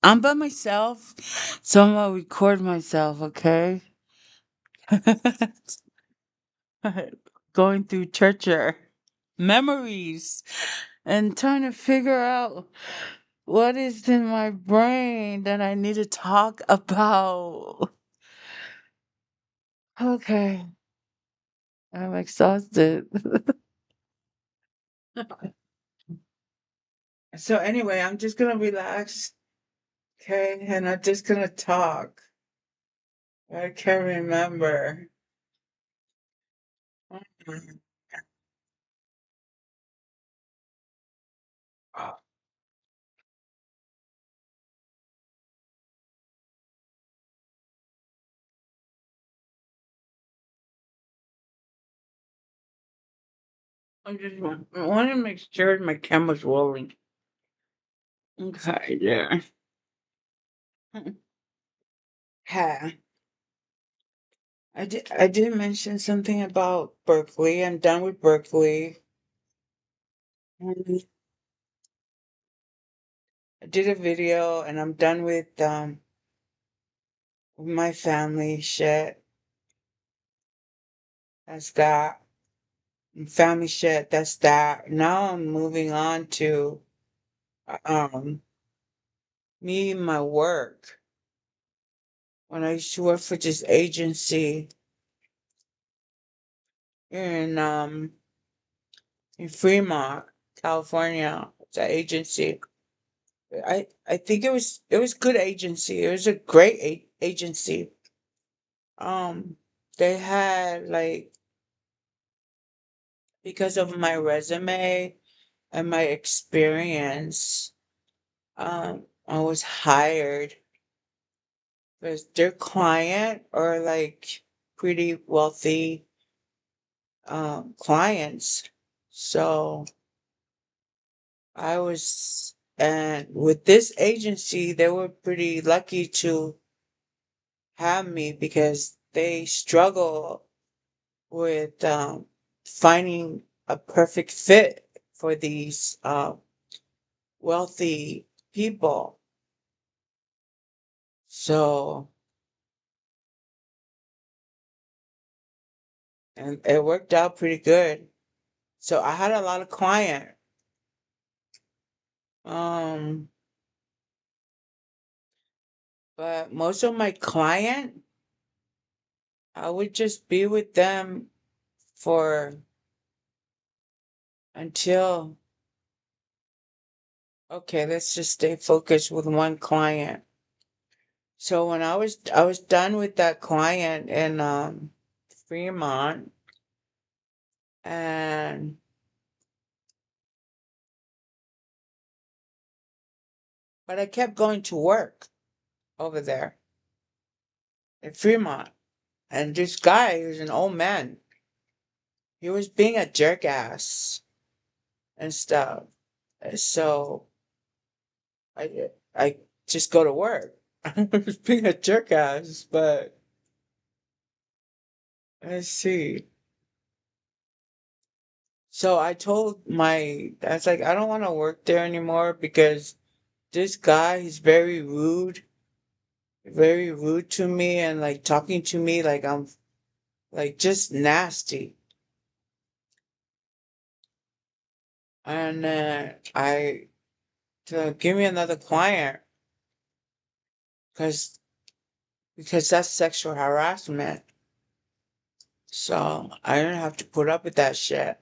I'm by myself, so I'm gonna record myself, okay? Going through churcher memories and trying to figure out what is in my brain that I need to talk about. Okay, I'm exhausted. So anyway, I'm just gonna relax, okay? And I'm just gonna talk. I can't remember. Mhm. Uh, I want to make sure my camera's rolling. Okay, yeah. Ha. I did mention something about Berkeley. I'm done with Berkeley. Mhm. I did a video and I'm done with my family shit. That's that. Family shit, that's that. Now I'm moving on to um me and my work. When I used to work for this agency in in Fremont, California. It's an agency. I think it was good agency. It was a great agency. They had like because of my resume and my experience, I was hired because their client are like pretty wealthy clients. So and with this agency, they were pretty lucky to have me because they struggle with finding a perfect fit for these wealthy people. So, and it worked out pretty good. So I had a lot of client. Um, but most of my client, I would just be with them for until okay, let's just stay focused with one client. So when I was done with that client in Fremont and but I kept going to work over there in Fremont. And this guy, he was an old man. He was being a jerk ass and stuff. So I just go to work. I was being a jerk ass, but let's see. So I was like, I don't want to work there anymore because this guy, he's very rude to me and like talking to me like I'm like just nasty. And I to give me another client because that's sexual harassment. So I didn't have to put up with that shit.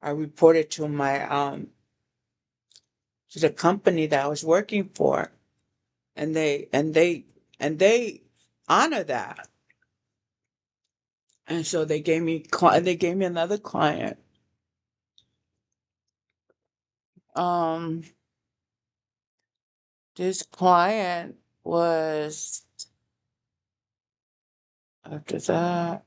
I reported to my to the company that I was working for, and they honor that. And so they gave me another client. Um, this client was after that.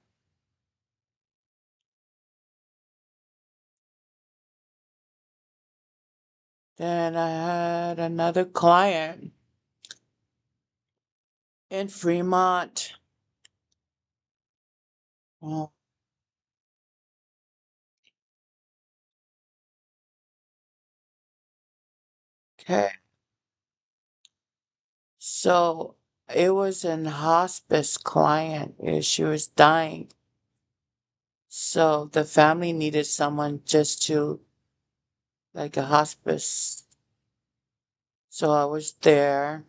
Then I had another client in Fremont. Oh, okay. So it was an hospice client. She was dying. So the family needed someone just to, like a hospice. So I was there.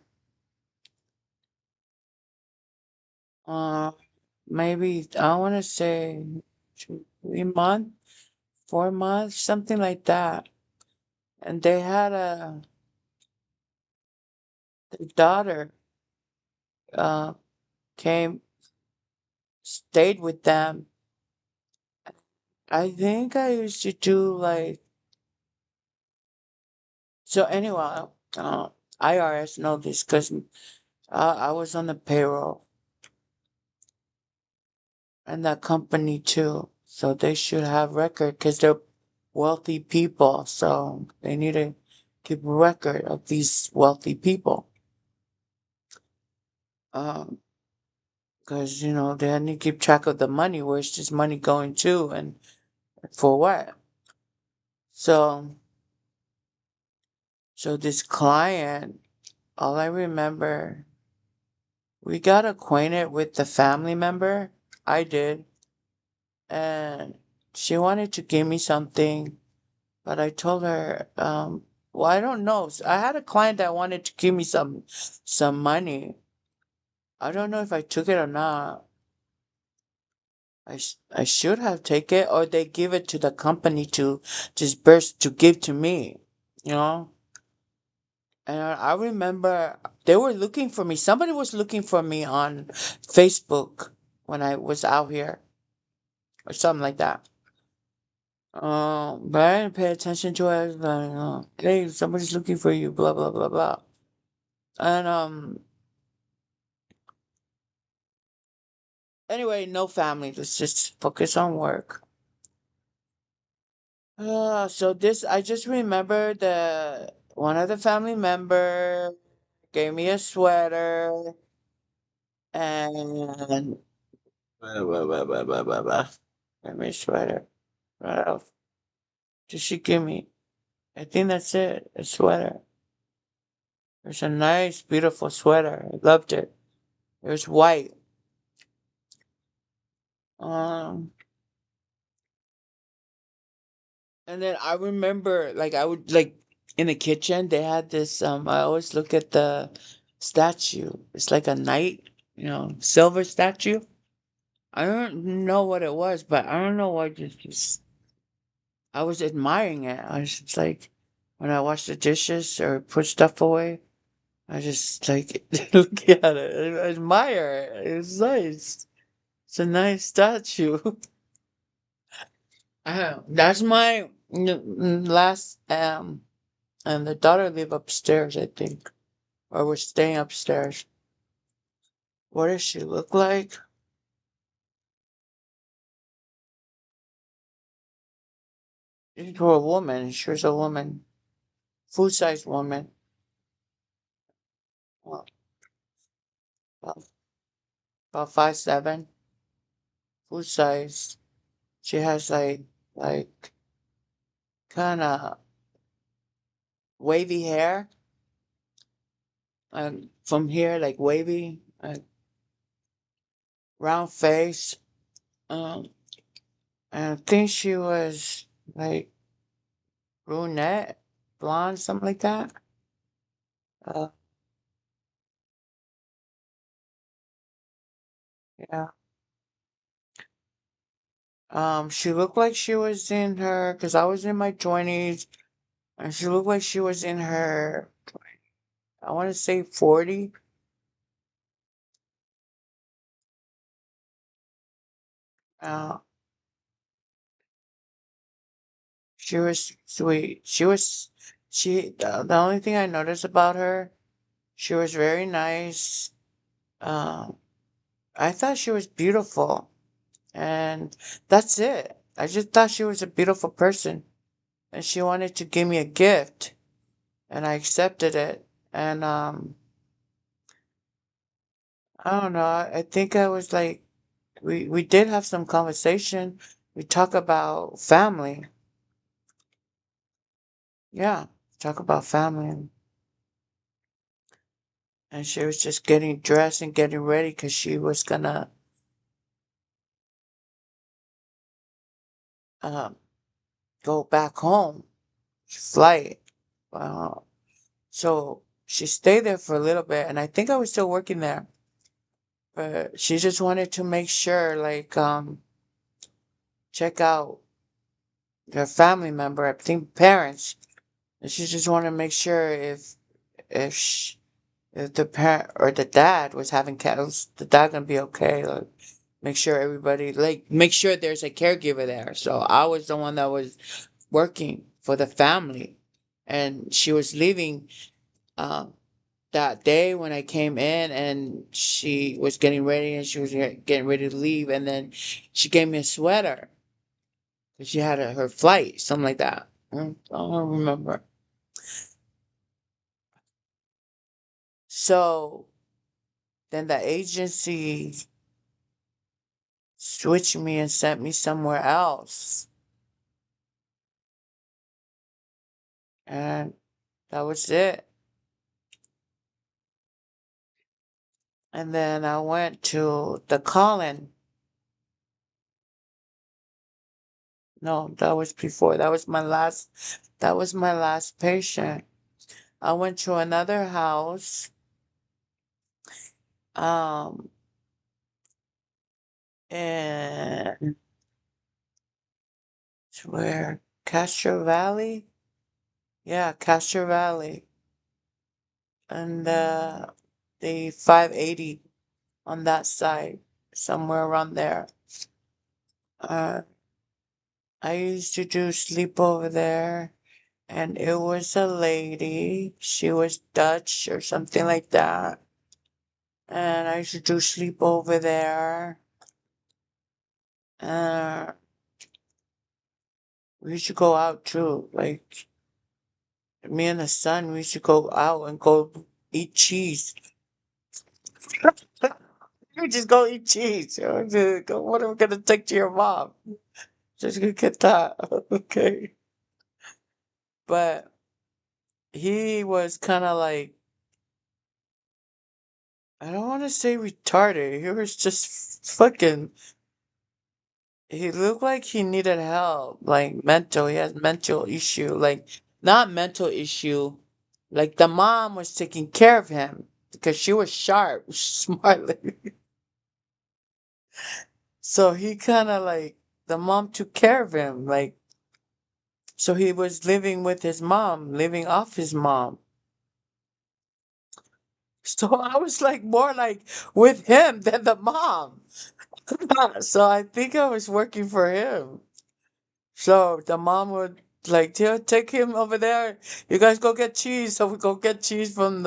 Uh, maybe I want to say 3 months, 4 months, something like that. And they had the daughter uh, came, stayed with them. I think I used to do like, so anyway, uh, IRS know this because I was on the payroll and that company too. So they should have record because they're wealthy people. So they need to keep record of these wealthy people. Um, because they need to keep track of the money. Where's this money going to, and for what? So, so this client, all I remember, we got acquainted with the family member. I did, and she wanted to give me something, but I told her, well, I don't know. I had a client that wanted to give me some money. I don't know if I took it or not. I should have taken it, or they give it to the company to disperse to give to me, you know. And I remember they were looking for me. Somebody was looking for me on Facebook when I was out here, or something like that. But I didn't pay attention to it. I was like, hey, somebody's looking for you, blah blah blah blah. And anyway, no family. Let's just focus on work. So this, I just remember the one of the family member gave me a sweater and gave me a sweater. What else did she give me? I think that's it. A sweater. It's a nice, beautiful sweater. I loved it. It was white. Um, and then I remember, like, I would like in the kitchen. They had this. I always look at the statue. It's like a knight, silver statue. I don't know what it was, but I don't know why. Just I was admiring it. I was just like, when I wash the dishes or put stuff away, I just like look at it, I admire it. It's nice. It's a nice statue. That's my last and the daughter live upstairs, I think, or we're staying upstairs. What does she look like? She's a woman. She was a woman, full size woman. Well, about, about 5'7", full size. She has like kind of wavy hair, and from here like wavy, round face. Um, and I think she was like brunette, blonde, something like that. Uh, yeah. She looked like she was in her, because I was in my 20s, and she looked like she was in her, I want to say 40. Uh, she was sweet. The only thing I noticed about her, she was very nice. Um, I thought she was beautiful, and that's it. I just thought she was a beautiful person, and she wanted to give me a gift, and I accepted it. And I don't know. I think I was like, we did have some conversation. We talk about family. Yeah, talk about family. and she was just getting dressed and getting ready because she was gonna um, go back home, flight. Uh, so she stayed there for a little bit, and I think I was still working there, but she just wanted to make sure, like, check out her family member, I think parents, and she just wanted to make sure if sh if the parent or the dad was having cats, the dad gonna be okay. Like, make sure everybody, like, make sure there's a caregiver there. So I was the one that was working for the family, and she was leaving um that day when I came in, and she was getting ready, and she was getting ready to leave, and then she gave me a sweater because she had her flight, something like that. I don't remember. So then the agency switched me and sent me somewhere else. And that was it. And then I went to the Colin. No, that was before. That was my last patient. I went to another house, um, and where? Castro Valley? Yeah, Castro Valley. And the 580 on that side, somewhere around there. Uh, I used to do sleep over there, and it was a lady. She was Dutch or something like that. And I used to do sleep over there. Uh, we used to go out too. Like, me and the son, we used to go out and go eat cheese. We just go eat cheese. What are we gonna take to your mom? Just gonna get that. Okay. But he was kind of like, I don't want to say retarded. He was just fucking. He looked like he needed help, like mental. He has mental issue, like not mental issue. Like the mom was taking care of him because she was sharp, smart lady. So he kind of like the mom took care of him, like so he was living with his mom, living off his mom. So I was like more like with him than the mom. So I think I was working for him. So the mom would like, take him over there. You guys go get cheese. So we go get cheese from,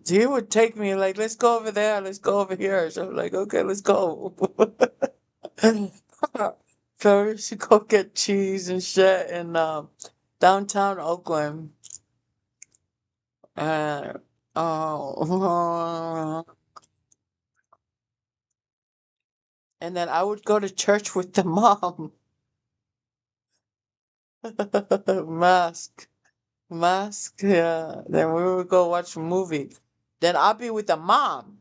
he would take me like, let's go over there. Let's go over here. So I'm like, okay, let's go. So we should go get cheese and shit in downtown Oakland. And, oh, and then I would go to church with the mom. Mask. Mask, yeah. Then we would go watch a movie. Then I'll be with the mom.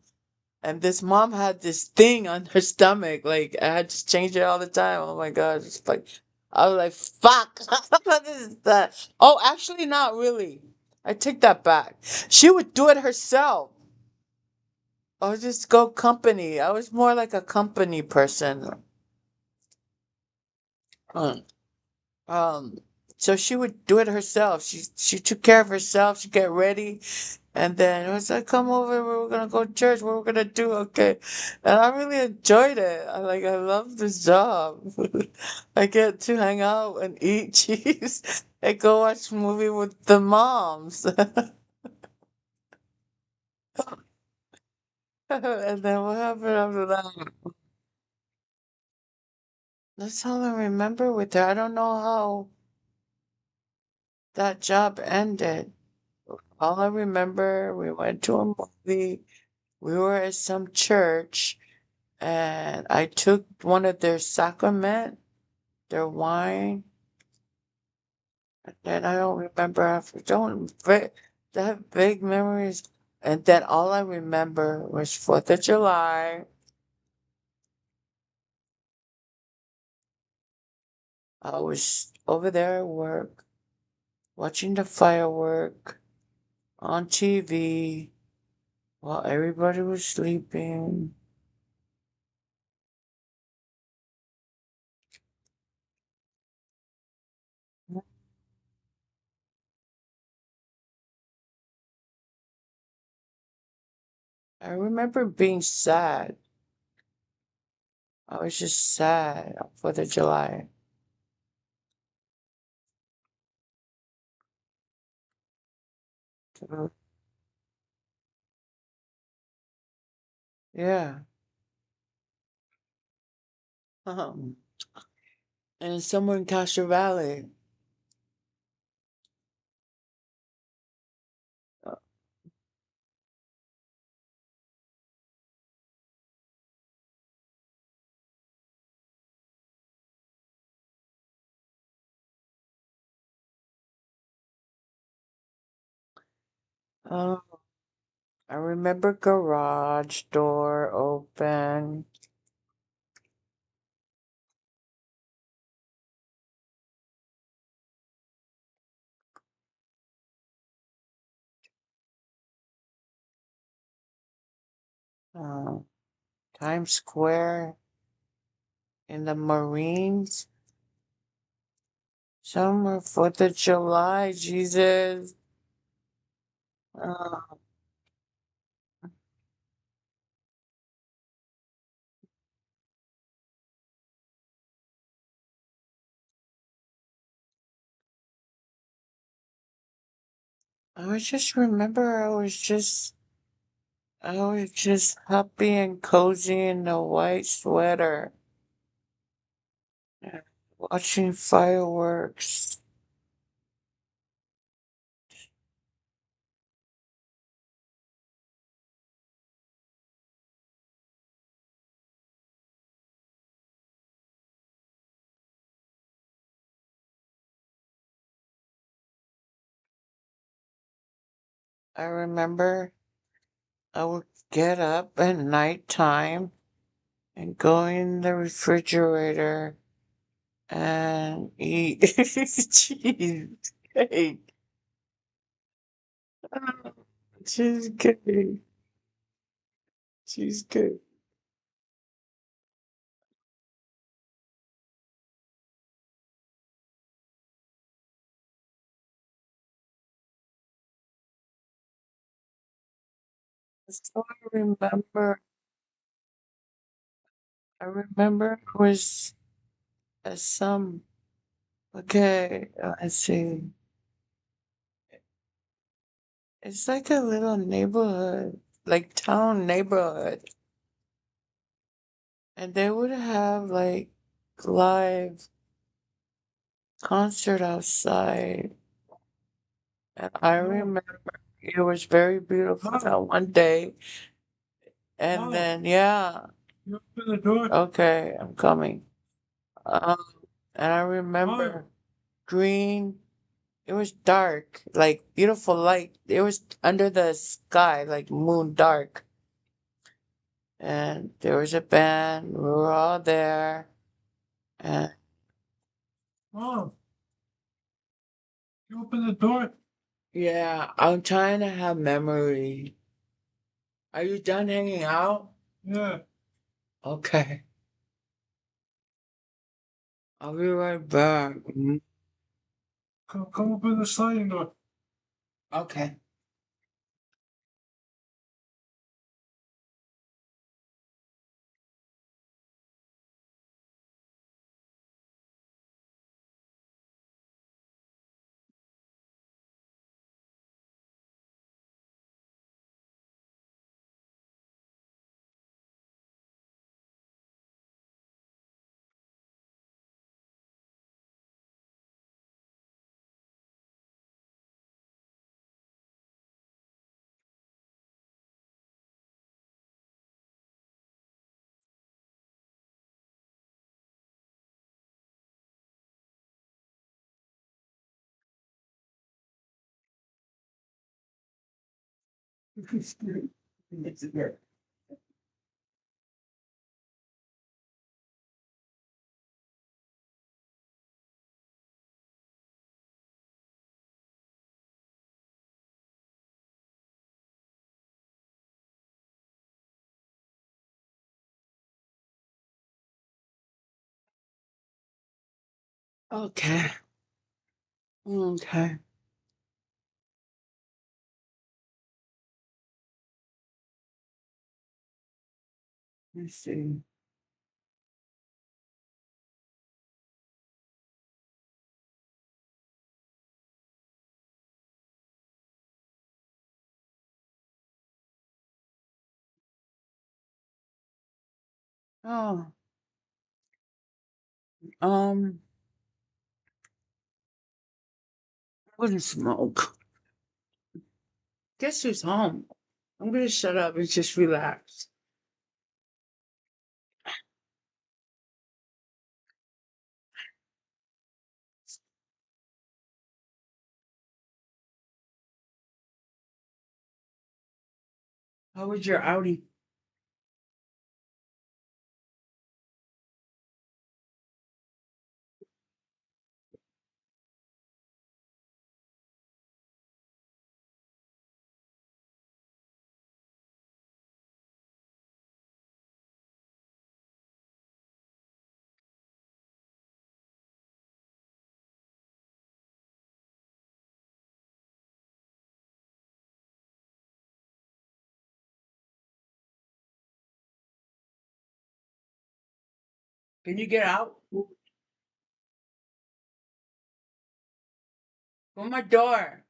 And this mom had this thing on her stomach. Like, I had to change it all the time. Oh my God. It's like, I was like, fuck. What is that? Oh, actually, not really. I take that back. She would do it herself. I would just go company. I was more like a company person. Uh, Um, so she would do it herself. She took care of herself. She'd get ready. And then it was like, come over, we were gonna go to church, what we're gonna do, okay. And I really enjoyed it. I love this job. I get to hang out and eat cheese and go watch a movie with the moms. And then what happened after that? That's all I remember with her. I don't know how that job ended. All I remember, we went to a movie, we were at some church, and I took one of their sacrament, their wine, and then I don't remember after. Don't that vague memories. And then all I remember was 4th of July. I was over there at work, watching the firework on TV while everybody was sleeping. I remember being sad. I was just sad on 4th of July. So, yeah. Um, and somewhere in Castro Valley. Um, I remember garage door open. Uh, Times Square in the Marines. Summer, 4th of July, Jesus. Uh, I just remember I was just happy and cozy in a white sweater and watching fireworks. I remember I would get up at nighttime and go in the refrigerator and eat cheesecake. Ah, cheesecake. Cheesecake. So I remember it was some, okay, let's see. It's like a little neighborhood, like town neighborhood. And they would have like live concert outside. And I remember it was very beautiful that one day. And then, yeah, okay, I'm coming. Um, and I remember green. It was dark, like beautiful light. It was under the sky, like moon dark. And there was a band. We were all there. And oh, you opened the door. Yeah, I'm trying to have memory. Are you done hanging out? Yeah. Okay. I'll be right back. Come open the sliding door. Okay. Okay. Okay. Let's see. Oh, um, I'm gonna smoke. Guess who's home? I'm gonna shut up and just relax. How was your outing? Can you get out? Open my door.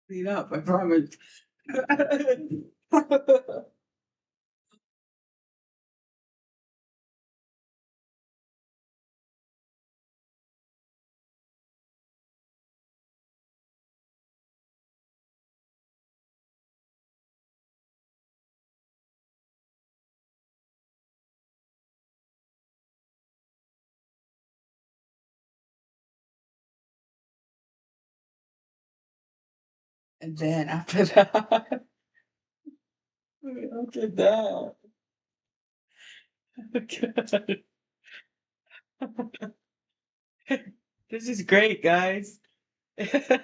Clean up, I promise. And then after that, after that, God. This is great, guys. I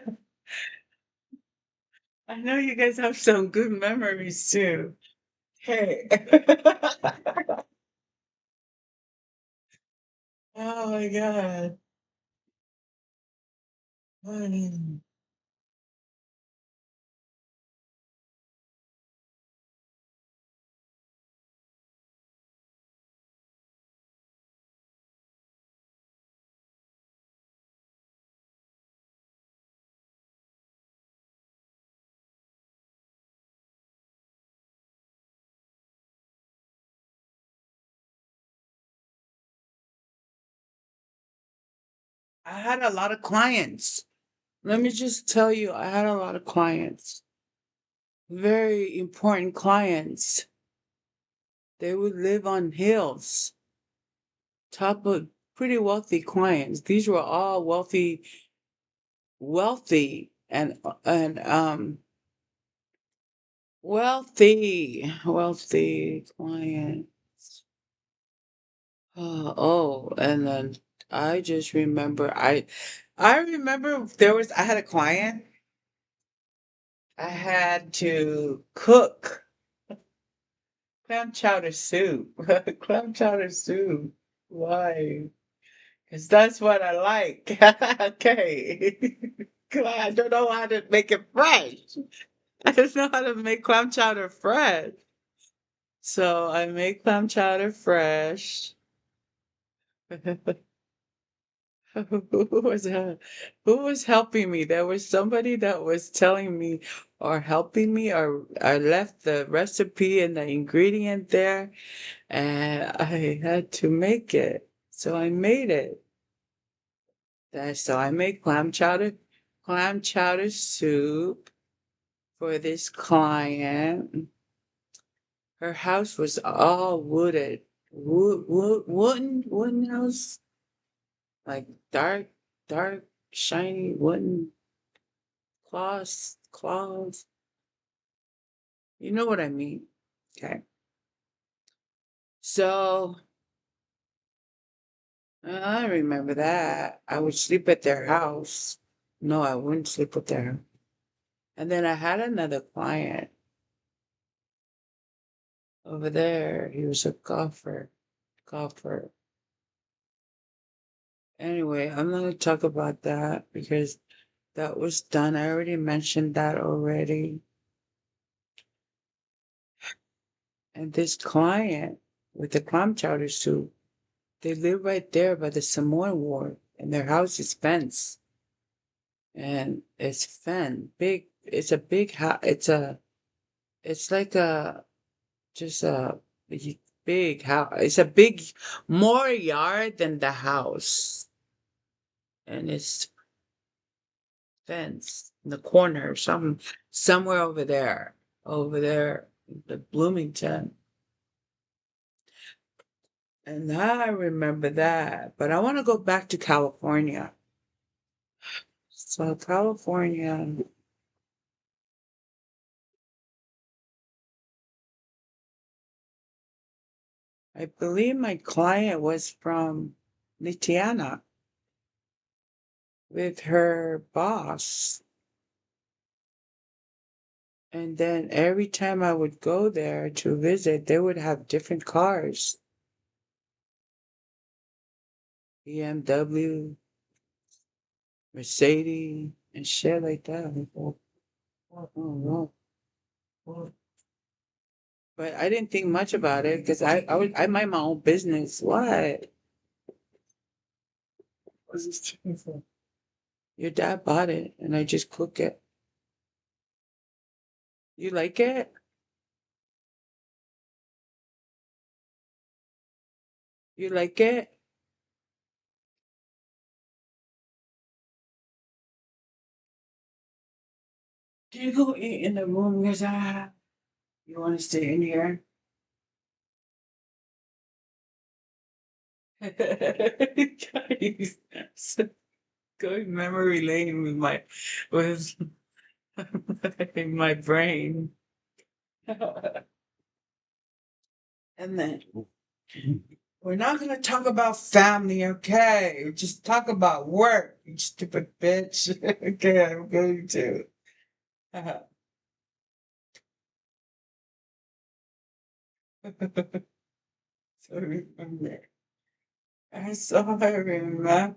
know you guys have some good memories too. Hey. Oh my God. Mm. I had a lot of clients. Let me just tell you, I had a lot of clients. Very important clients. They would live on hills, top of pretty wealthy clients. These were all wealthy and wealthy clients. And then I just remember I remember I had a client. I had to cook clam chowder soup. Clam chowder soup. Why? Because that's what I like. Okay. I don't know how to make it fresh. I just know how to make clam chowder fresh. So I make clam chowder fresh. Who was who was helping me? There was somebody that was telling me or helping me, or I left the recipe and the ingredient there, and I had to make it. So I made it. So I made clam chowder soup for this client. Her house was all wooden house, like dark, shiny wooden claws. You know what I mean? Okay. So I remember that. I would sleep at their house. No, I wouldn't sleep with their. And then I had another client over there. He was a golfer. Anyway, I'm not gonna talk about that because that was done. I already mentioned that already. And this client with the clam chowder soup, they live right there by the Samoan Wharf, and their house is fenced. And it's big. It's a big house. It's like just a big house. It's a big, more yard than the house. And it's fenced in the corner, somewhere over there, the Bloomington. And I remember that, but I want to go back to California. So California, I believe my client was from Litiana with her boss. And then every time I would go there to visit, they would have different cars. BMW, Mercedes, and shit like that. Oh, no. But I didn't think much about it because I mind my own business. What? What's this chicken for? Your dad bought it and I just cook it. You like it? You like it? Do you go eat in the room because you want to stay in here? Guys, so going memory lane with with in my brain. And then we're not gonna talk about family, okay? Just talk about work, you stupid bitch. Okay, I'm going to. So remember. I remember.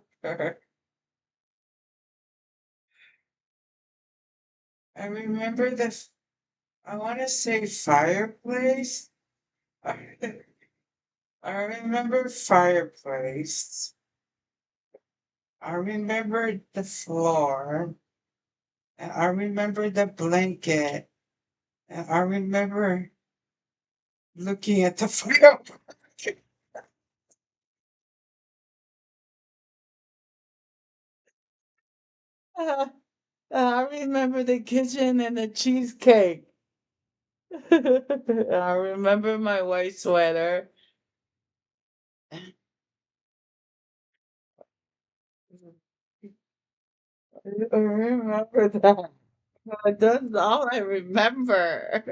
I remember I want to say fireplace. I I remember fireplace. I remember the floor. And I remember the blanket. And I remember looking at the fire. Uh, I remember the kitchen and the cheesecake. I remember my white sweater. I remember that. That's all I remember.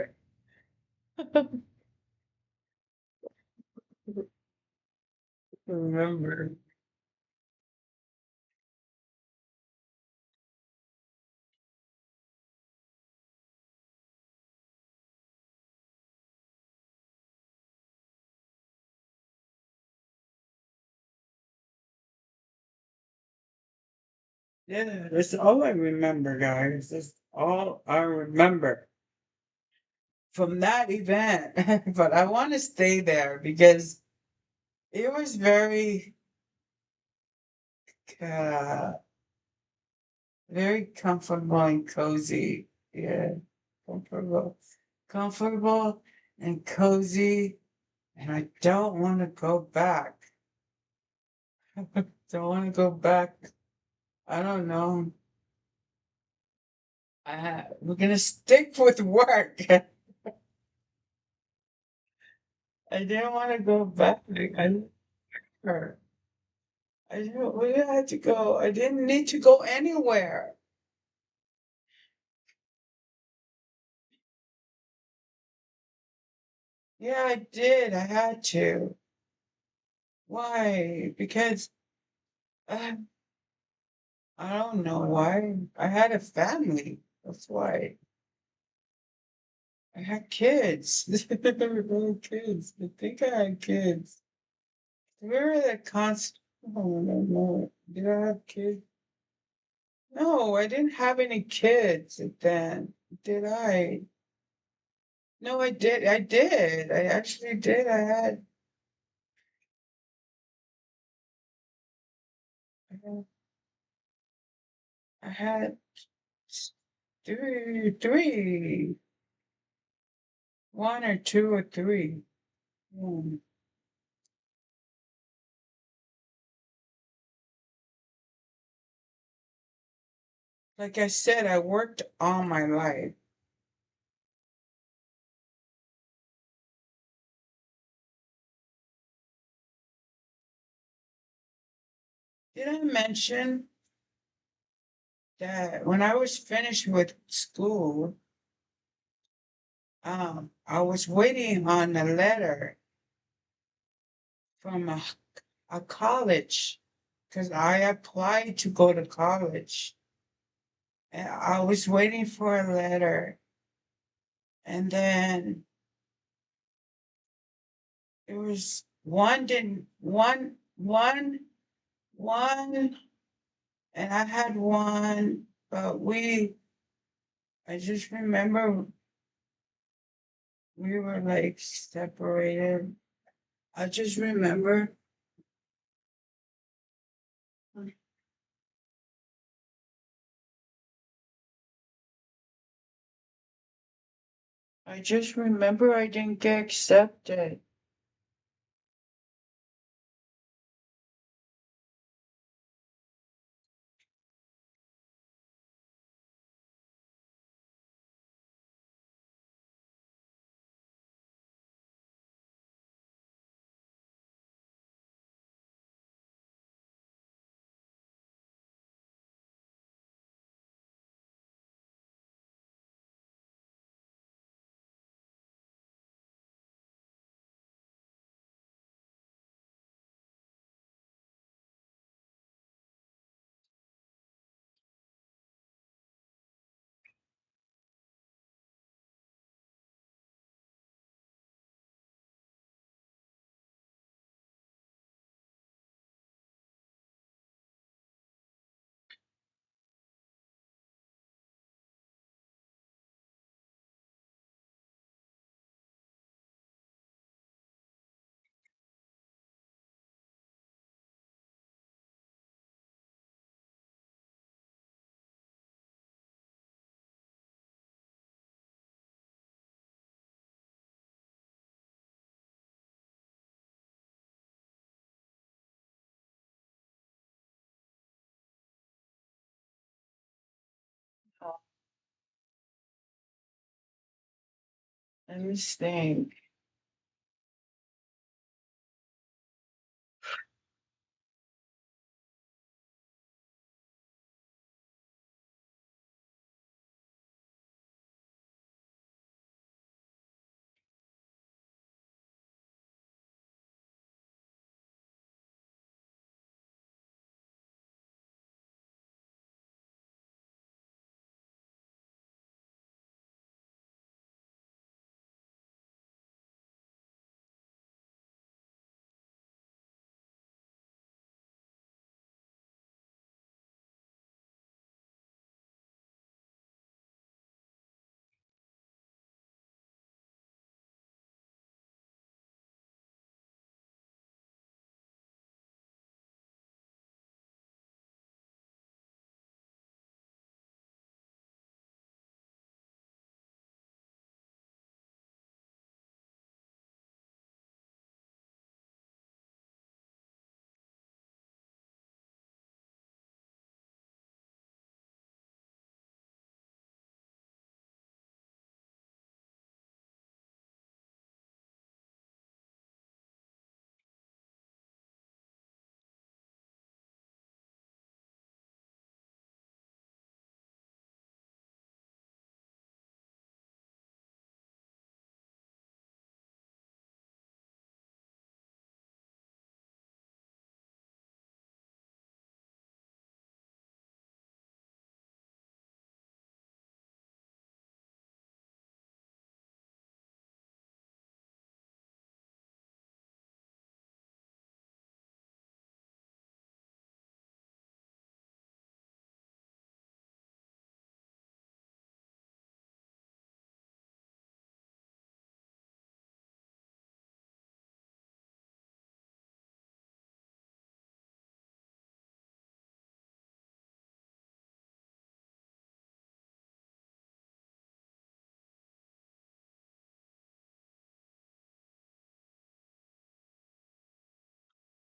Remember. Yeah, that's all I remember, guys. That's all I remember from that event. But I want to stay there because it was very, uh, very comfortable and cozy. Yeah, comfortable, comfortable and cozy. And I don't want to go back. Don't want to go back. I don't know. We're gonna stick with work. I didn't want to go back. I never. I didn't. We had to go. I didn't need to go anywhere. Yeah, I did. I had to. Why? Because uh, I don't know why. I had a family. That's why. I had kids. Little kids. I think I had kids. We were the constant. Oh, no, no. Did I have kids? No, I didn't have any kids then. Did I? No, I did. I did. I actually did. I I had three, one or two or three. Hmm. Like I said, I worked all my life. Did I mention that when I was finished with school, I was waiting on a letter from a college because I applied to go to college. And I was waiting for a letter, and then it was one didn't one, and I had one, but I just remember we were like separated. I just remember, I just remember I didn't get accepted. Let me think.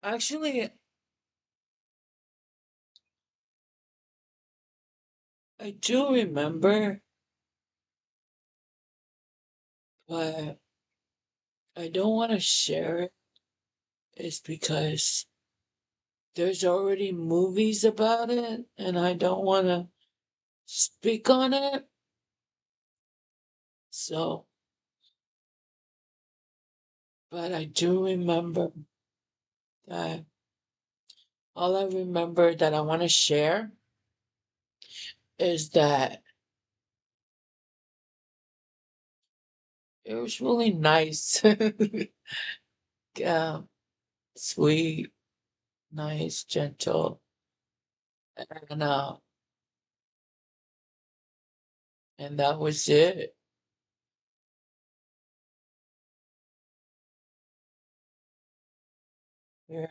Actually, I do remember, but I don't want to share it. It's because there's already movies about it, and I don't want to speak on it. So, but I do remember that all I remember that I want to share is that it was really nice. um, Sweet, nice, gentle, and uh, and that was it. Yeah.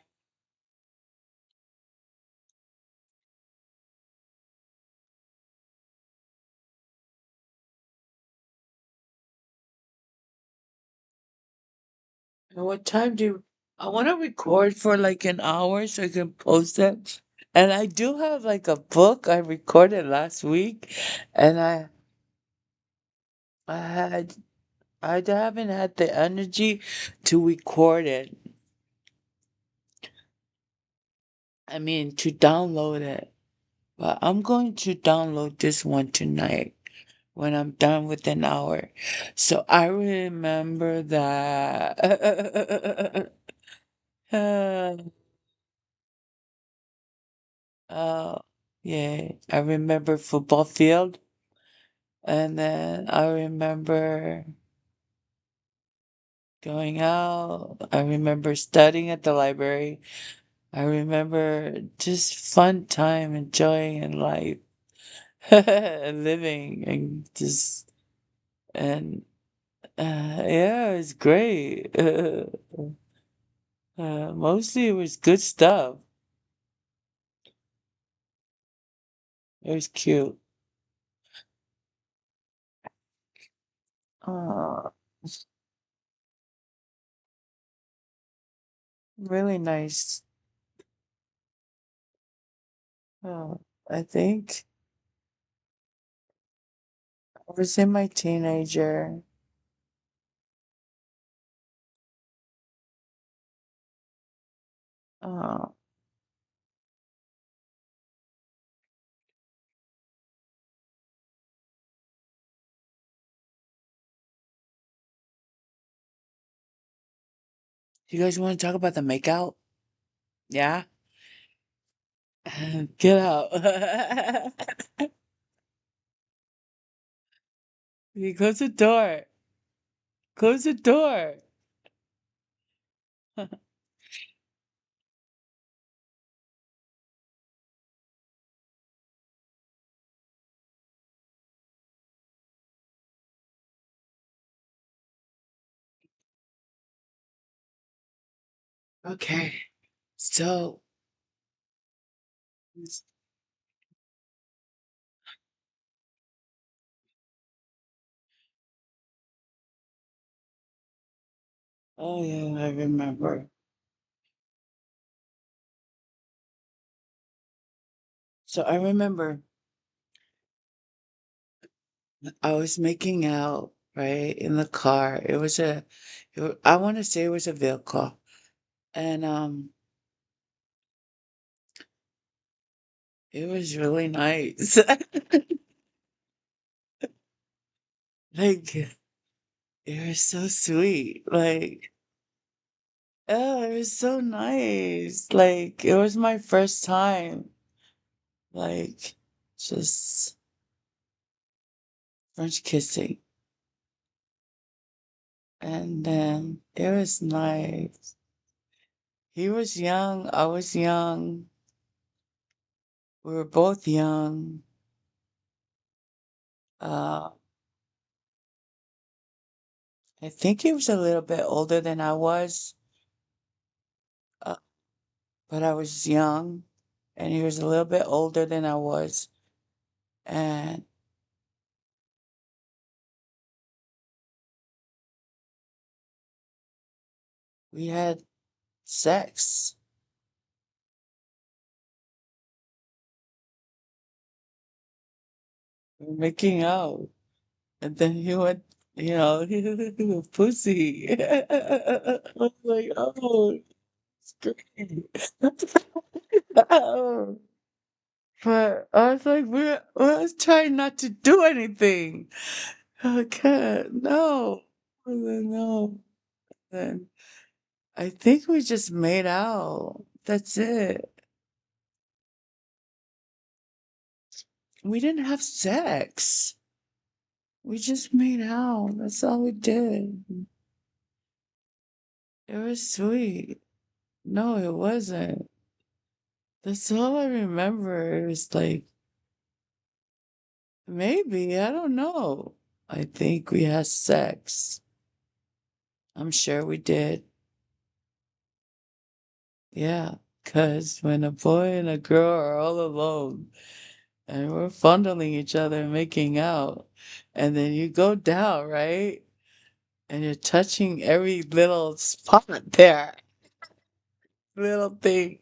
And what time do I want to record for like an hour so I can post it? And I do have like a book I recorded last week, and I had I haven't had the energy to record it. I mean, to download it. But I'm going to download this one tonight when I'm done with an hour. So I remember that. Oh, yeah. I remember football field. And then I remember going out. I remember studying at the library. I remember just fun time, enjoying in life, and living, and just and yeah, it was great. Mostly it was good stuff. It was cute. Oh, really nice. Oh, I think I was in my teenager. Uh, you guys want to talk about the makeout? Yeah? Get out. You close the door. Close the door. Okay. So, oh yeah, I remember. So I remember I was making out, right, in the car. I want to say it was a vehicle. And it was really nice. Like, it was so sweet. Like, oh, it was so nice. Like, it was my first time, like, just French kissing. And then it was nice. He was young, I was young. We were both young. Uh, I think he was a little bit older than I was, uh, but I was young, and he was a little bit older than I was. And we had sex. We were making out. And then he went, he a pussy. I was like, oh, it's great. Oh. But I was like, I was trying not to do anything. I can't, no. No. Then I think we just made out. That's it. We didn't have sex. We just made out. That's all we did. It was sweet. No, it wasn't. That's all I remember. It was like, maybe, I don't know. I think we had sex. I'm sure we did. Yeah, because when a boy and a girl are all alone and we're fondling each other and making out, and then you go down, right? And you're touching every little spot there, little thing.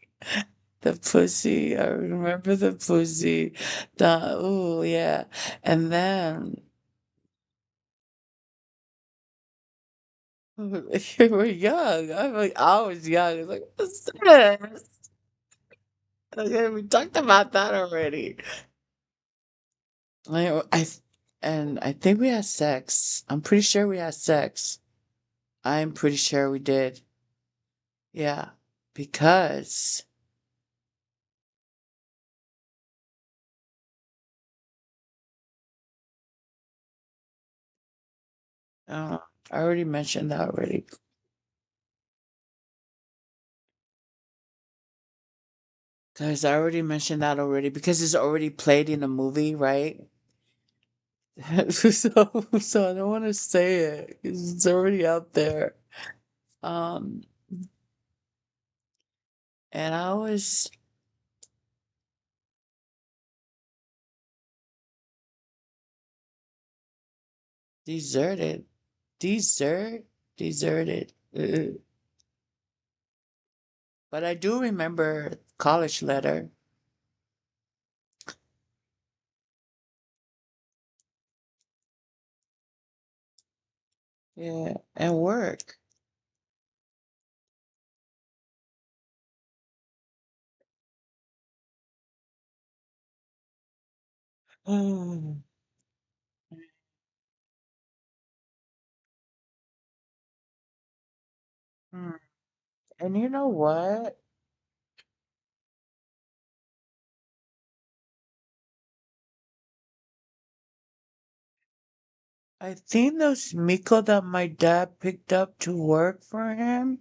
The pussy, I remember the pussy. Oh, yeah. And then you were young. I was young. It's like, what's this? Okay, we talked about that already. And I think we had sex. I'm pretty sure we had sex. I'm pretty sure we did. Yeah, because uh, I already mentioned that already. Because I already mentioned that already because it's already played in a movie, right? So I don't want to say it 'cause it's already out there. Um, and I was deserted, desert, deserted. But I do remember college letter. Yeah, and work. Mm. Mm. And you know what? I think those Miko that my dad picked up to work for him.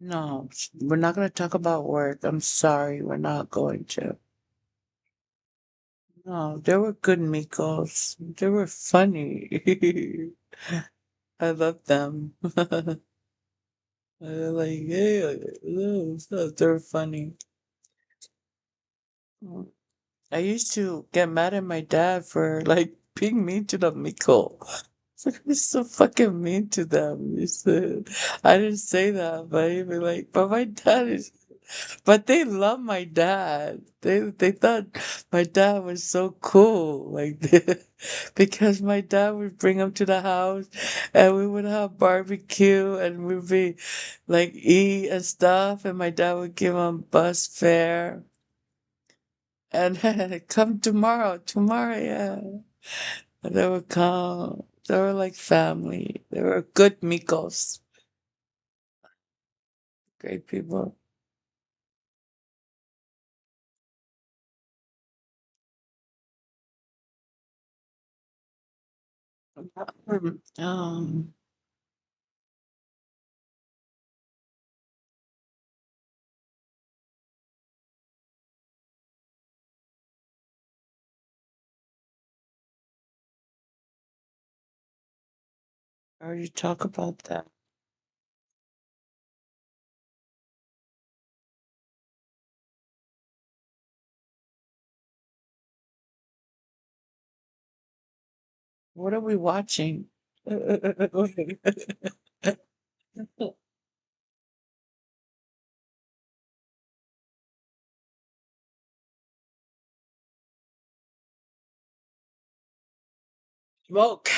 No, we're not going to talk about work. I'm sorry, we're not going to. No, they were good Mikos. They were funny. I love them. They're like, hey, they're funny. Mm. I used to get mad at my dad for like being mean to the Miko. It's like, he's so fucking mean to them. He said, I didn't say that, but he'd be like, but my dad is, but they love my dad. They thought my dad was so cool, like because my dad would bring them to the house, and we would have barbecue, and we'd be like eat and stuff, and my dad would give them bus fare, and come tomorrow, tomorrow, yeah. And they would come. They were like family. They were good Mikos. Great people. Um, I already talk about that. What are we watching? Smoke.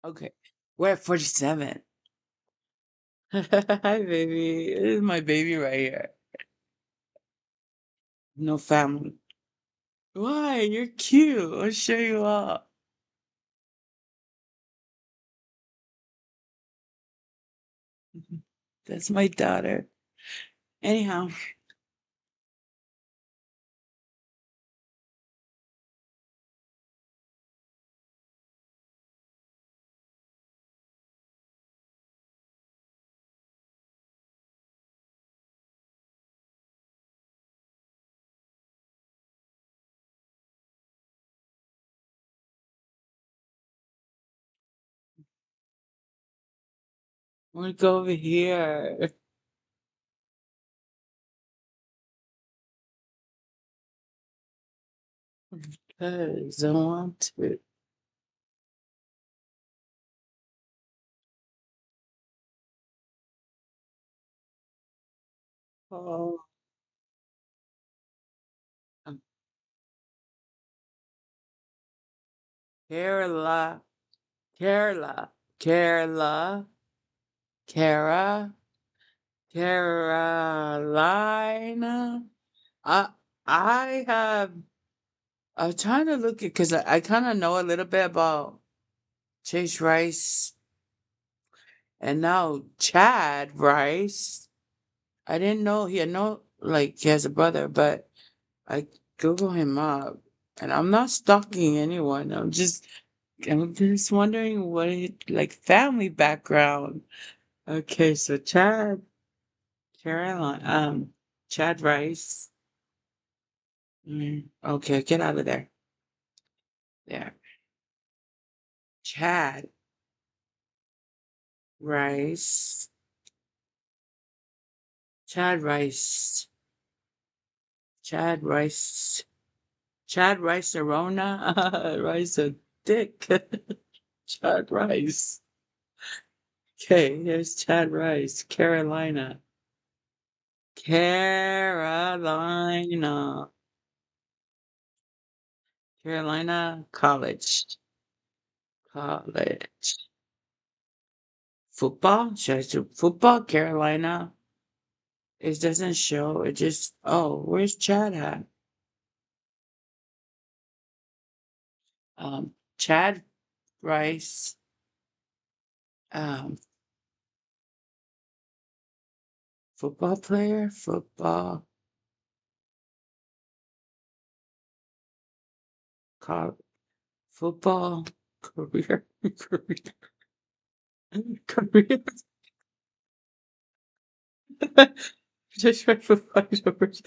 Okay. We're at 47. Hi, baby. This is my baby right here. No family. Why? You're cute. I'll show you up. That's my daughter. Anyhow. I'm gonna go over here. Because I want to. Oh, um, Kerala, Kerala, Kerala, Kara, Carolina. I I have. I'm trying to look at because I kind of know a little bit about Chase Rice and now Chad Rice. I didn't know he had no like he has a brother, but I Google him up, and I'm not stalking anyone. I'm just wondering what he like family background. Okay, so Caroline, Chad Rice. Okay, get out of there. There, Chad Rice. Chad Rice. Chad Rice. Chad Rice Arona. Rice a dick. Chad Rice. Okay, here's Chad Rice, Carolina. Carolina. Carolina College. College. Football? Should I do football? Carolina? It doesn't show. It just, oh, where's Chad at? Chad Rice. Um, Football player? Car, football, career, career. Just right for five numbers.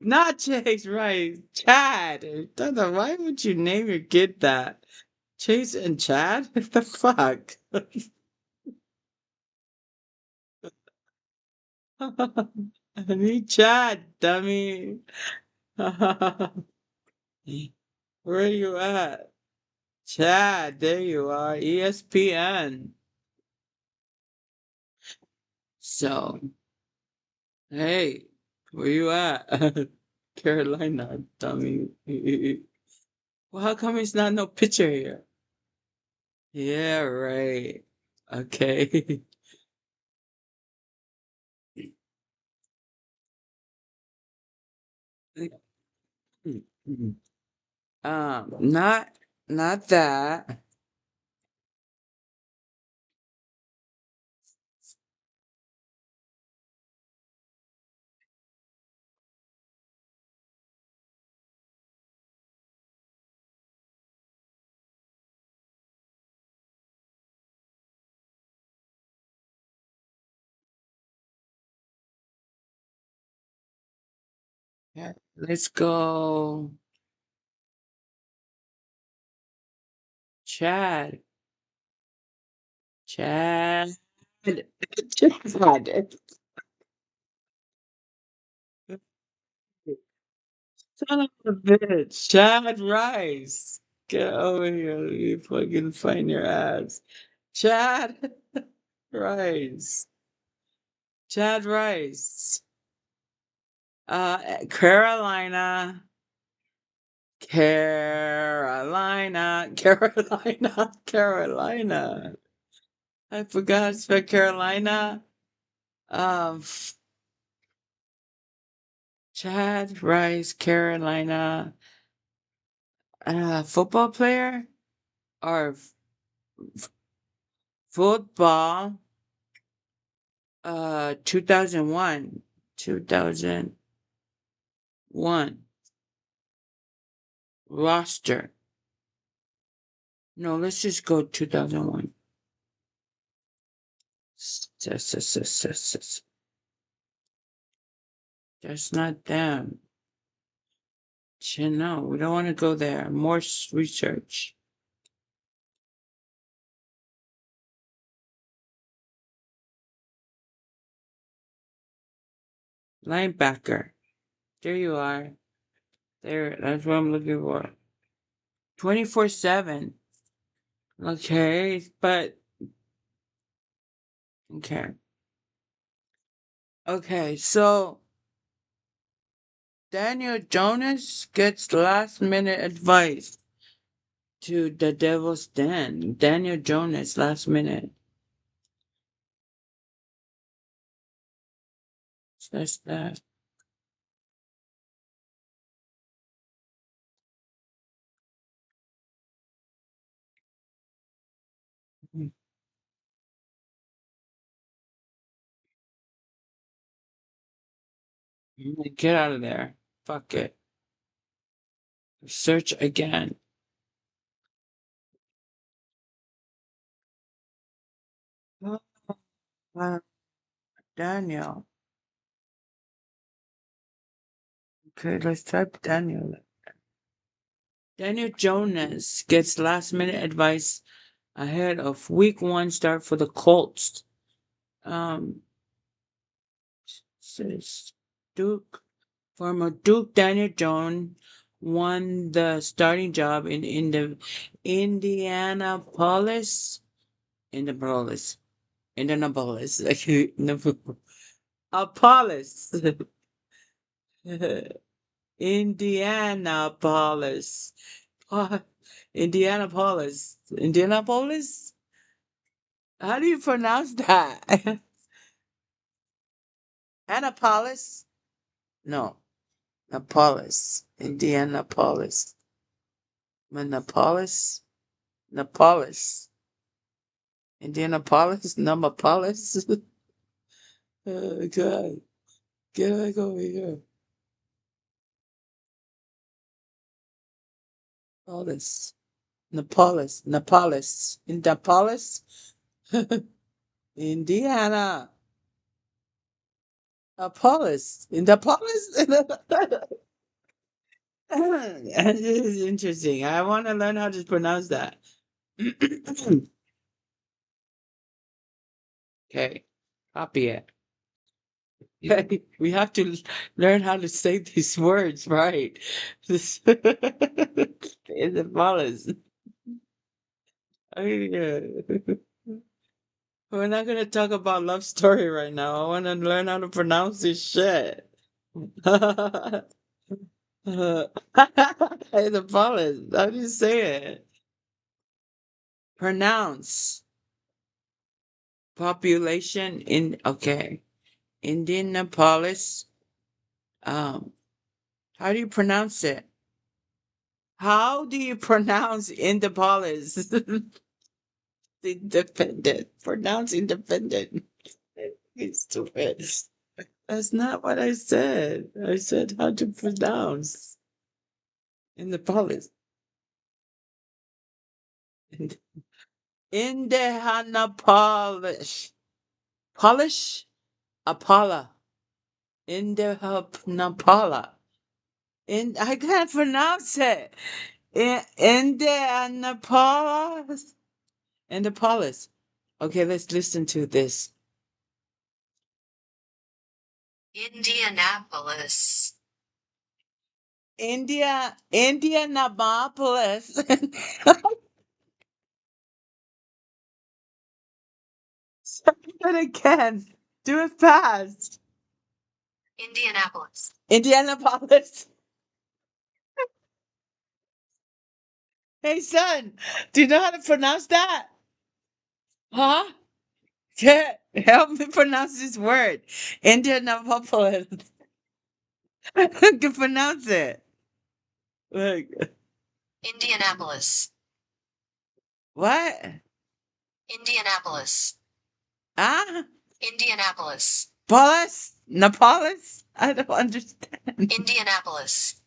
Not Chase Rice, Chad. Dada, why would you name your kid that? Chase and Chad? What the fuck? I need Chad, dummy. Where are you at? Chad, there you are. ESPN. So, hey, where you at? Carolina, dummy. Well, how come it's not no picture here? Yeah, right. Okay. Not that. Yeah, let's go. Chad. Chad. Chad. Son of a bitch. Chad Rice. Get over here. You fucking find your ass. Chad Rice. Chad Rice. Carolina. Carolina. Carolina. Carolina. I forgot to spell Carolina. F- Chad Rice, Carolina. Football player or football? 2001. 2001 roster. No, let's just go 2001. That's not them. No, we don't want to go there. More research. Linebacker. There you are. There, that's what I'm looking for. 24/7. Okay, but okay. Okay, so Daniel Jonas gets last minute advice to the Devil's Den. Daniel Jonas, last minute. That's that. Get out of there. Fuck it. Search again. Oh, Daniel. Okay, let's type Daniel. Daniel Jonas gets last minute advice ahead of week 1 start for the Colts. Um, says Duke, former Duke Daniel Jones won the starting job in the Indianapolis, Indianapolis, Indianapolis, Apollos, Indianapolis, uh, Indianapolis, Indianapolis. How do you pronounce that? Annapolis? No, Napolis. Indianapolis. Monopolis? Napolis. Indianapolis? Numapolis? Oh, God. Get back over here. Polis. Napolis. Napolis. Indianapolis? Indiana. Apollos. Indianapolis? This is interesting. I want to learn how to pronounce that. Okay. Copy it. We have to learn how to say these words right. This is the follows. We're not gonna talk about love story right now. I want to learn how to pronounce this shit. The follows. How do you say it? Pronounce. Population in okay. Indianapolis. Um, how do you pronounce it? How do you pronounce Indianapolis? Independent. Pronounce independent. It's stupid. That's not what I said. I said how to pronounce Indianapolis. Indianapolis. Polish? Apollo. Indianapolis. I can't pronounce it. Indianapolis. Indianapolis. Okay, let's listen to this. Indianapolis. Indianapolis. Say it again. Do it fast. Indianapolis. Indianapolis. Hey, son, do you know how to pronounce that? Huh? Yeah, help me pronounce this word. Indianapolis. I can pronounce it. Look. Indianapolis. What? Indianapolis. Ah? Indianapolis. Polis? Napolis? I don't understand. Indianapolis.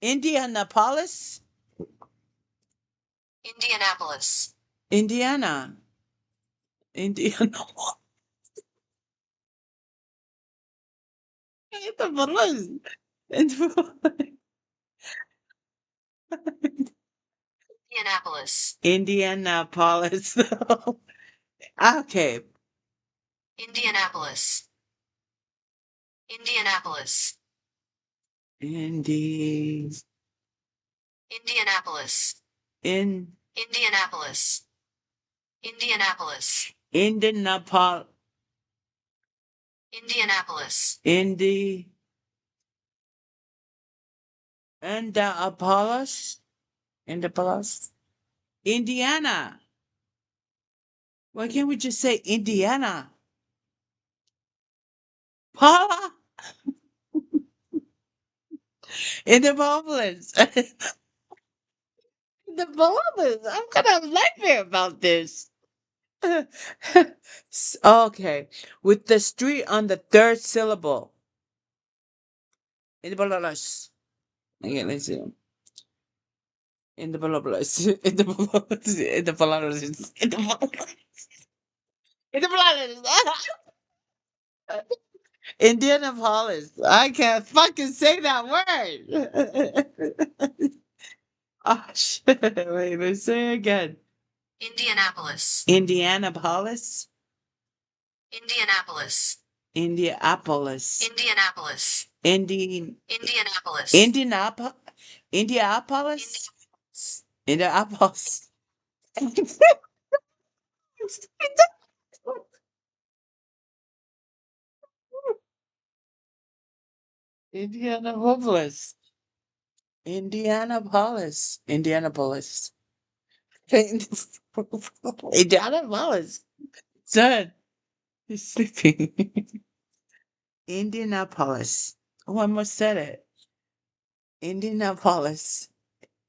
Indianapolis? Indianapolis. Indiana. Indiana. Indianapolis. Indianapolis. Indianapolis. Okay. Indianapolis. Indianapolis. Indianapolis. Indianapolis. Indianapolis. Indianapolis. Indianapolis. Indianapolis. Indianapolis. Indiana. Why can't we just say Indiana? Paula? Indianapolis. Indianapolis. I'm gonna have a nightmare about this. Okay. With the street on the third syllable. Indianapolis. Okay, let's see. Indianapolis. Indianapolis. Indianapolis. Indianapolis. Indianapolis. Indianapolis. I can't fucking say that word. Oh shit. Wait, let's say it again. Indianapolis. Indianapolis. Indianapolis. Indianapolis. Indianapolis. Indianapolis. Indianapolis. Indianapolis. Indianapolis. Indianapolis. Indianapolis. Indianapolis. Indianapolis. Son, he's sleeping. Indianapolis. Oh, I almost said it. Indianapolis.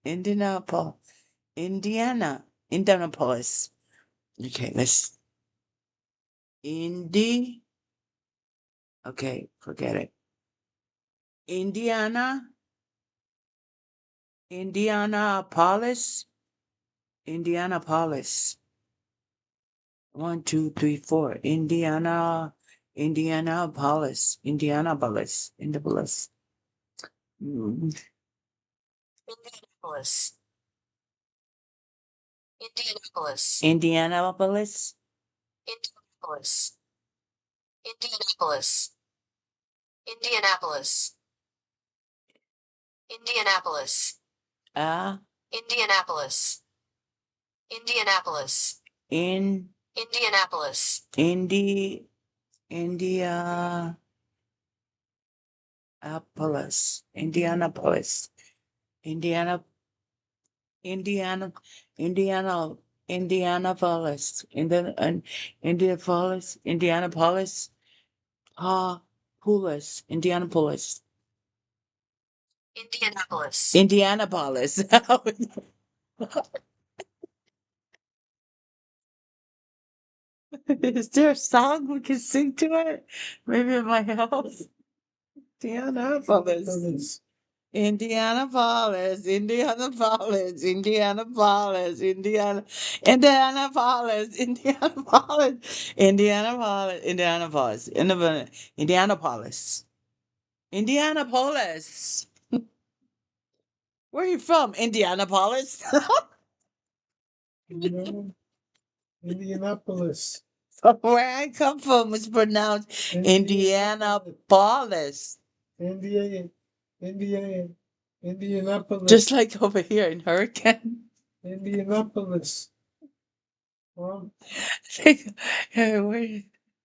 Indianapolis. Indiana. Indianapolis. Okay, let's. Indy. Okay, forget it. Indiana. Indianapolis. Indianapolis. 1, 2, 3, 4. Indiana. Indianapolis. Indianapolis. Indianapolis. Mm. Indianapolis. Indianapolis. Indianapolis. Indianapolis. Indianapolis. Indianapolis. Indianapolis. Indianapolis. Indianapolis. Indianapolis. Indianapolis. Indianapolis. Indiana. Indiana. Indiana. Indianapolis. Indianapolis. Indianapolis. Polis. Indianapolis. Indianapolis. Indianapolis. Is there a song we can sing to it? Maybe in my house. Indianapolis. Indianapolis, Indianapolis, Indianapolis, Indianapolis, Indianapolis, Indianapolis, Indianapolis, Indianapolis, Indianapolis. Where are you from? Indianapolis? No, Indianapolis. Where I come from is pronounced Indianapolis. Indiana, Indiana, Indianapolis. Just like over here in Hurricane. Indianapolis. Where-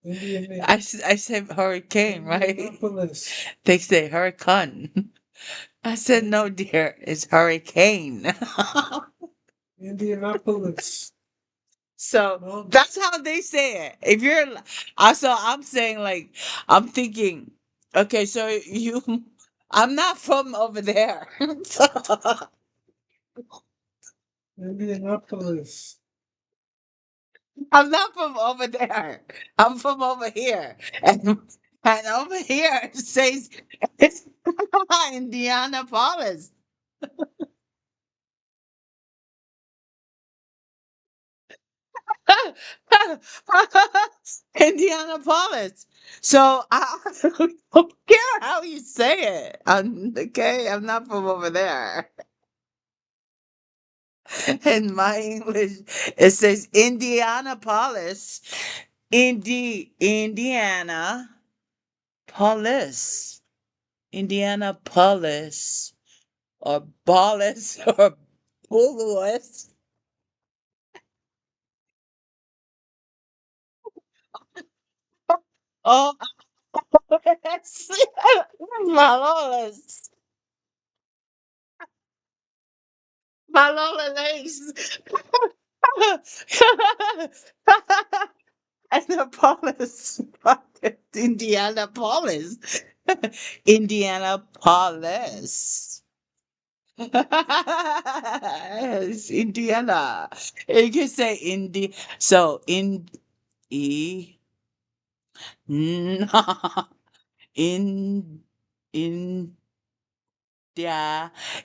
Indiana, I said hurricane, right? Indianapolis. They say hurricane. I said, no, dear, it's hurricane. Indianapolis. So No, that's how they say it. If you're, also, I'm saying, like, I'm thinking, okay, so I'm not from over there. Indianapolis. I'm not from over there. I'm from over here. And over here it says it's Indianapolis. Indianapolis. So I don't care how you say it. Okay, I'm not from over there. In my English, it says Indianapolis, Indiana, Polis, Indianapolis, or Ballis, or Bullis. Oh, Malolas. Malola Lace. Annapolis. Indianapolis. Indianapolis. It's Indiana. You can say So E N in India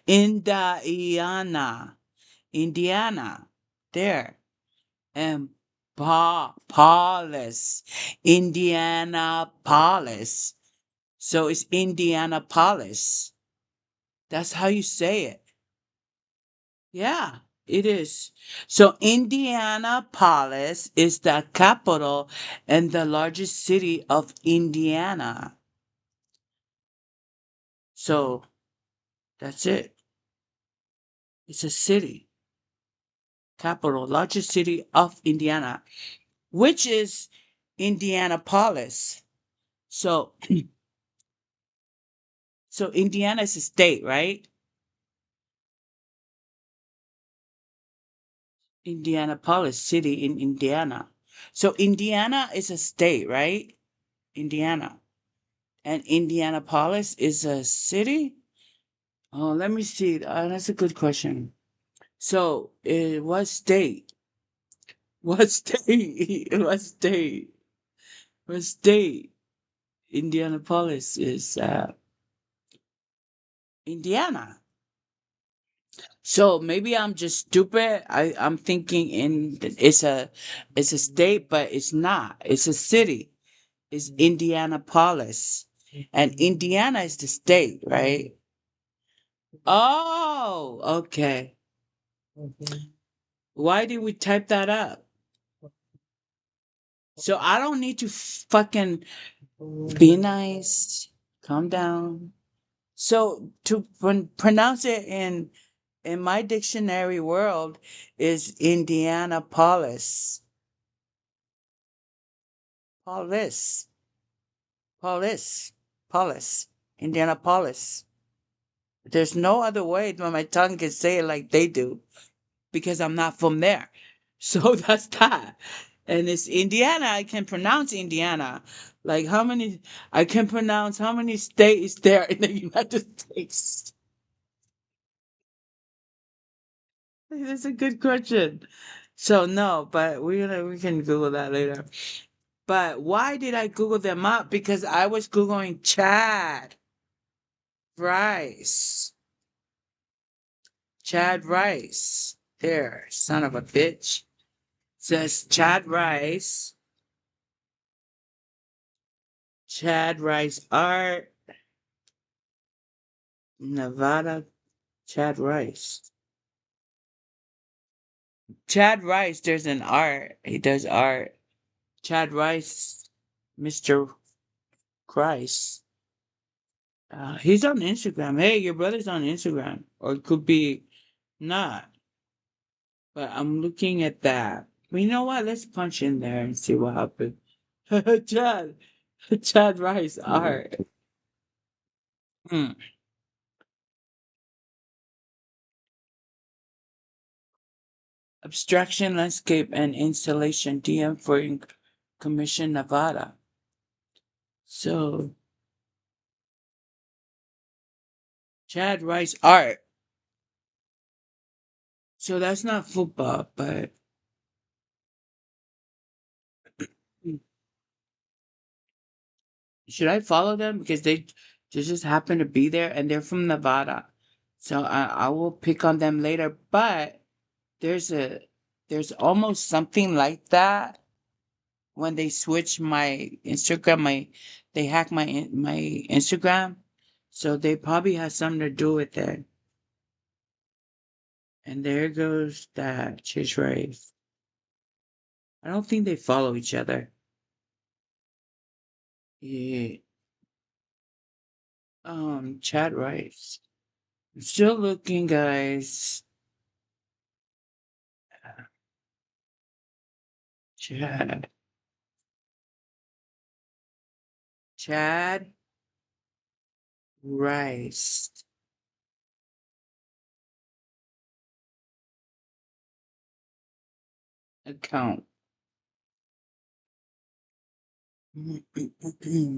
Indiana. Indiana. There. And Paulus. Indianapolis. So it's Indianapolis. That's how you say it. Yeah, it is. So Indianapolis is the capital and the largest city of Indiana. So that's it. It's a city, capital, largest city of Indiana, which is Indianapolis. So, so Indiana is a state, right? Indianapolis city in Indiana. So Indiana is a state, right? Indiana. And Indianapolis is a city? Oh, let me see. That's a good question. So, what state? What state? What state? What state? Indianapolis is Indiana. So maybe I'm just stupid. I'm thinking it's a state, but it's not. It's a city. It's Indianapolis, and Indiana is the state, right? Oh, okay. Why did we type that up? So I don't need to fucking be nice. Calm down. So to pronounce it in my dictionary world is Indianapolis. Polis. Polis. Polis. Indianapolis. There's no other way that my tongue can say it like they do because I'm not from there. So that's that. And it's Indiana. I can pronounce Indiana. Like how many I can pronounce how many states there in the United States. That's a good question. So no, but we can Google that later. But why did I Google them up? Because I was Googling Chad Rice. Chad Rice. There, son of a bitch. Says Chad Rice. Chad Rice art. Nevada. Chad Rice. Chad Rice, there's an art. He does art. Chad Rice, Mr. Christ. He's on Instagram. Hey, your brother's on Instagram. Or it could be not. But I'm looking at that. Well, you know what? Let's punch in there and see what happens. Chad. Chad Rice art. Hmm. Abstraction, landscape, and installation. DM for Commission, Nevada. So, Chad Rice art. So that's not football, but should I follow them because they just happen to be there and they're from Nevada. So I will pick on them later. But there's a there's almost something like that when they switch my Instagram, they hack my Instagram. So they probably have something to do with it. And there goes that Chase Rice. I don't think they follow each other. Yeah. Chad Rice. I'm still looking, guys. Chad. Chad Rice account.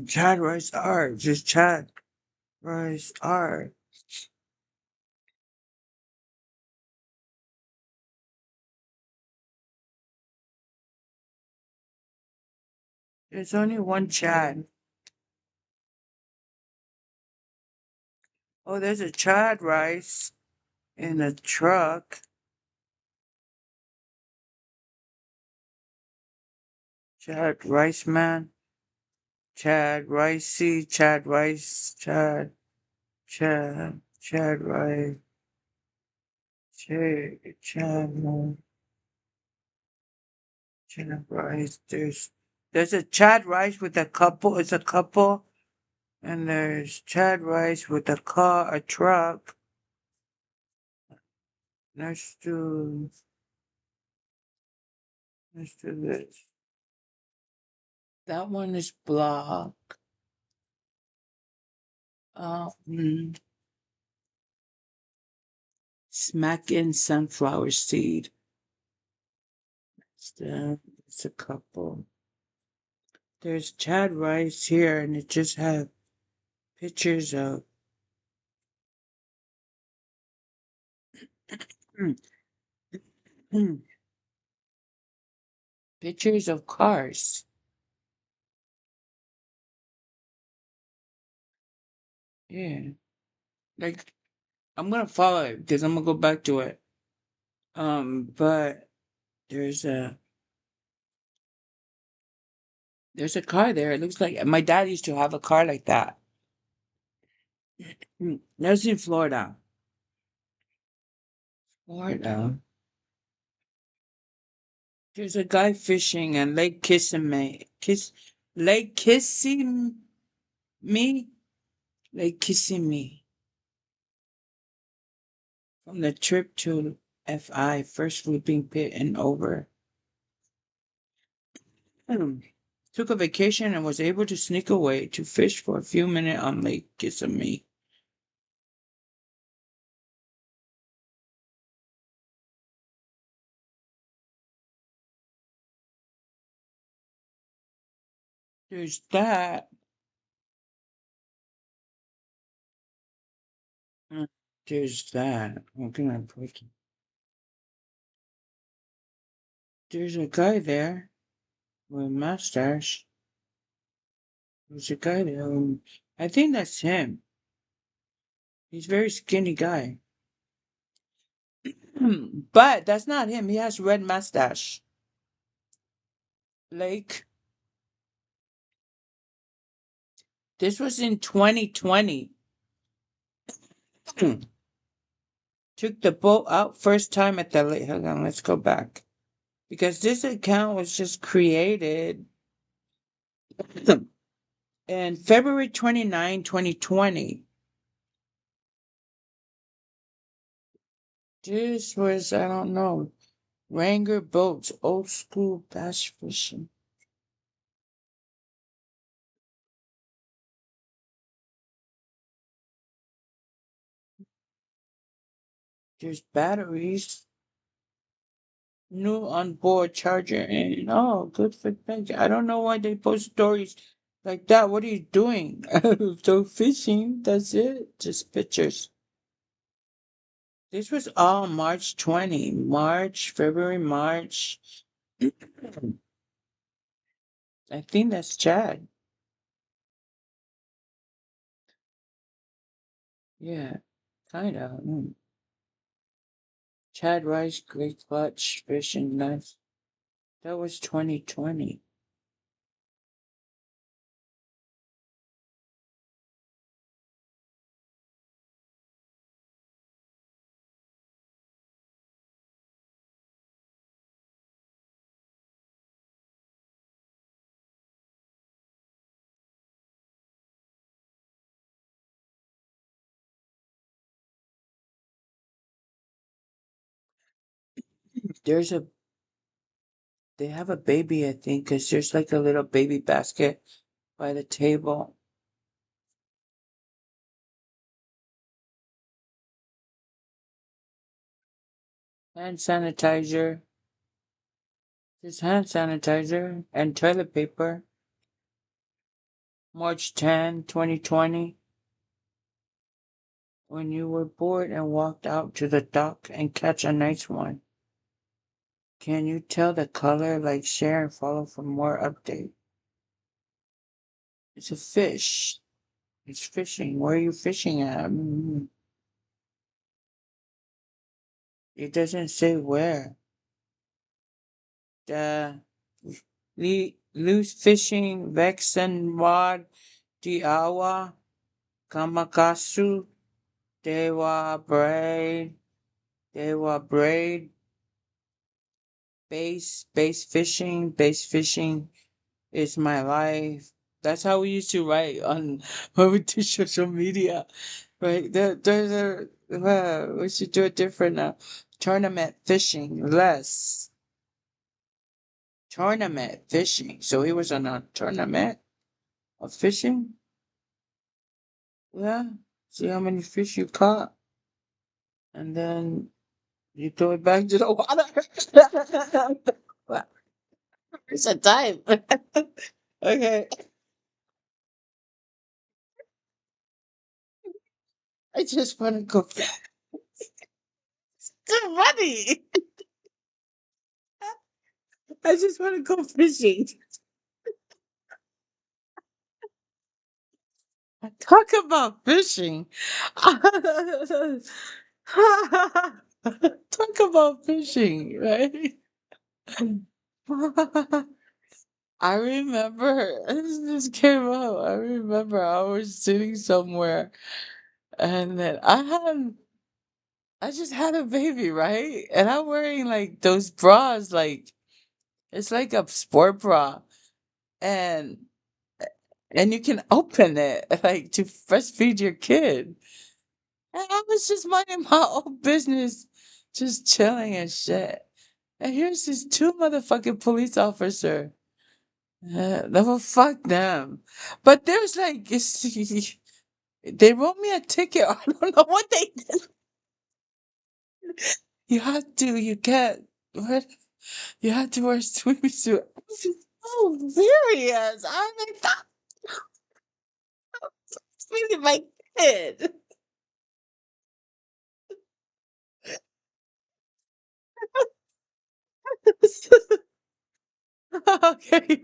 Chad Rice art. Just Chad Rice art. There's only one Chad. Oh, there's a Chad Rice in a truck. Chad Rice man. Chad Ricey. Chad Rice. Chad Rice. Chad Rice. There's a Chad Rice with a couple. It's a couple. And there's Chad Rice with a car, a truck. Next to this. That one is block. Um, Smacking sunflower seed. It's a couple. There's Chad Rice here, and it just have pictures of pictures of cars. Yeah, like I'm gonna follow it because I'm gonna go back to it. But there's a there's a car there. It looks like my dad used to have a car like that. That's in Florida. Florida. There's a guy fishing and Lake kissing me, Lake kissing me from the trip to FI, first flipping pit and over. Hmm. Took a vacation and was able to sneak away to fish for a few minutes on Lake Kissimmee. There's that. Mm, There's that. What can I put? There's a guy there with a mustache. There's a guy there. I think that's him. He's a very skinny guy. But that's not him. He has red mustache. Lake. This was in 2020. Took the boat out first time at the lake. Hold on, let's go back. Because this account was just created in February 29, 2020. This was, I don't know, Ranger boats, old school bass fishing. There's batteries, new onboard charger, and oh, good for thank you. I don't know why they post stories like that. What are you doing? So fishing, that's it. Just pictures. This was all March 20. March, February, March. I think that's Chad. Yeah, kind of. Chad Rice, Great Clutch, Fishing Knives. That was 2020. There's a, they have a baby, I think, because there's like a little baby basket by the table. Hand sanitizer. There's hand sanitizer and toilet paper. March 10, 2020. When you were bored and walked out to the dock and catch a nice one. Can you tell the color? Like, share, and follow for more update. It's a fish. It's fishing. Where are you fishing at? It doesn't say where. The loose fishing, Vexen Rod, Diawa, Kamakasu, Dewa Braid, Base fishing is my life. That's how we used to write on when we do social media, right? We should do it different now. Tournament fishing, less. Tournament fishing. So he was on a tournament of fishing? Yeah. See how many fish you caught, and then you throw it back to the water. It's a time. Okay. I just want to go. Good money. I just want to go fishing. Talk about fishing. Talk about fishing, right? I remember this came up. I remember I was sitting somewhere and then I just had a baby, right? And I'm wearing like those bras, like it's like a sport bra. And and you can open it like to breastfeed your kid. And I was just minding my own business, just chilling and shit. And here's these two motherfucking police officer. No, fuck them. But there's like, they wrote me a ticket. I don't know what they did. You have to, you can't, what? You have to wear a swimming suit. I was just so serious. I'm like, stop feeding my kid. Okay.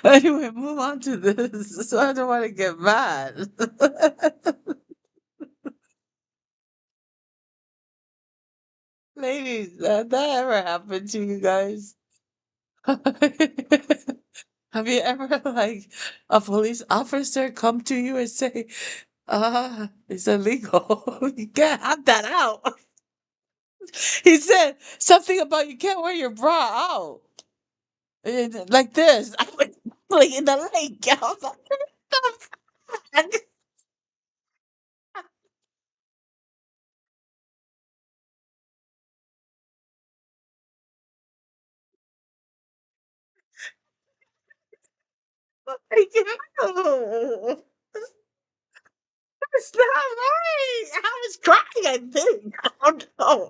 Anyway, move on to this. So I don't want to get mad. Ladies, that ever happened to you guys? Have you ever like a police officer come to you and say, it's illegal. You can't have that out. He said something about you can't wear your bra out. Like this. I was like in the lake. I was like, what the fuck? Like, it's not right. I was crying, I think. I don't know.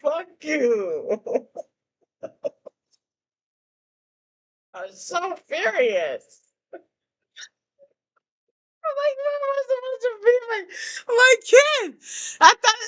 Fuck you. I'm so furious. I'm like, what am I supposed to be my kid? I thought it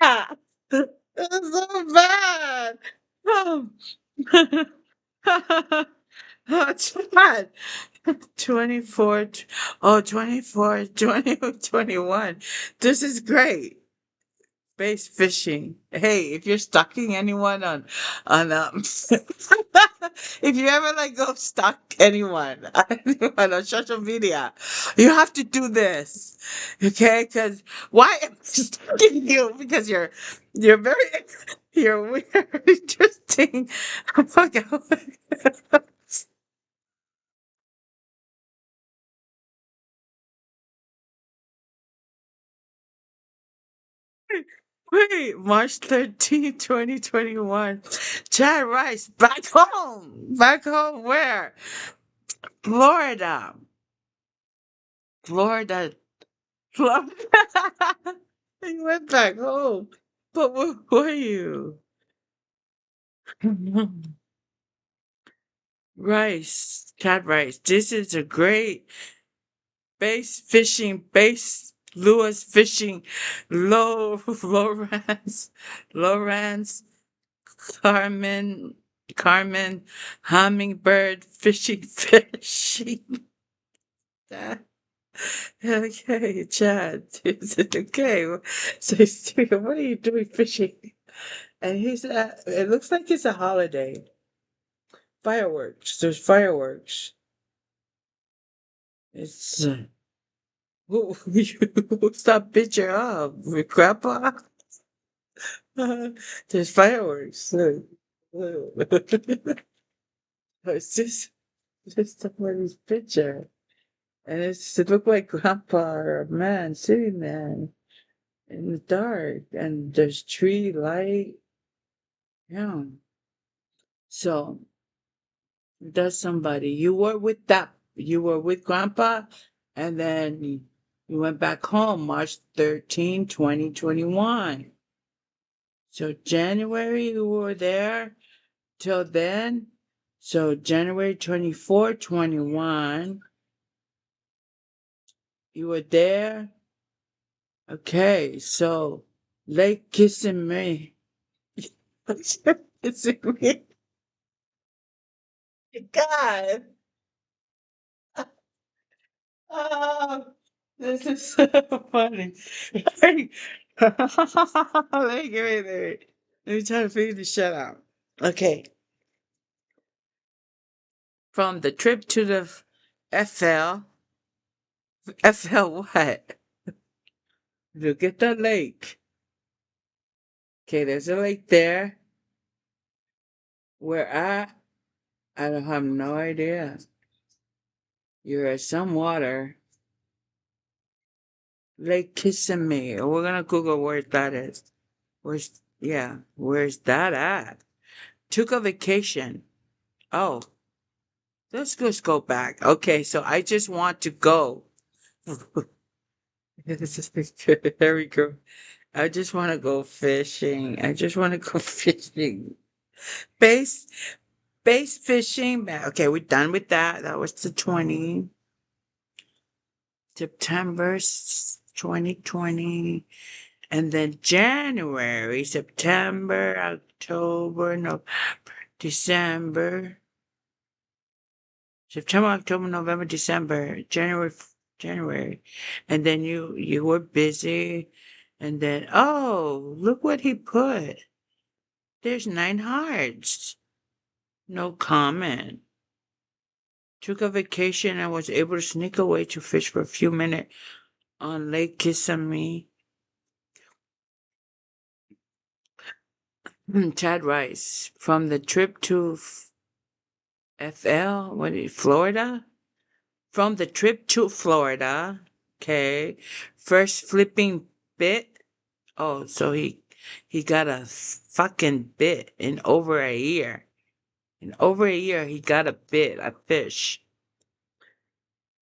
Ah, it's so bad. Oh. Oh, it's bad. 24, oh, 24, 20, 21. This is great. Space fishing. Hey, if you're stalking anyone on if you ever like go stalk anyone, anyone on social media, you have to do this. Okay? Because why am I stalking you? Because you're very you're weird, interesting. Fuck. Wait, March 13th, 2021. Chad Rice, back home. Back home where? Florida. Florida. Florida. He went back home. But where were you? Rice. Chad Rice. This is a great base Lewis fishing Lawrence Lawrence Carmen Hummingbird fishing. Okay, Chad. He said, okay. So he's doing, what are you doing fishing? And he said, it looks like it's a holiday. Fireworks. There's fireworks. It's, who's that picture of? With Grandpa? There's fireworks. It's just somebody's picture. And it looked like Grandpa or a man sitting there in the dark. And there's tree light. Yeah. So that's somebody. You were with that. You were with Grandpa, and then you went back home March 13, 2021. So January you were there till then. So January 24, 21, you were there. Okay, so Lake kissing me. Kissing me. God. Oh, this is so funny. Hey, wait. Let me try to figure this shit out. Okay, from the trip to the FL, FL what? Look at the lake. Okay, there's a lake there. Where I don't have no idea. You're at some water. Lake Kissimmee. We're gonna Google where that is. Where's that at? Took a vacation. Oh, let's just go back. Okay, so I just want to go. There we go. I just want to go fishing. I just want to go fishing. Base, base fishing. Okay, we're done with that. That was the 2020. And then January, September, October, November, December. September, October, November, December, January. And then you were busy. And then, oh, look what he put. There's 9 hearts. No comment. Took a vacation and was able to sneak away to fish for a few minutes on Lake Kissimmee. Chad Rice. From the trip to FL, Florida? From the trip to Florida, okay, first flipping bit. Oh, so he got a fucking bit in over a year. In over a year, he got a fish.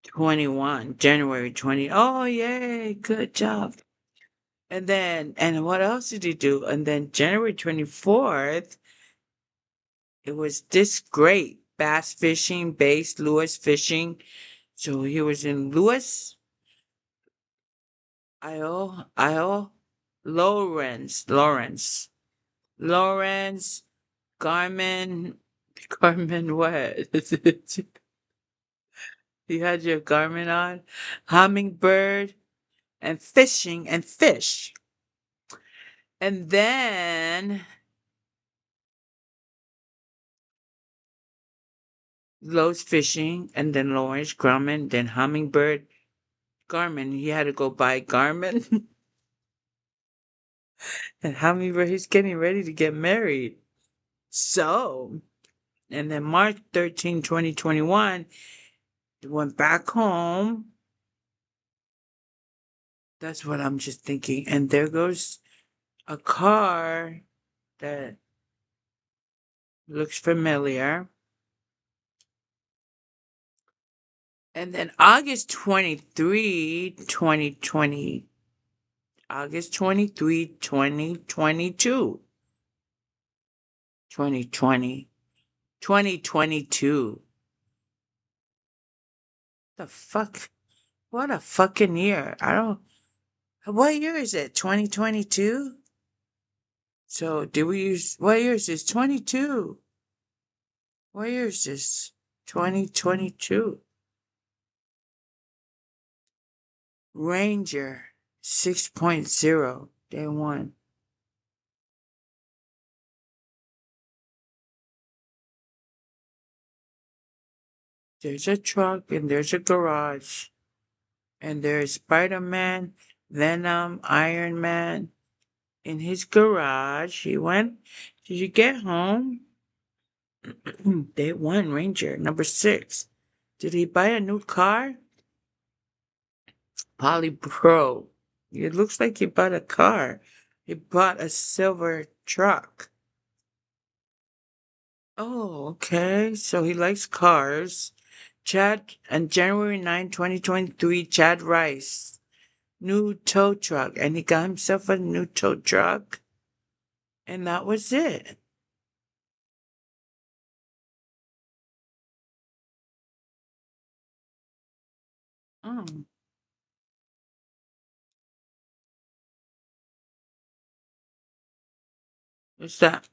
21, January 20. Oh, yay, good job. And what else did he do? And then January 24th, it was this great bass fishing base, Lewis fishing. So he was in Lewis, Isle, Lawrence, Garmin, Garmin what? You had your Garmin on? Hummingbird and fishing and fish. And then Lowe's fishing and then Lawrence, Garmin, then Hummingbird, Garmin. He had to go buy Garmin. And Hummingbird, he's getting ready to get married. So, and then March 13, 2021, he went back home. That's what I'm just thinking. And there goes a car that looks familiar. And then August 23, 2020, August 23, 2022, 2020, 2022. The fuck? What a fucking year. What year is it? 2022? So did we use, what year is this? 22. What year is this? 2022. Ranger 6.0, day one. There's a truck and there's a garage. And there's Spider-Man, Venom, Iron Man in his garage. He went. Did you get home? Day one, Ranger, number 6. Did he buy a new car? Polly Pro. It looks like he bought a car. He bought a silver truck. Oh, okay. So he likes cars. Chad, on January 9, 2023, Chad Rice, new tow truck. And he got himself a new tow truck. And that was it. Oh, what's that?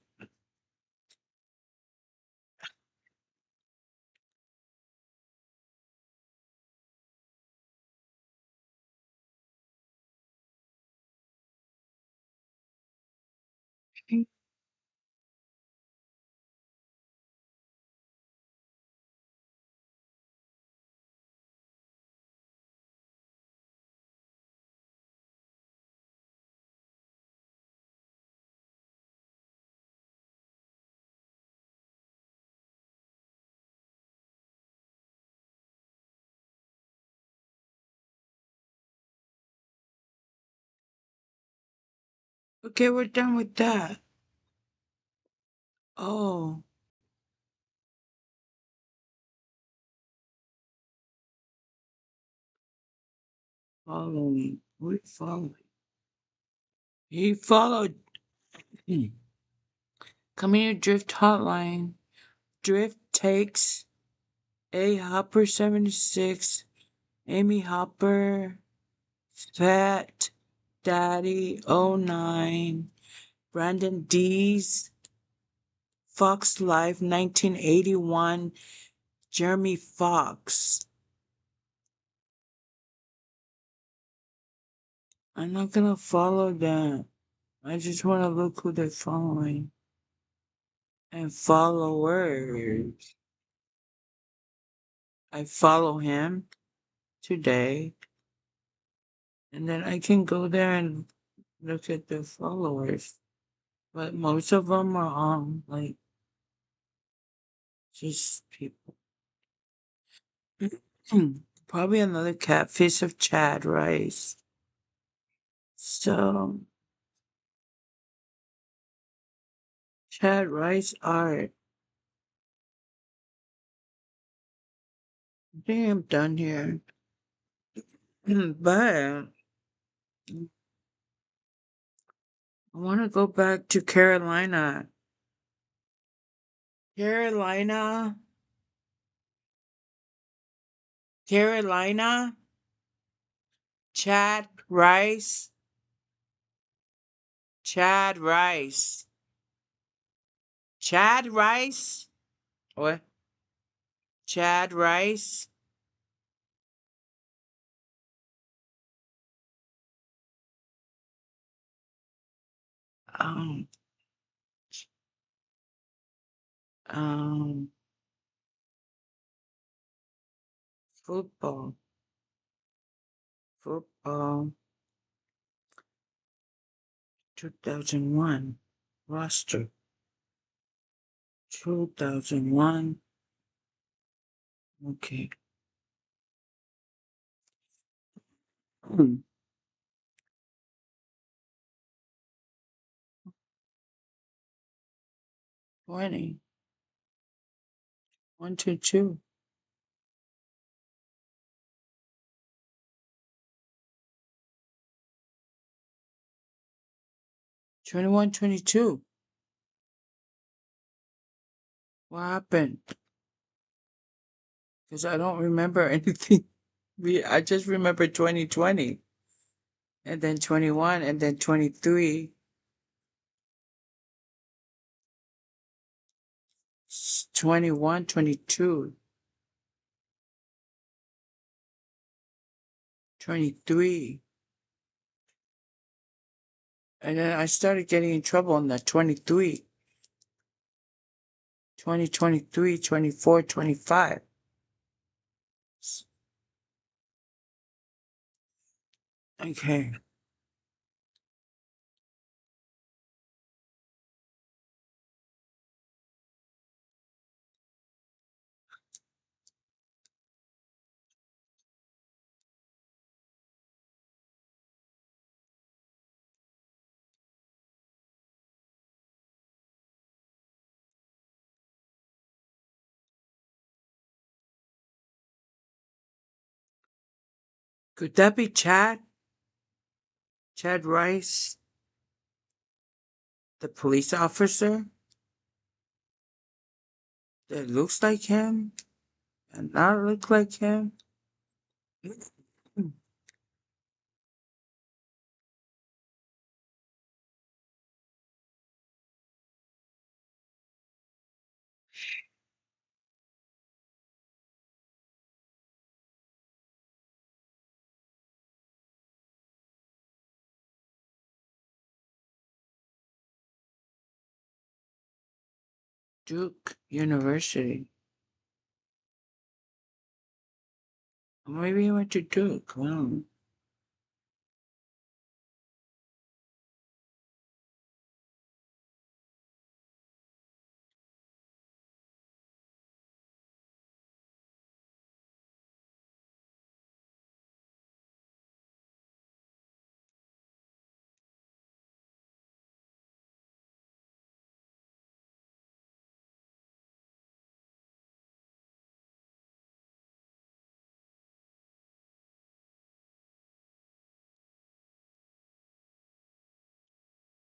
Okay, we're done with that. Oh, following. We following. He followed. Hmm. Community Drift Hotline. Drift takes A Hopper 76, Amy Hopper, Fat Daddy 09, Brandon Dees, Fox Life 1981, Jeremy Fox. I'm not gonna follow that. I just wanna look who they're following. And followers. I follow him today. And then I can go there and look at the followers. But most of them are like just people. Probably another catfish of Chad Rice. So Chad Rice art. I think I'm done here. But I want to go back to Carolina. Carolina. Carolina. Chad Rice. Chad Rice. Chad Rice. What? Chad Rice. Um, um, football. Football. 2001. Roster. 2001. Okay. Hmm. 20. 122. 21, 22. What happened? Because I don't remember anything. I just remember 2020 and then 21 and then 23. 21, 22. 23. And then I started getting in trouble on that 23. 2023, 24, 25. Okay. Could that be Chad? Chad Rice? The police officer? That looks like him? And not look like him? Duke University. Maybe he went to Duke. Wow.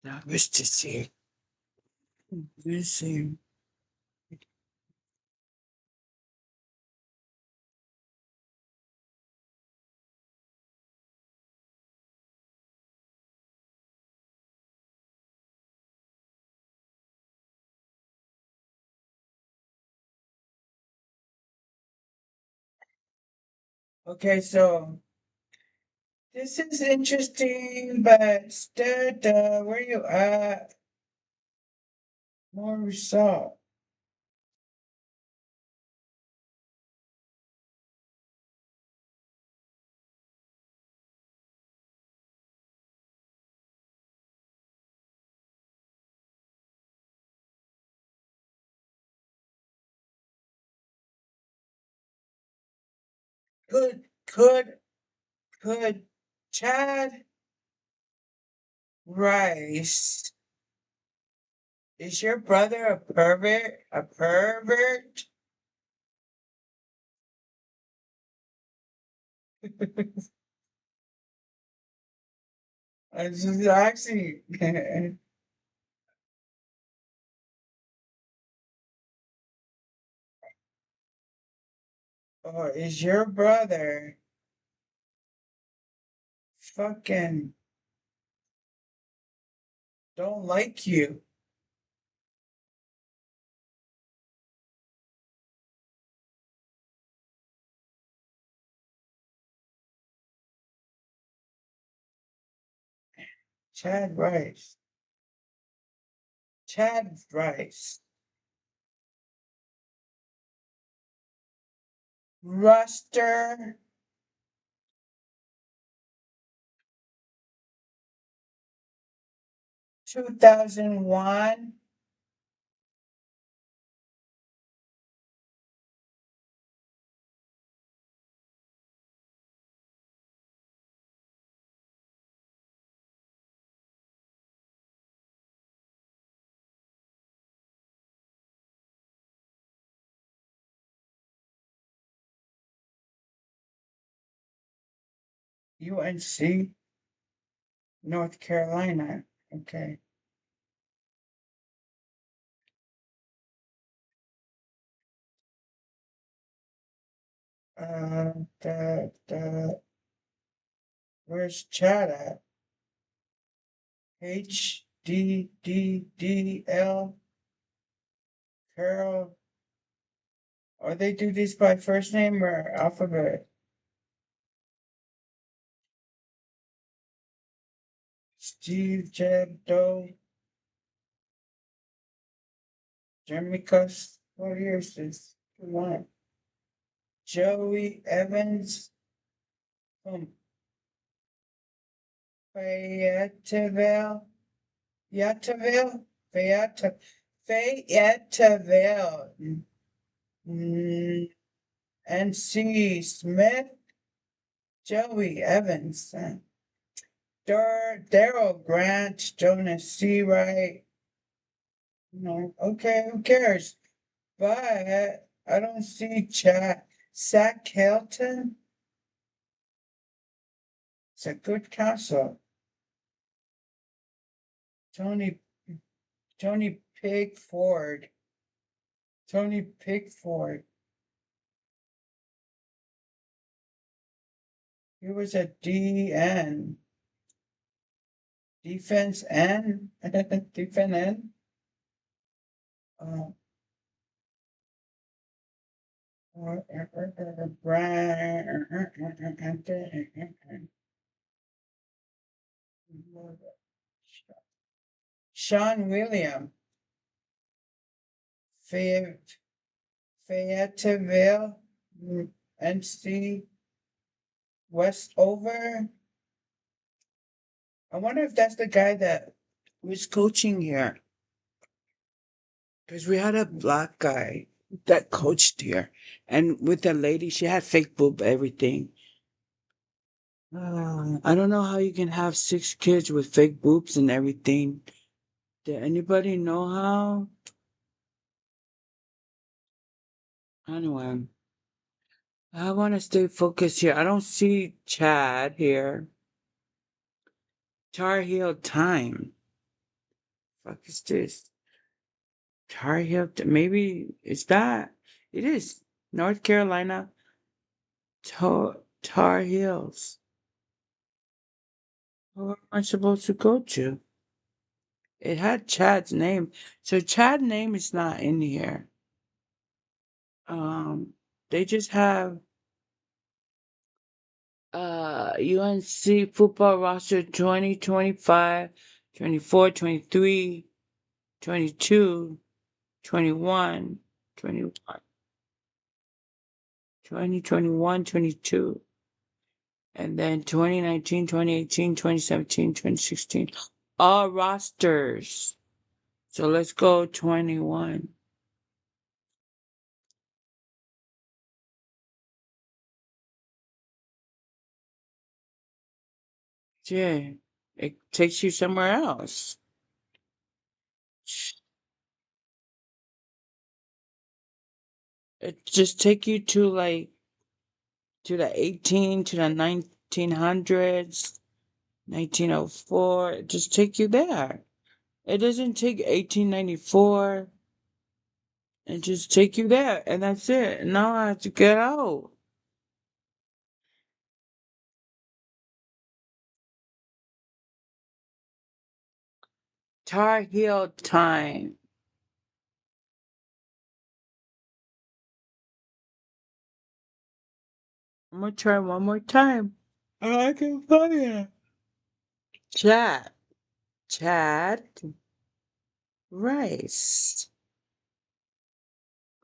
Now, Mr. C. Let's see. Okay, so this is interesting, but still, where you at? More result. Could could Chad Rice, is your brother a pervert? A pervert? I just actually, or is your brother fucking don't like you? Chad Rice. Chad Rice. Roster 2001. UNC, North Carolina. Okay. Where's Chad at? HDDDL, Carol. Or they do this by first name or alphabet? Steve Jebdo, Jermicus, what year is this? One. Joey Evans from Fayetteville, Fayetteville, Fayetteville, NC Smith, Joey Evans, Daryl Grant, Jonas Seawright. No, okay, who cares? But I don't see Zach Hilton. It's a good counsel. Tony Tony Pickford. Tony Pickford. He was a DN. Defense end? Defense end? Uh, Sean William. Fayetteville. NC Westover. I wonder if that's the guy that was coaching here. Because we had a black guy that coached here. And with the lady, she had fake boob, everything. I don't know how you can have 6 kids with fake boobs and everything. Did anybody know how? Anyway, I want to stay focused here. I don't see Chad here. Tar Heel time. Fuck is this? Tar Heel. Maybe it's that. It is North Carolina Tar Heels. Where am I supposed to go to? It had Chad's name. So Chad's name is not in here. They just have UNC football roster 2025, 24, 23, 22, 21, 21, 20, 21, 22, and then 2019, 2018, 2017, 2016. All rosters. So let's go 21. Yeah, it takes you somewhere else. It just take you to like to the 18 to the 1900s, 1904. It just take you there. It doesn't take 1894. It just take you there, and that's it. Now I have to get out. Tar Heel time. I'm gonna try one more time. I can find it. Chad. Chad Rice.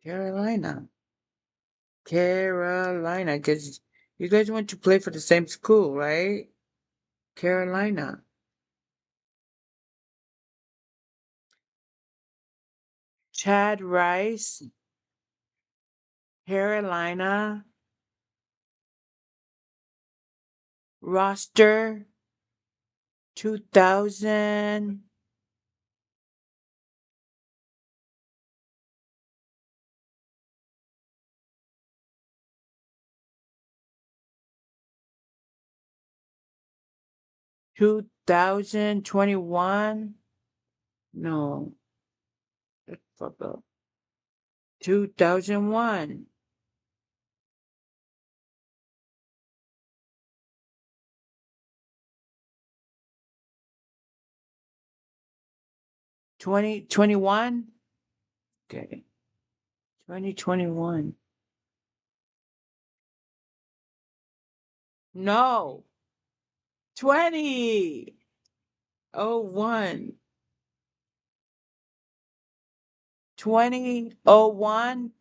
Carolina. Carolina, because you guys went to play for the same school, right? Carolina. Chad Rice, Carolina, roster 2000, 2021. No, that's fucked up. 2001, 2021. Okay, 2021. No, 20. 01. 2001.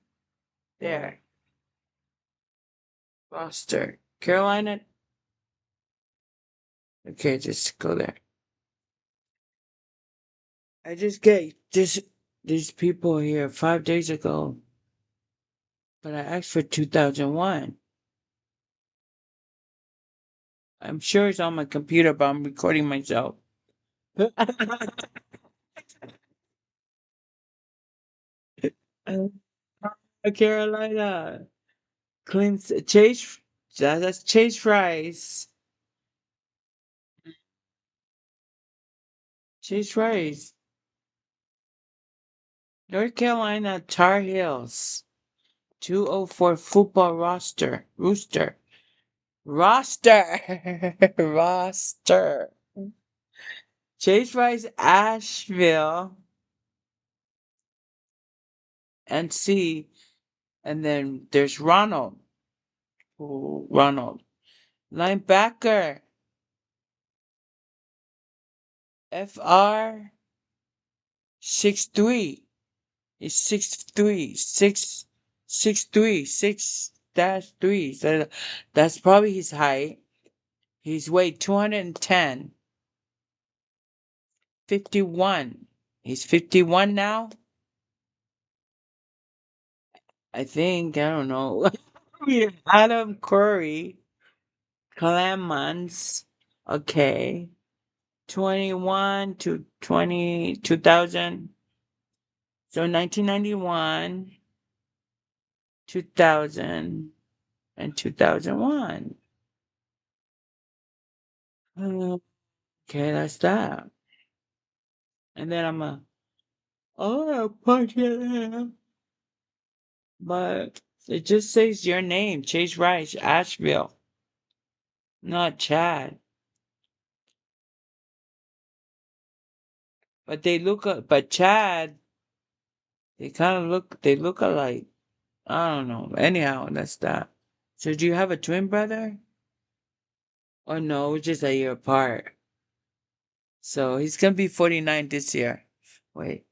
There. Roster. Carolina. Okay, just go there. I just get these people here 5 days ago, but I asked for 2001. I'm sure it's on my computer, but I'm recording myself. Carolina. Clint Chase. That's Chase Rice. Chase Rice. North Carolina Tar Heels. 204 football roster. Rooster. Roster. Roster. Chase Rice, Asheville, and C. And then there's Ronald. Ooh, Ronald. Linebacker. FR 6'3". He's 6'3". 6'3". So that's probably his height. He's weighed 210. 51. He's 51 now? I think. I don't know. Yeah, Adam Curry. Clemens. Okay. 21 to 2000. So 1991, 2000, and 2001. Okay, that's that. And then oh, punch it in. But it just says your name, Chase Rice, Asheville, not Chad. But but Chad, they look alike. I don't know. Anyhow, that's that. So do you have a twin brother? Or no, it's just a year apart. So he's gonna be 49 this year. Wait.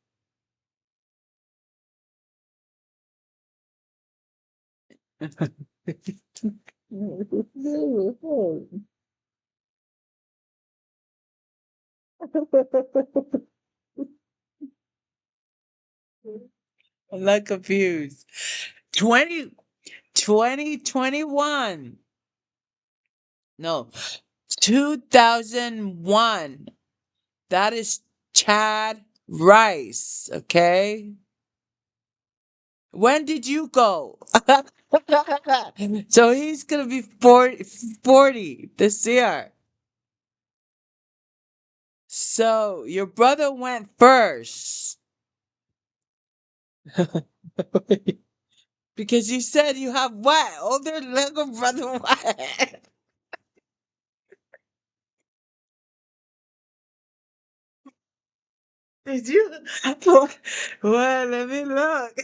I'm not confused. 2021. No, 2001. That is Chad Rice, okay? When did you go? So he's going to be 40 this year. So your brother went first. Because you said you have what? Older little brother what? Did you? Well, let me look.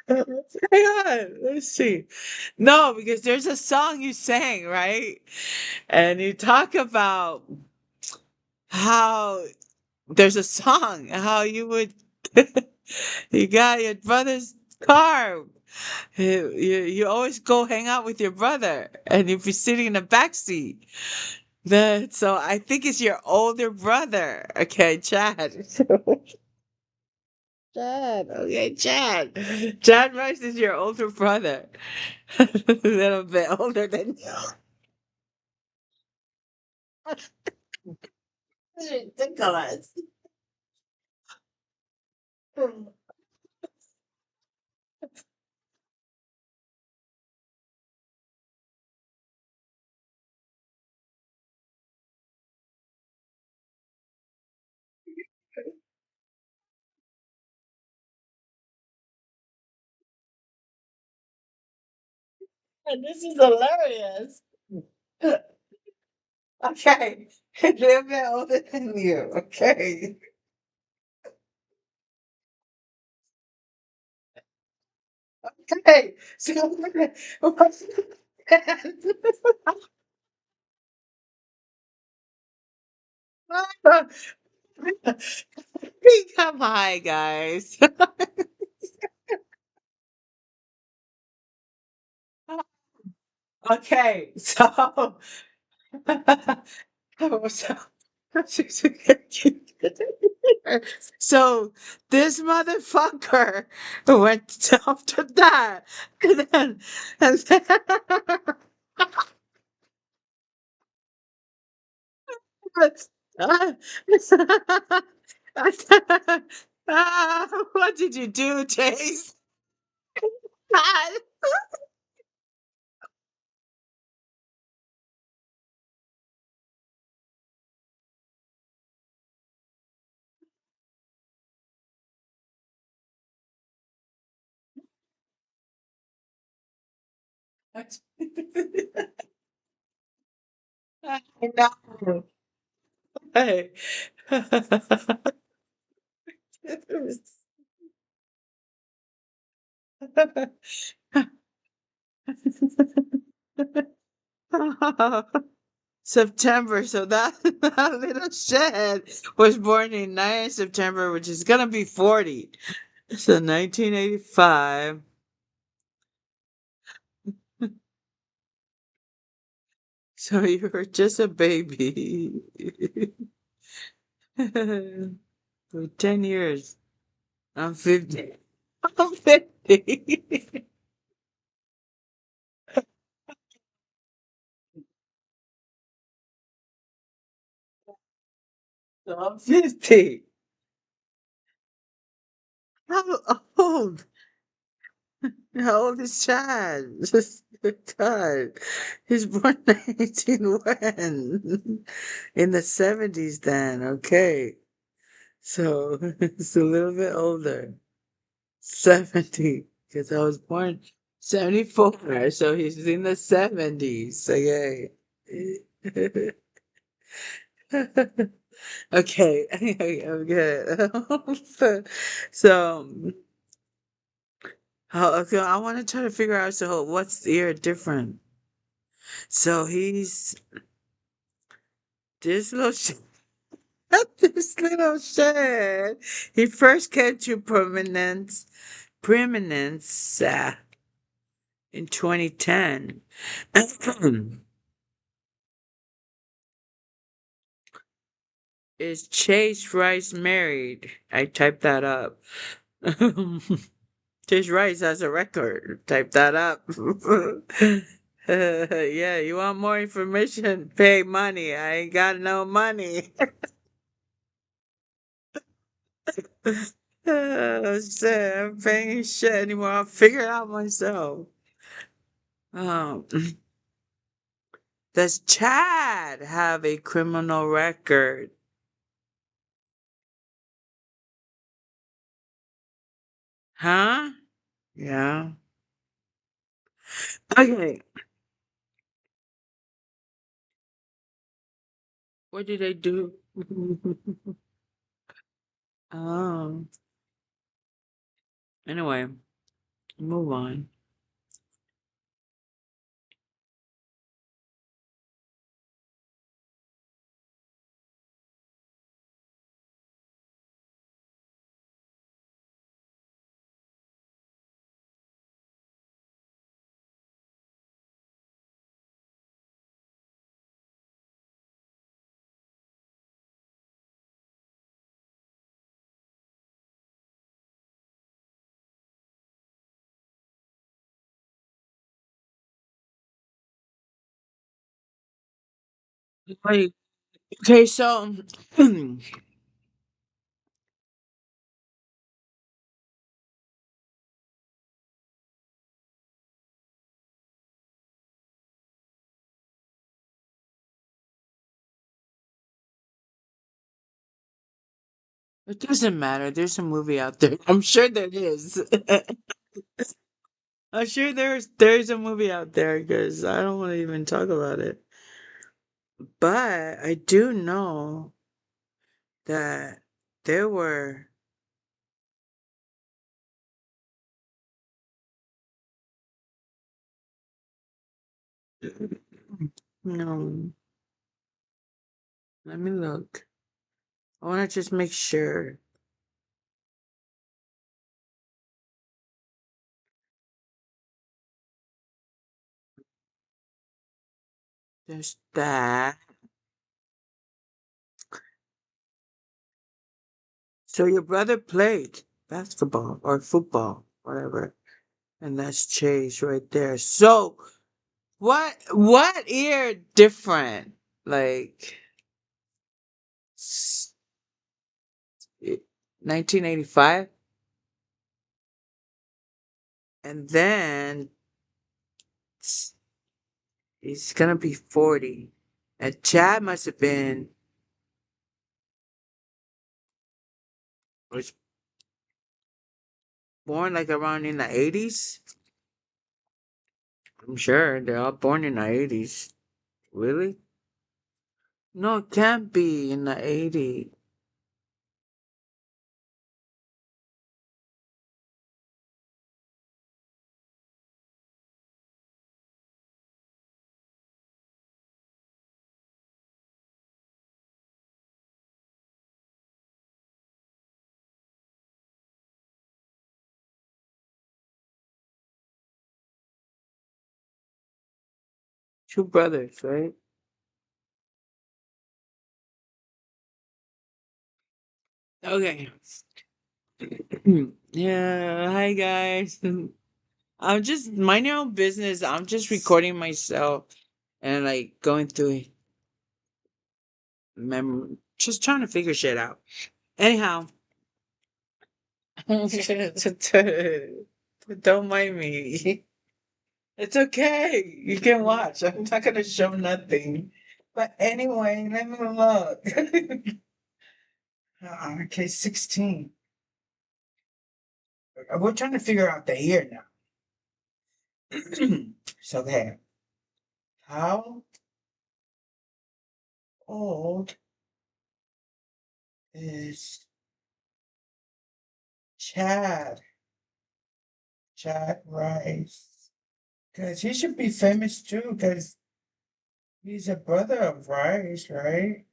Hang on, let's see. No, because there's a song you sang, right? And you talk about how there's a song, how you would, you got your brother's car. You always go hang out with your brother, and you'd be sitting in the back seat. So I think it's your older brother. Okay, Chad. Chad. Okay, Chad. Chad Rice is your older brother. A little bit older than you. It's ridiculous. And this is hilarious. Okay. A little bit older than you. Okay. Okay. So Become high, guys. Okay, so so so this motherfucker went after that, and then uh, what did you do, Chase? I know. Hey. September. So that, that little shed was born in 9 September, which is gonna be 40. So 1985. So you were just a baby. For 10 years. I'm 50. I'm 50. So I'm 50. How old? How old is Chad? God. He's born 19 when? In the 70s then. Okay. So it's a little bit older. 70. Because I was born 74. So he's in the 70s. Okay. Okay. I'm good. So, how, okay, I want to try to figure out, so what's the year different? So he's this little this little shed. He first came to prominence in 2010. Is Chase Rice married? I typed that up. Chase Rice has a record. Type that up. Yeah, you want more information? Pay money. I ain't got no money. Shit, I'm paying shit anymore. I'll figure it out myself. Um, does Chad have a criminal record? Huh? Yeah. Okay. What did they do? Oh. Anyway, move on. Wait. Okay, so it doesn't matter. There's a movie out there. I'm sure there is. I'm sure there's a movie out there because I don't want to even talk about it. But I do know that there were No, let me look. I want to just make sure. There's that. So your brother played basketball or football, whatever, and that's Chase right there. So what year different? Like 1985, and then he's gonna be 40, and Chad must have been was born like around in the 80s. I'm sure they're all born in the 80s. Really? No, it can't be in the 80s. Two brothers, right? Okay. Yeah, hi guys. I'm just minding your own business. I'm just recording myself and like going through just trying to figure shit out. Anyhow, don't mind me. It's okay. You can watch. I'm not gonna show nothing. But anyway, let me look. Okay, 16. We're trying to figure out the year now. So there. How old is Chad? Chad Rice. Because he should be famous too, because he's a brother of Rice, right?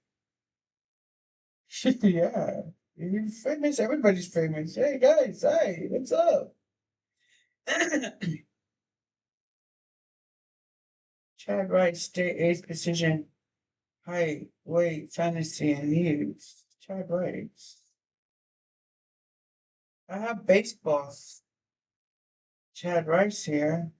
Yeah. He's famous. Everybody's famous. Hey guys, hi, what's up? Chad Rice, state age, position, height, weight, fantasy, and news. Chad Rice. I have baseball. Chad Rice here.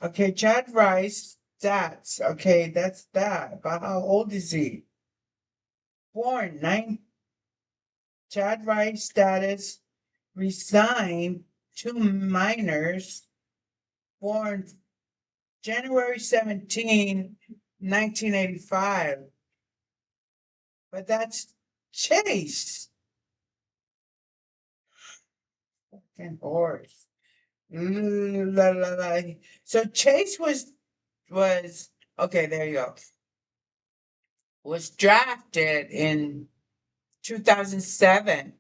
Okay, Chad Rice, stats. Okay, that's that. But how old is he? Born 9. Chad Rice status, resigned, two minors, born January 17, 1985. But that's Chase. Fucking horse. La, la, la. So Chase was okay, there you go. Was drafted in 2007,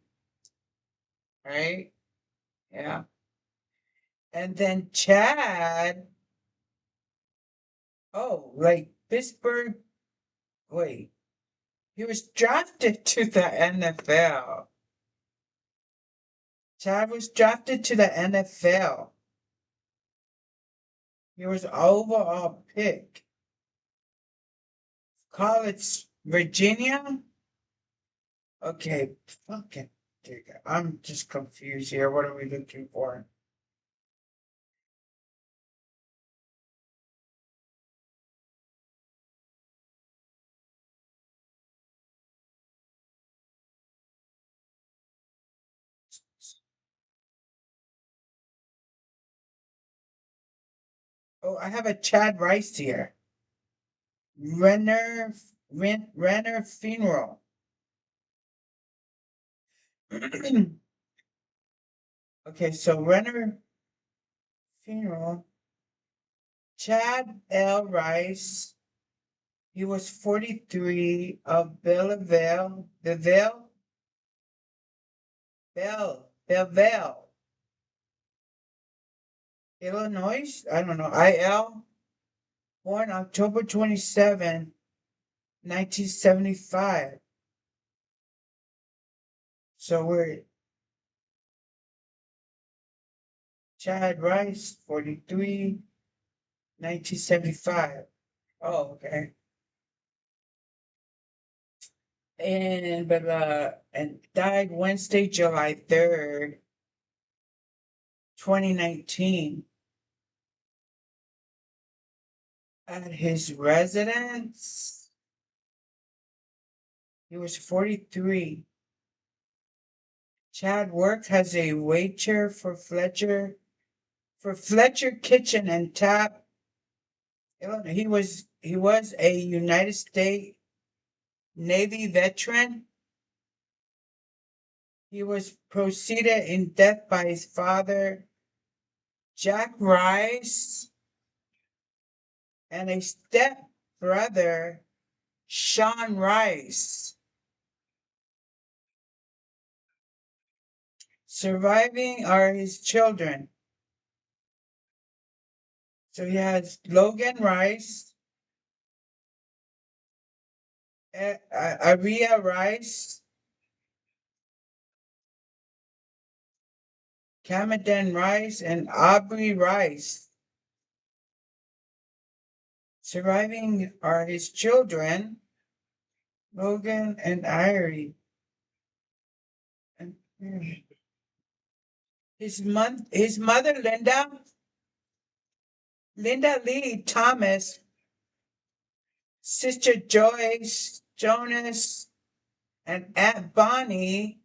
right? Yeah. And then Chad, oh, like Pittsburgh, wait, he was drafted to the NFL. Chad was drafted to the NFL. He was overall pick. College, Virginia? Okay, fucking, I'm just confused here. What are we looking for? Oh, I have a Chad Rice here. Renner funeral. Okay, so Renner funeral. Chad L. Rice. He was 43 of Belleville, Illinois, I don't know, IL, born October 27, 1975. So we're Chad Rice, 43, 1975. Oh, okay. And died Wednesday, July 3rd, 2019, at his residence. He was 43. Chad worked as a waiter for Fletcher Kitchen and Tap. Illinois. He was a United States Navy veteran. He was preceded in death by his father, Jack Rice, and a step brother, Sean Rice. Surviving are his children. So he has Logan Rice, Aria Rice, Camaden Rice, and Aubrey Rice. Surviving are his children, Logan and Irie. And his mother, Linda Lee Thomas, sister Joyce Jonas, and Aunt Bonnie,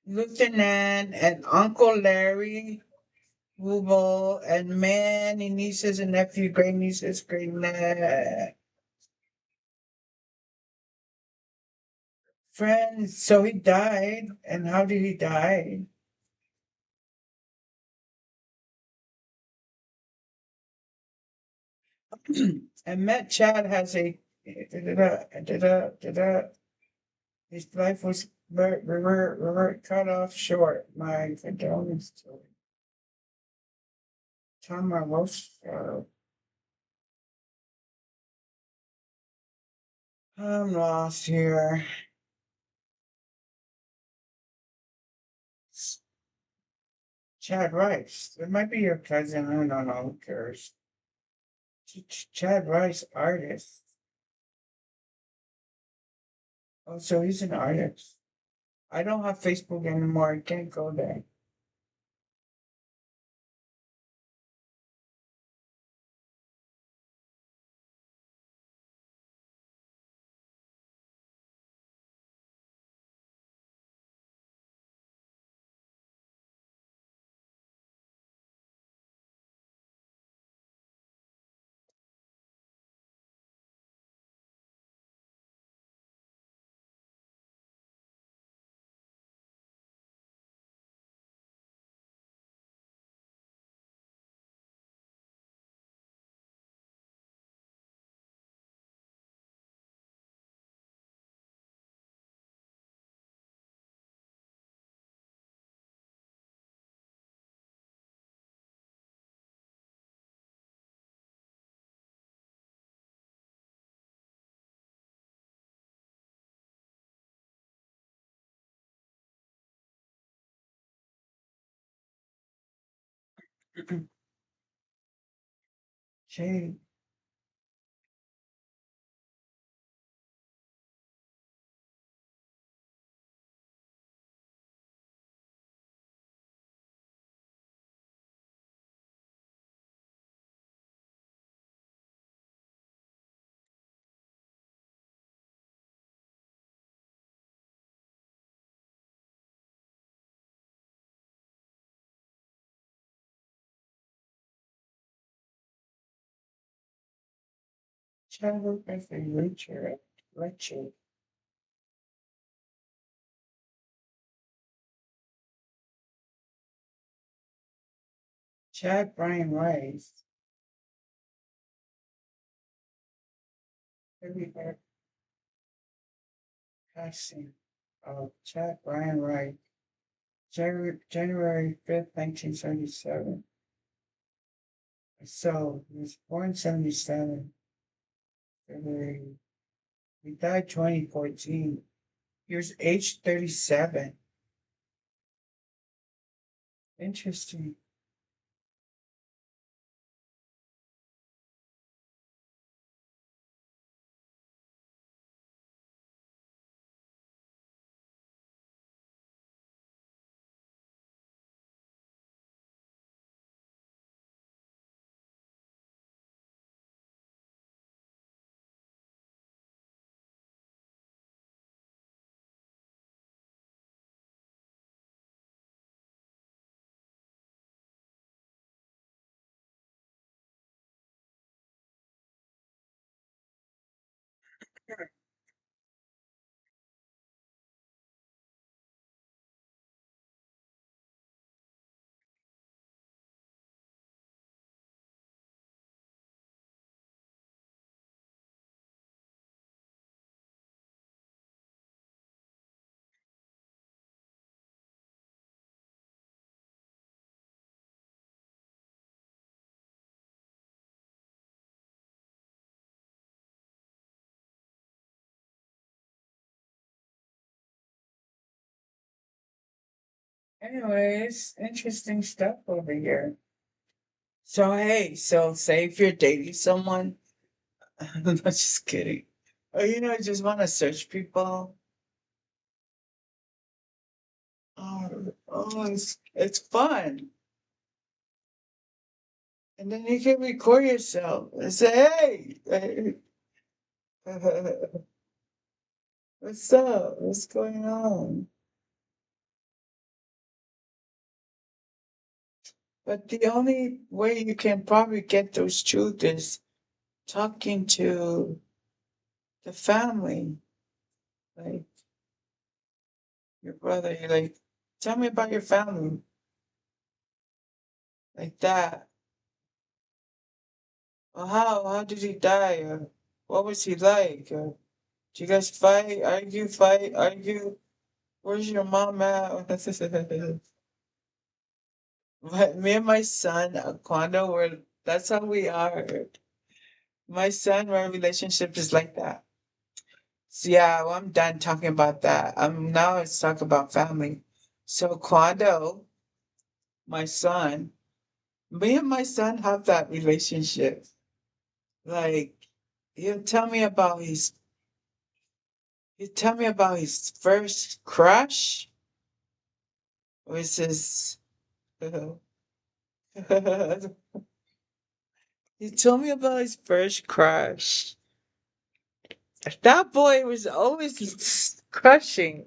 Lieutenant, and Uncle Larry Rubel, and many nieces and nephews, great nieces, great friends. So he died. And how did he die? And Matt Chad has a his life was cut off short. My condolence to Tom Ramos. I'm lost here. Chad Rice. It might be your cousin. I don't know. Who cares? Chad Rice, artist. Oh, so he's an artist. I don't have Facebook anymore. I can't go there. Jay, Chad worked as a lecturer. Chad Brian Rice. Everywhere passing. Chad Brian Rice. January 5th, 1977. So he was born 77, February. He died 2014. He was age 37. Interesting. Anyways, interesting stuff over here. So hey, so say if you're dating someone, I'm just kidding. Or just want to search people. It's fun. And then you can record yourself and say, hey, what's up? What's going on? But the only way you can probably get those truth is talking to the family, like your brother. You're like, tell me about your family, like that. Well, how did he die? Or what was he like? Or do you guys fight, argue? Where's your mom at? But me and my son, Quando, that's how we are. My son, my relationship is like that. So yeah, well, I'm done talking about that. Now let's talk about family. So Quando, my son, me and my son have that relationship. Like he'll tell me about his he'll tell me about his first crush, which is he told me about his first crush. That boy was always crushing.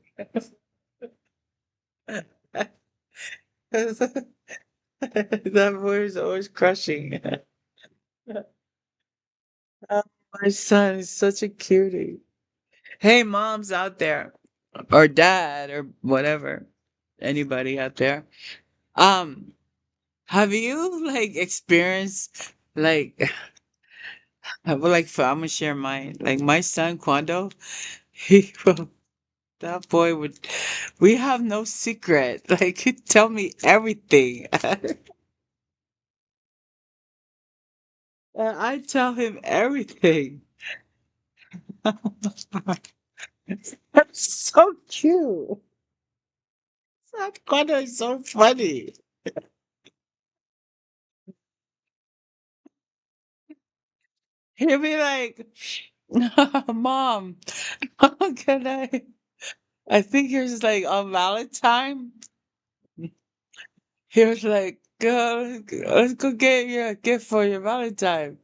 That boy was always crushing. Oh, my son is such a cutie. Hey, moms out there, or dad, or whatever, anybody out there. Um, have you like experienced like, I'm gonna share mine. Like my son Quando, he that boy would. We have no secret. Like he'd tell me everything. I tell him everything. That's so cute. That Quando is so funny. He'll be like, Mom, can I think he was like on Valentine. He was like, go, let's go get you a gift for your Valentine.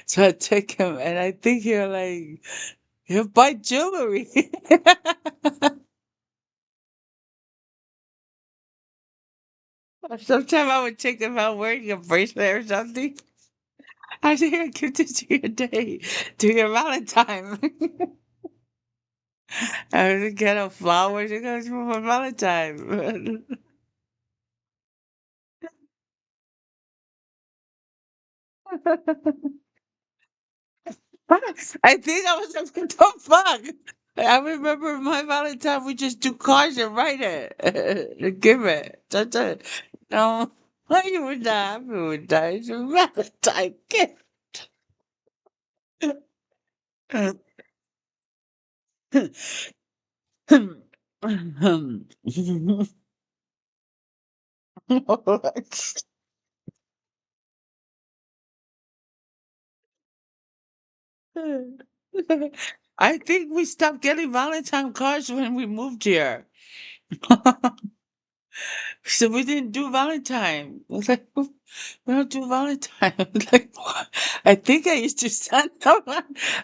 So I take him and I think he'll buy jewelry. Sometimes I would take him out wearing a bracelet or something. I say, here, give this to your day, to your Valentine. I would get him flowers. It goes for my Valentine. I think I was like, what the fuck? I remember my Valentine, we just do cards and write it and give it. That's it. No. Why you were not happy with that? It's a Valentine gift. I think we stopped getting Valentine cards when we moved here. So we didn't do Valentine. I was like, we don't do Valentine. I was like, what? I think I used to send them.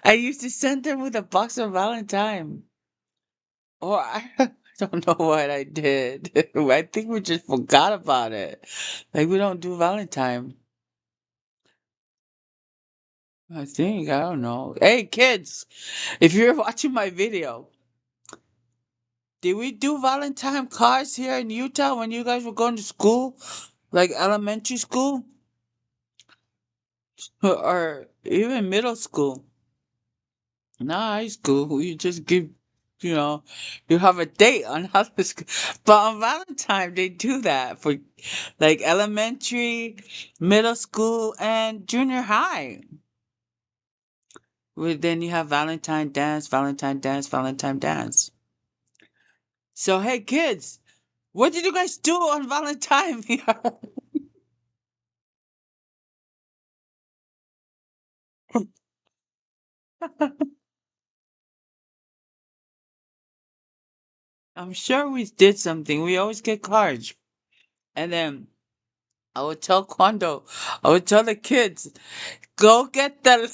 I used to send them with a box of Valentine. Or I don't know what I did. I think we just forgot about it. Like we don't do Valentine. I don't know. Hey kids, if you're watching my video, did we do Valentine cards here in Utah when you guys were going to school? Like elementary school? Or even middle school? Not high school. You just give, you know, you have a date on how to school. But on Valentine, they do that for like elementary, middle school, and junior high. Then you have Valentine dance, Valentine dance, Valentine dance. So, hey, kids, what did you guys do on Valentine here? I'm sure we did something. We always get cards. And then I would tell Quando, I would tell the kids, go get the.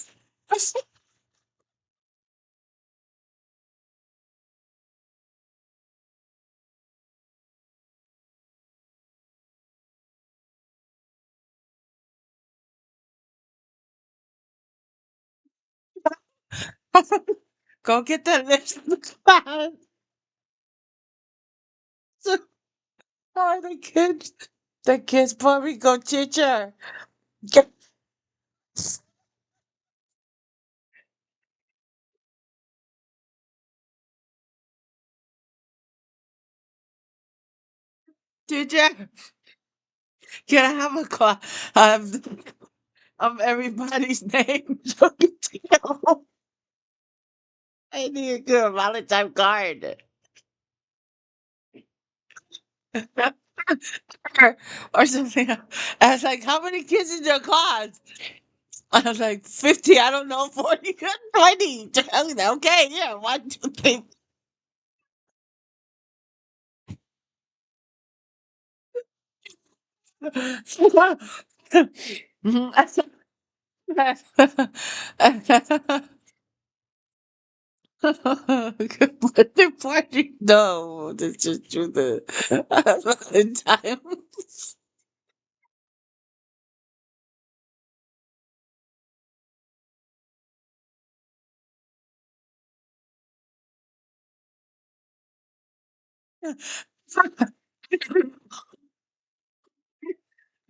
Go get the list in the class. So, oh, the kids probably go, teacher, get, teacher, can I have a class of everybody's name? So you tell. I need a good Valentine card. Or something. I was like, how many kids in your class? I was like, 50, I don't know, 40, 20. Okay, yeah, 1, 2, 3. Birthday party? No, that's just true. The Valentine.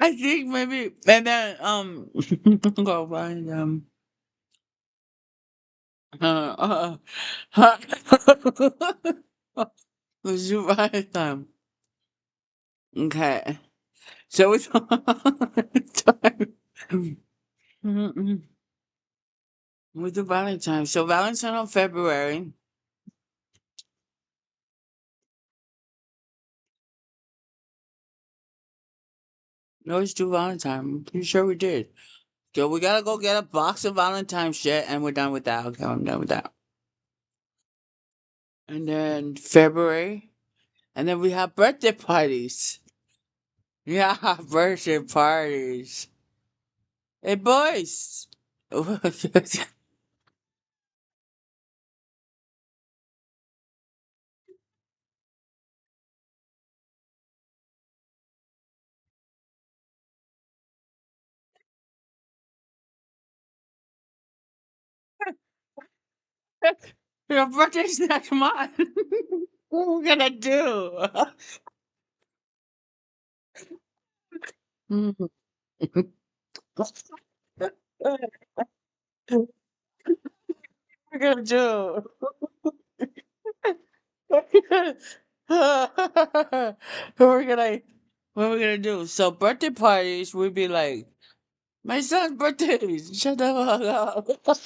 I think maybe, and then go find was you Valentine? Okay, so it's time. Mm-mm. We do Valentine. So Valentine on February. We always do Valentine. I'm pretty sure we did. So we gotta go get a box of Valentine shit, and we're done with that. Okay, I'm done with that. And then February, and then we have birthday parties. Yeah, birthday parties. Hey boys. Your birthday's next month. What we gonna do? Mhm. What we gonna do? We're gonna What are we gonna do? So birthday parties, we'd be like, my son's birthday. Shut the fuck up.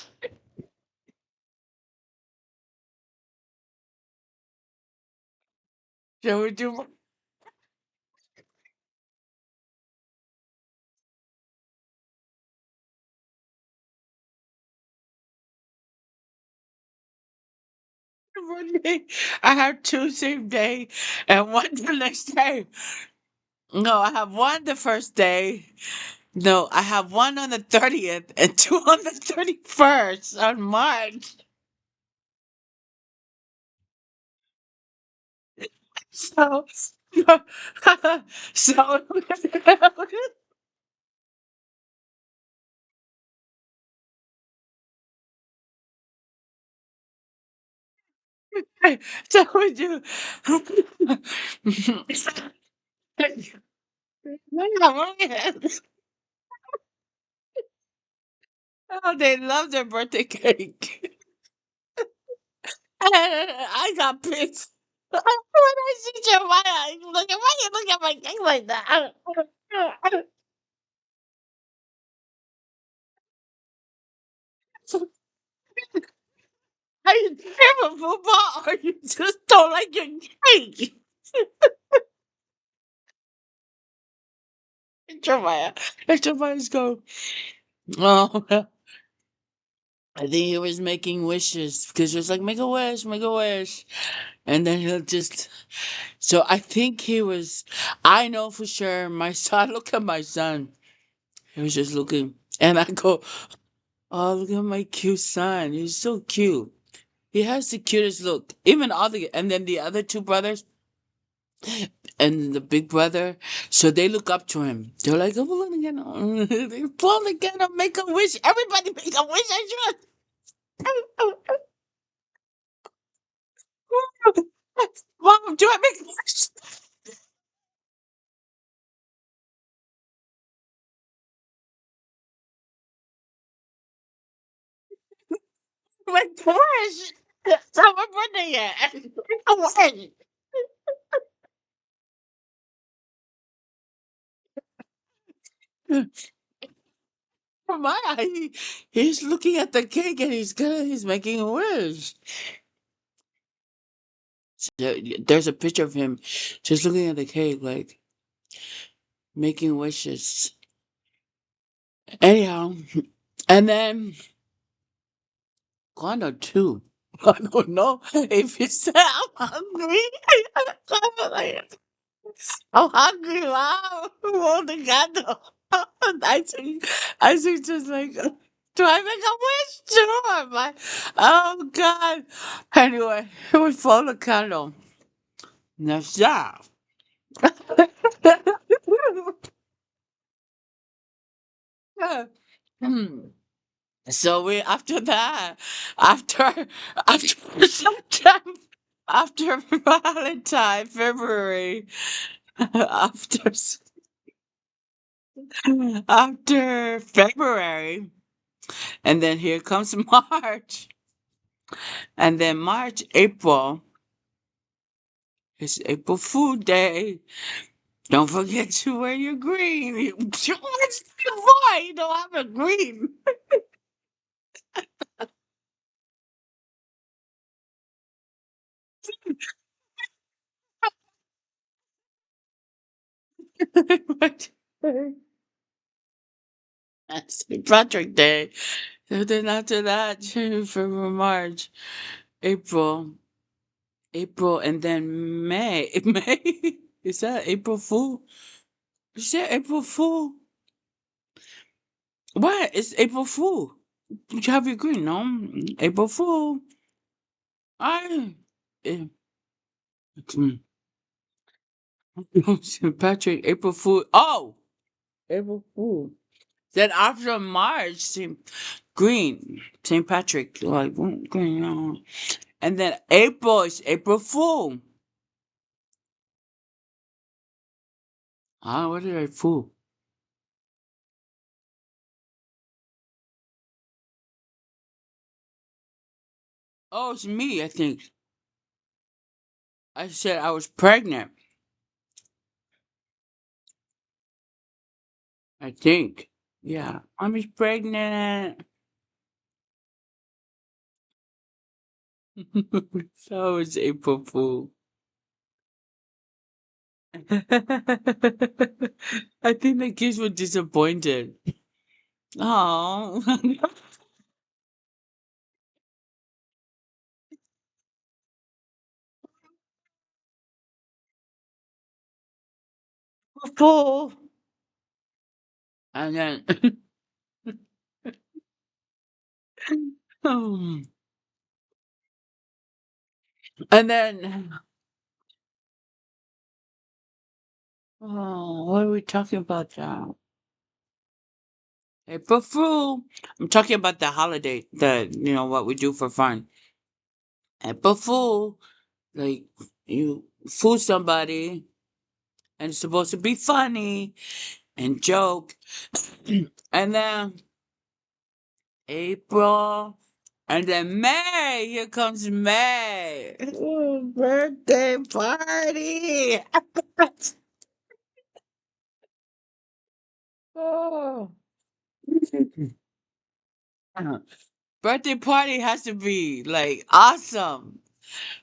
Shall we do birthday? I have two same day and one the next day. No, I have one the first day. No, I have one on the 30th and two on the 31st on March. So, so, so we do. Oh, they love their birthday cake. I got pissed. When I see Jeremiah, why you look at my cake like that? Are you terrible football or you just don't like your cake? Jeremiah. And Jeremiah's go, oh, I think he was making wishes because he was like, make a wish, make a wish. And then he'll just, so I think he was, I know for sure, my son, look at my son. He was just looking. And I go, oh, look at my cute son. He's so cute. He has the cutest look. Even all the, and then the other two brothers and the big brother, so they look up to him. They're like, oh, we're gonna get, they probably gonna make a wish. Everybody make a wish. I should. Mom, do I make a wish? Make a wish. It's not my birthday yet. Make a wish. My, he's looking at the cake and he's making a wish. There's a picture of him just looking at the cake, like making wishes. Anyhow, and then Kondo too. I don't know if he said I'm hungry. I'm like, I'm hungry, wow. Oh, the candle. I think just like, do I make a wish too? I'm like, oh God. Anyway, we follow the candle. Now stop. Hmm. So we after that, after after September, after Valentine, February, after after February, and then here comes March, and then March, April. It's April Fool Day. Don't forget to wear your green. Why you don't have a green? That's St. Patrick Day. So then after that, February, March, April, and then May. May is that April Fool? Is that April Fool? What? It's April Fool. You have your green, no? April Fool. I. eh, St. Patrick, April Fool. Oh, April Fool. Then after March, Green, St. Patrick, like green, and then April is April Fool. Ah, what did I fool? Oh, it's me, I think. I said I was pregnant. I think. Yeah. Mommy's pregnant. So it's April Fool. I think the kids were disappointed. Oh. Fool. And then, um, and then, oh, what are we talking about now? April Fool. I'm talking about the holiday, what we do for fun. April Fool, like you fool somebody and it's supposed to be funny and joke. And then April, and then May. Here comes May. Ooh, birthday party. Oh. Birthday party has to be like awesome.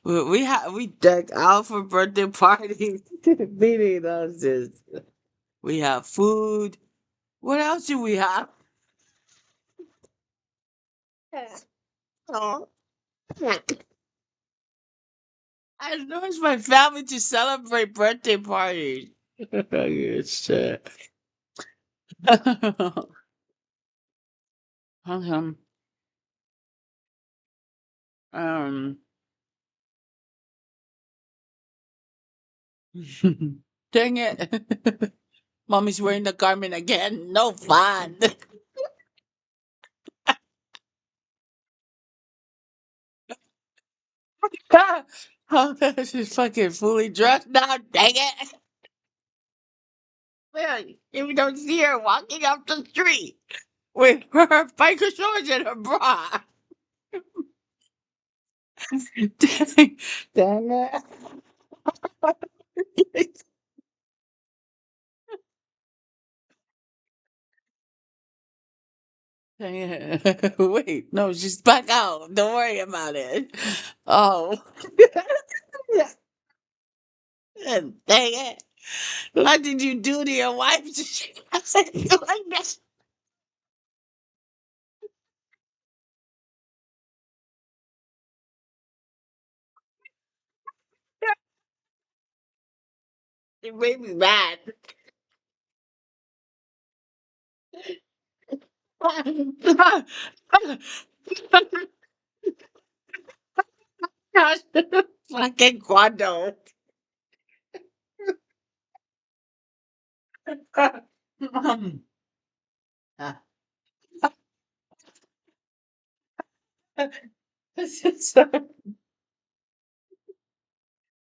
We deck out for birthday parties. Meaning does this. We have food. What else do we have? Oh. I encourage my family to celebrate birthday parties. It's um, um, dang it. Mommy's wearing the garment again. No fun. Oh, she's fucking fully dressed now. Dang it. Yeah, you don't see her walking up the street with her biker shorts and her bra. Dang, dang it. Dang it. Wait, no, she's back out. Don't worry about it. Oh. Dang it. What did you do to your wife? She said you like that. It made me mad. Fucking Quando.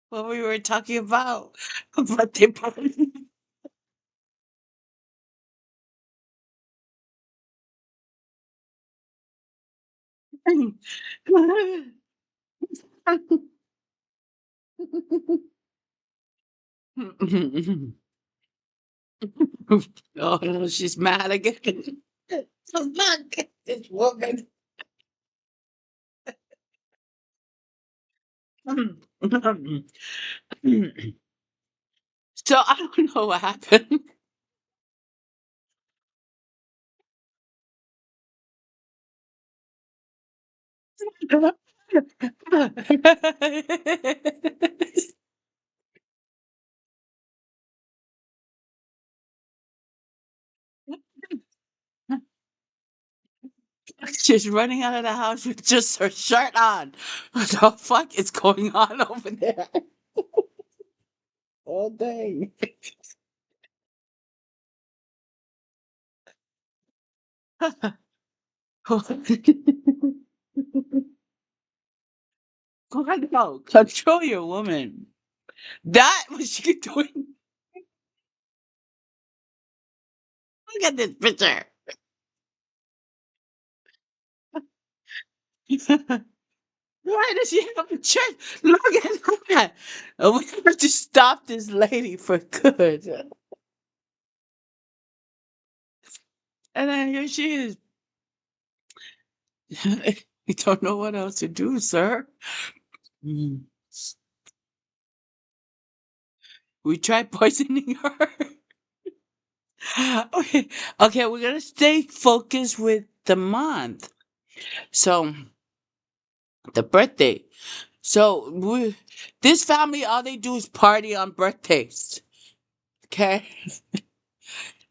What we were talking about. Birthday party. Oh no, she's mad again. So mad at this woman. So I don't know what happened. She's running out of the house with just her shirt on. What the fuck is going on over there? All day. Control, control your woman. That was she doing. Look at this picture. Why does she have a church? Look at that. We have to stop this lady for good. And then here she is. We don't know what else to do, sir. Mm. We tried poisoning her. Okay, okay, we're gonna stay focused with the month. So the birthday. So this family, all they do is party on birthdays. Okay,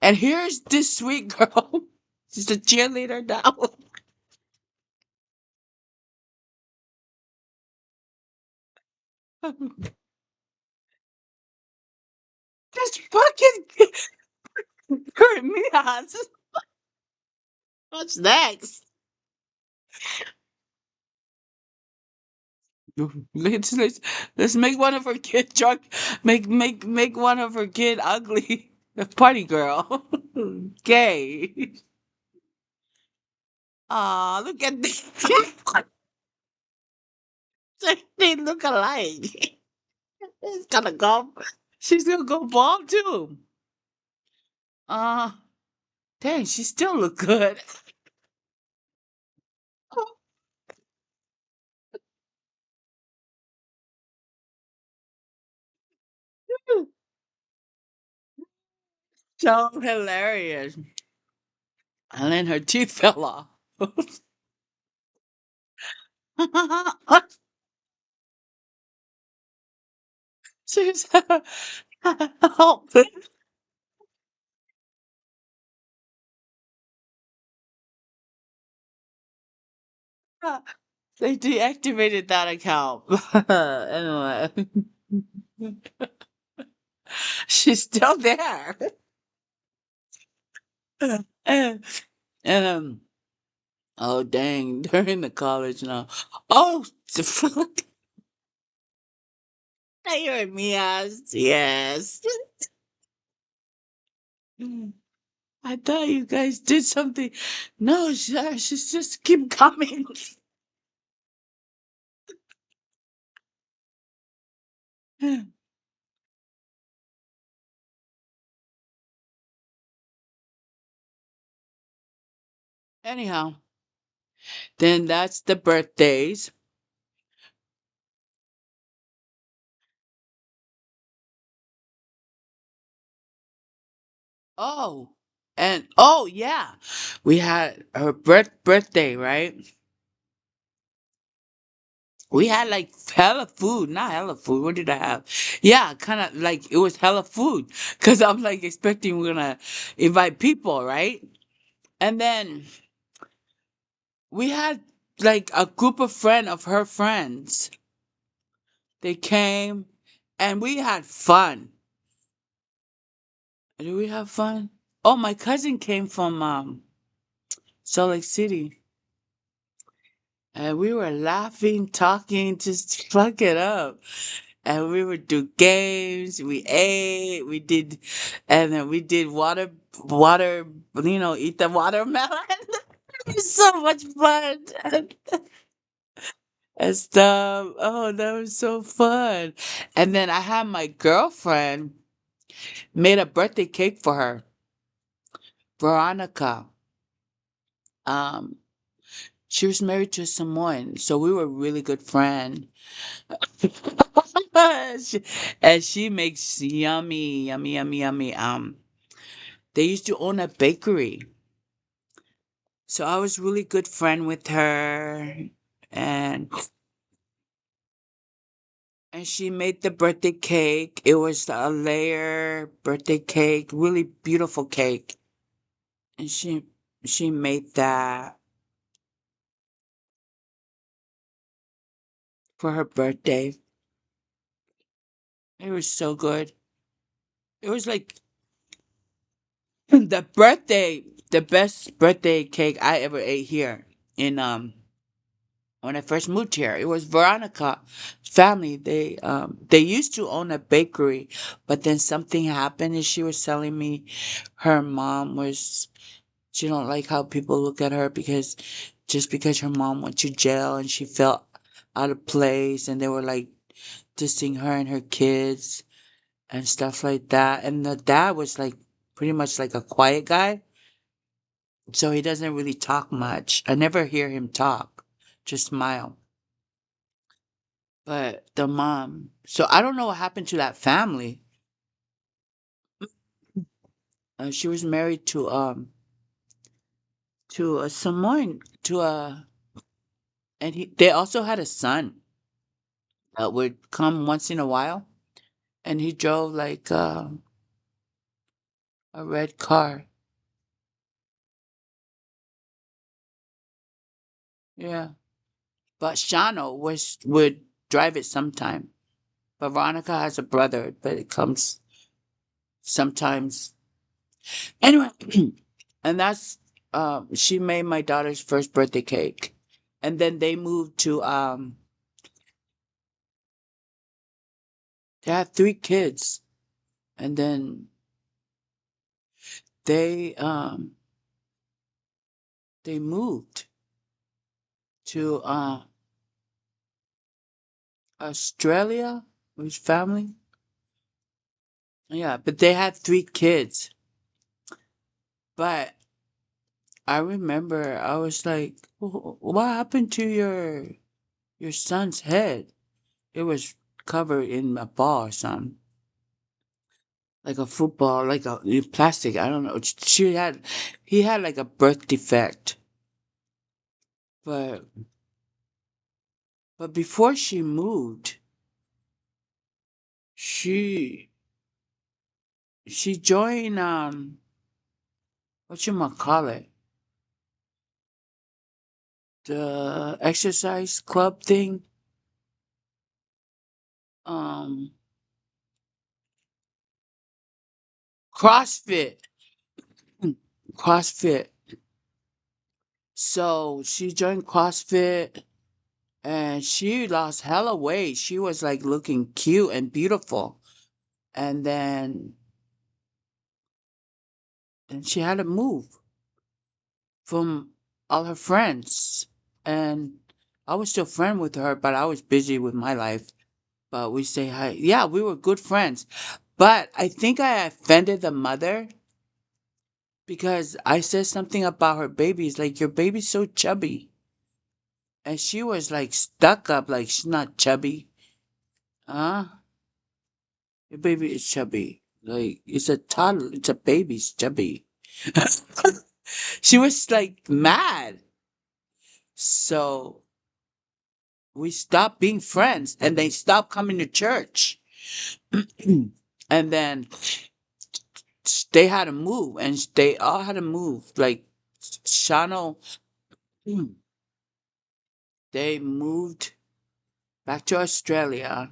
and here's this sweet girl. She's a cheerleader now. Just fucking hurt me, Hans. What's next? Let's make one of her kid drunk. Make one of her kid ugly. A party girl. Gay. Aw, look at this. They look alike. It's gonna go. She's gonna go bald too. Uh, dang, she still look good. So hilarious. And then her teeth fell off. She's help. They deactivated that account. Anyway, she's still there. and, and oh dang, they're in the college now. Oh, fuck. You're in Mia's. Yes. I thought you guys did something. No, she's just keep coming. Anyhow, then that's the birthdays. Oh, and oh yeah, we had her birthday, right? We had like hella food, not hella food. What did I have? Yeah, kind of like it was hella food because I'm like expecting we're gonna invite people, right? And then we had like a group of of her friends. They came and we had fun. Did we have fun? Oh, my cousin came from Salt Lake City. And we were laughing, talking, just fuck it up. And we would do games, we ate, we did, and then we did water, eat the watermelon. It was so much fun and stuff. Oh, that was so fun. And then I had my girlfriend made a birthday cake for her, Veronica. Um, she was married to a Samoan, so we were really good friends. She- and she makes yummy, yummy, yummy, yummy. They used to own a bakery, so I was really good friend with her, and she made the birthday cake. It was a layer birthday cake, really beautiful cake, and she made that for her birthday. It was so good. It was like the best birthday cake I ever ate here in when I first moved here. It was Veronica family. They used to own a bakery, but then something happened and she was telling me her mom was she don't like how people look at her because just because her mom went to jail and she felt out of place and they were like dissing her and her kids and stuff like that. And the dad was like pretty much like a quiet guy. So he doesn't really talk much. I never hear him talk, just smile. But the mom, so I don't know what happened to that family. She was married to a Samoan to a and they also had a son that would come once in a while, and he drove like a red car. Yeah, but Shano was would drive it sometime. But Veronica has a brother, but it comes sometimes. Anyway, and that's she made my daughter's first birthday cake, and then they moved to they had 3 kids, and then they um they moved to Australia with family. Yeah, but they had 3 kids. But I remember I was like, What happened to your son's head?" It was covered in a ball or something, like a football, like a plastic. I don't know. He had like a birth defect. But before she moved, she she joined what you call it, the exercise club thing, um, CrossFit, CrossFit. So she joined CrossFit and she lost hella weight. She was like looking cute and beautiful. And then she had to move from all her friends. And I was still friend with her, but I was busy with my life. But we say hi. Yeah, we were good friends. But I think I offended the mother because I said something about her babies, like, your baby's so chubby. And she was like stuck up, like, she's not chubby. Huh? Your baby is chubby. Like, it's a toddler, it's a baby's chubby. She was like mad. So we stopped being friends and they stopped coming to church. And then they had to move and they all had to move. Like, Shano, they moved back to Australia.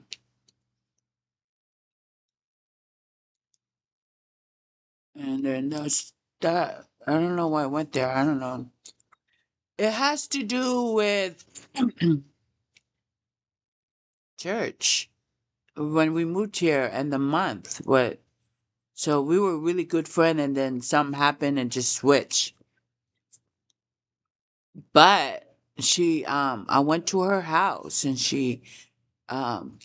And then there's that. I don't know why I went there. I don't know. It has to do with church. When we moved here and the month, what? So we were really good friend, and then something happened and just switched. But I went to her house, and um,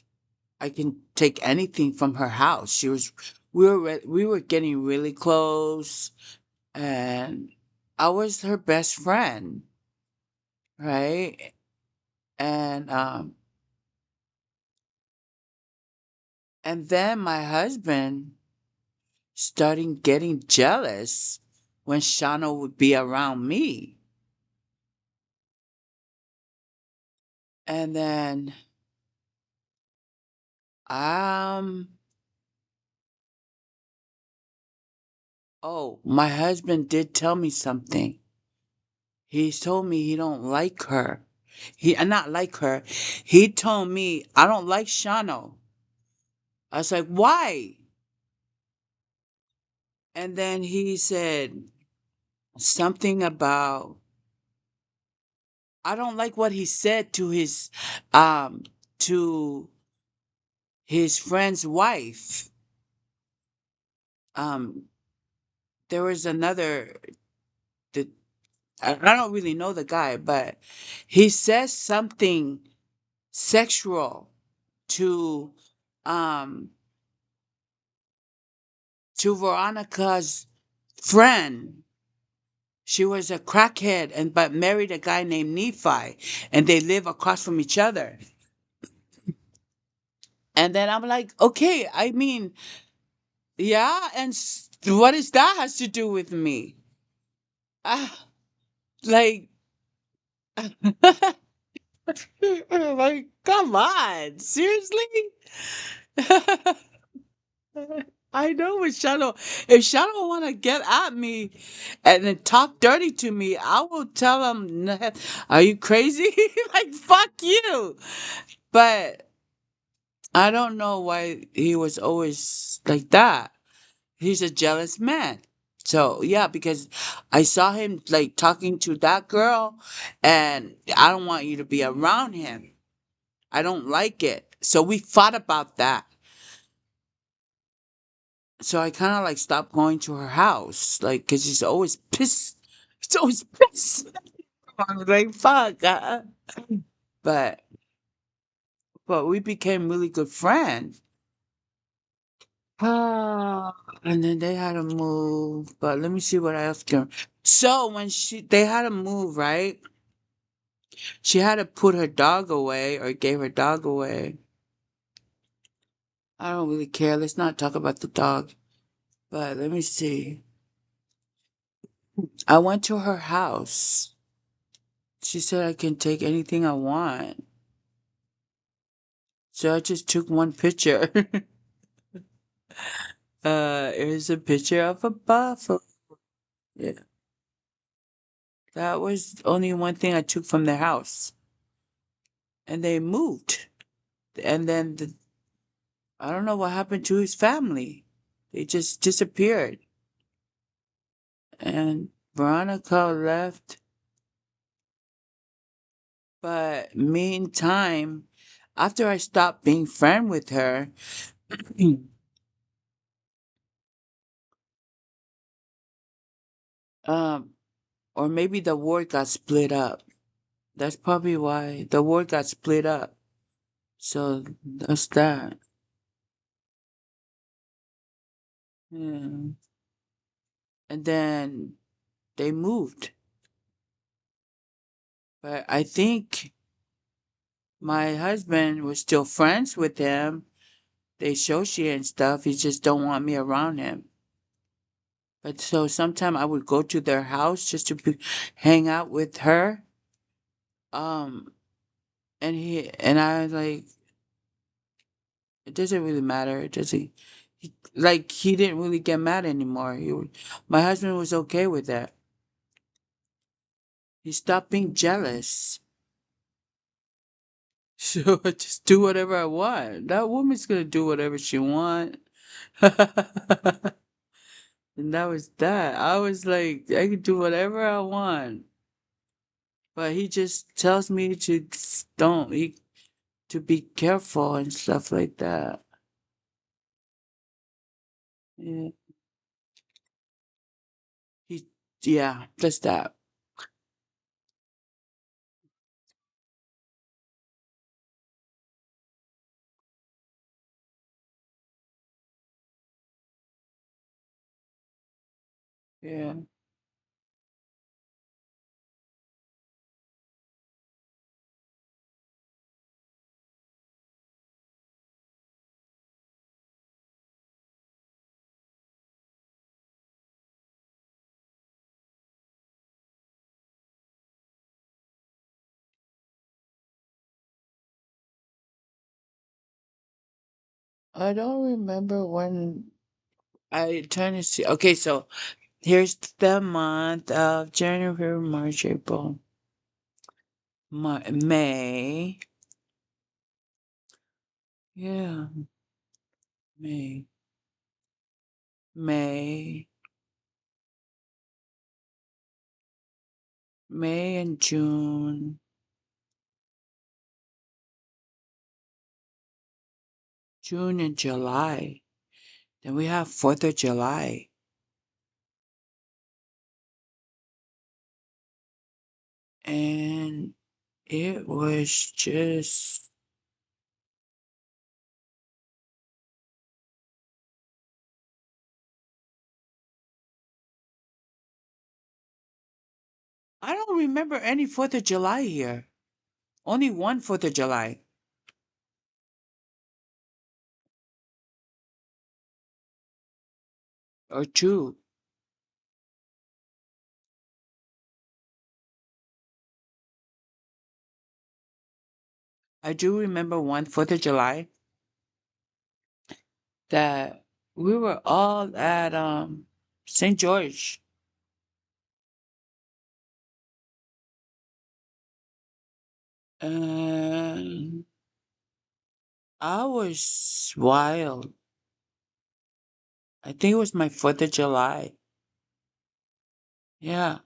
I can take anything from her house. We were getting really close, and I was her best friend, right? And then my husband started getting jealous when Shana would be around me. And then, um, oh, my husband did tell me something. He told me he don't like her. Not like her. He told me I don't like Shano. I was like, why? And then he said something about I don't like what he said um to his friend's wife. Um, there was another. The, I don't really know the guy, but he says something sexual to um to Veronica's friend, She was a crackhead and but married a guy named Nephi, and they live across from each other. And then I'm like, okay, I mean, yeah, and what does that has to do with me? Ah, like, like, come on, seriously? I know if Shadow want to get at me and then talk dirty to me, I will tell him, are you crazy? Like, fuck you. But I don't know why he was always like that. He's a jealous man. So, yeah, because I saw him like talking to that girl and I don't want you to be around him. I don't like it. So we fought about that. So I kind of like stopped going to her house, like, cause she's always pissed. She's always pissed. I was like, fuck. But but we became really good friends. Ah, and then they had to move. But let me see what else can. So when they had to move, right? She had to put her dog away or gave her dog away. I don't really care. Let's not talk about the dog. But let me see. I went to her house. She said I can take anything I want. So I just took one picture. Here's a picture of a buffalo. Yeah. That was only one thing I took from their house. And they moved. And then I don't know what happened to his family. They just disappeared. And Veronica left. But meantime, after I stopped being friend with her, um, or maybe the ward got split up. That's probably why the ward got split up. So that's that. Yeah. And then they moved. But I think my husband was still friends with him. They associate and stuff. He just don't want me around him. But so sometime I would go to their house just to hang out with her. Um, and I like it doesn't really matter. It doesn't. Like he didn't really get mad anymore. My husband was okay with that. He stopped being jealous. So I just do whatever I want. That woman's gonna do whatever she want. And that was that. I was like, I can do whatever I want. But he just tells me to don't to be careful and stuff like that. Yeah. He yeah, just that. Yeah. I don't remember when I turned to see. Okay, so here's the month of January, March, April, May. Yeah, May, May, May and June, June and July. Then we have 4th of July. And it was just, I don't remember any 4th of July here. Only one 4th of July. Or two. I do remember one 4th of July that we were all at St. George. And I was wild. I think it was my 4th of July. Yeah,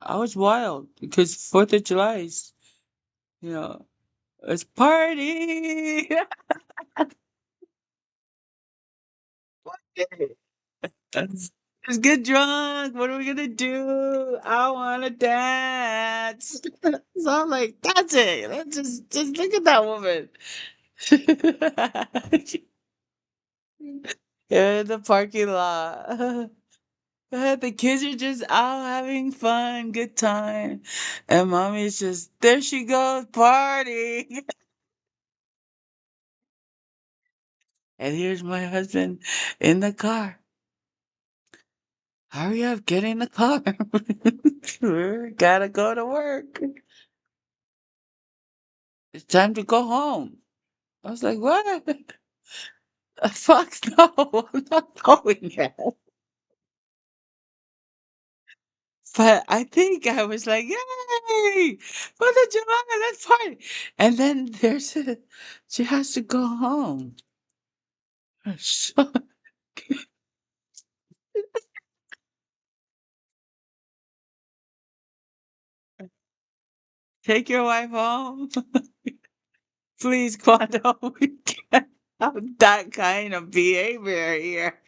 I was wild because 4th of July is, you know, it's party. Let's get drunk. What are we gonna do? I wanna dance. So I'm like, that's it. Let's just look at that woman. In the parking lot. The kids are just out having fun, good time. And mommy's just, there she goes, party. And here's my husband in the car. Hurry up, get in the car. We gotta go to work. It's time to go home. I was like, what? Fuck no, I'm not going yet. But I think I was like, yay! 4th of July, let's party. And then she has to go home. So, take your wife home. Please, Quando. We can't have that kind of behavior here.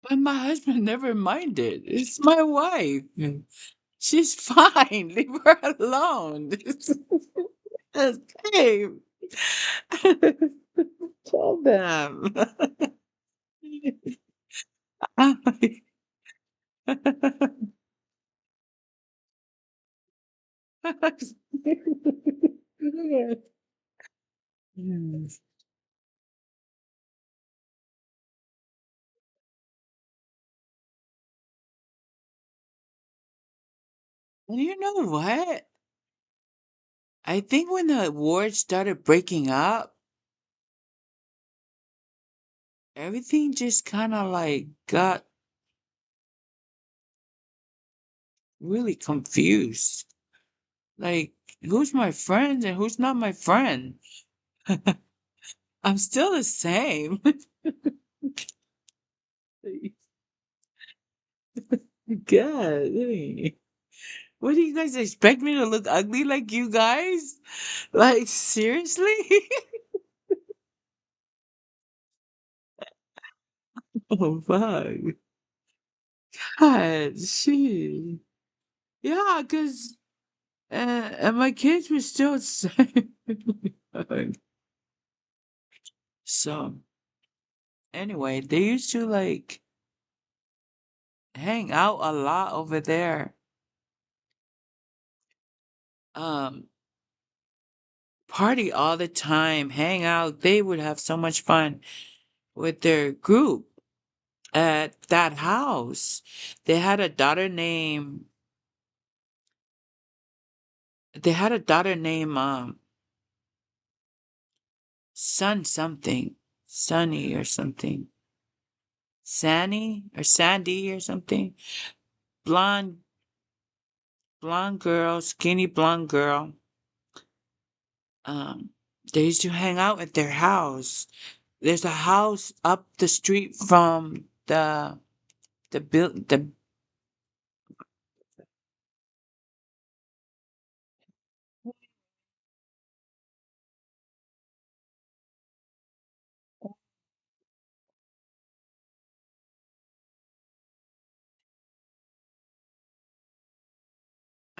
But my husband never minded. It's my wife. She's fine. Leave her alone. Okay. Tell them. And you know what? I think when the awards started breaking up, everything just kind of like got really confused. Like, who's my friend and who's not my friend? I'm still the same. God, what do you guys expect me to look ugly like you guys? Like, seriously? Oh, fuck. God, shit. Yeah, because and my kids were still the same. So, anyway, they used to like hang out a lot over there. Um, Party all the time, hang out. They would have so much fun with their group at that house. They had a daughter named they had a daughter named Sun something. Sunny or something. Sandy or Sandy or something. Blonde blonde girl, skinny blonde girl. Um, they used to hang out at their house. There's a house up the street from the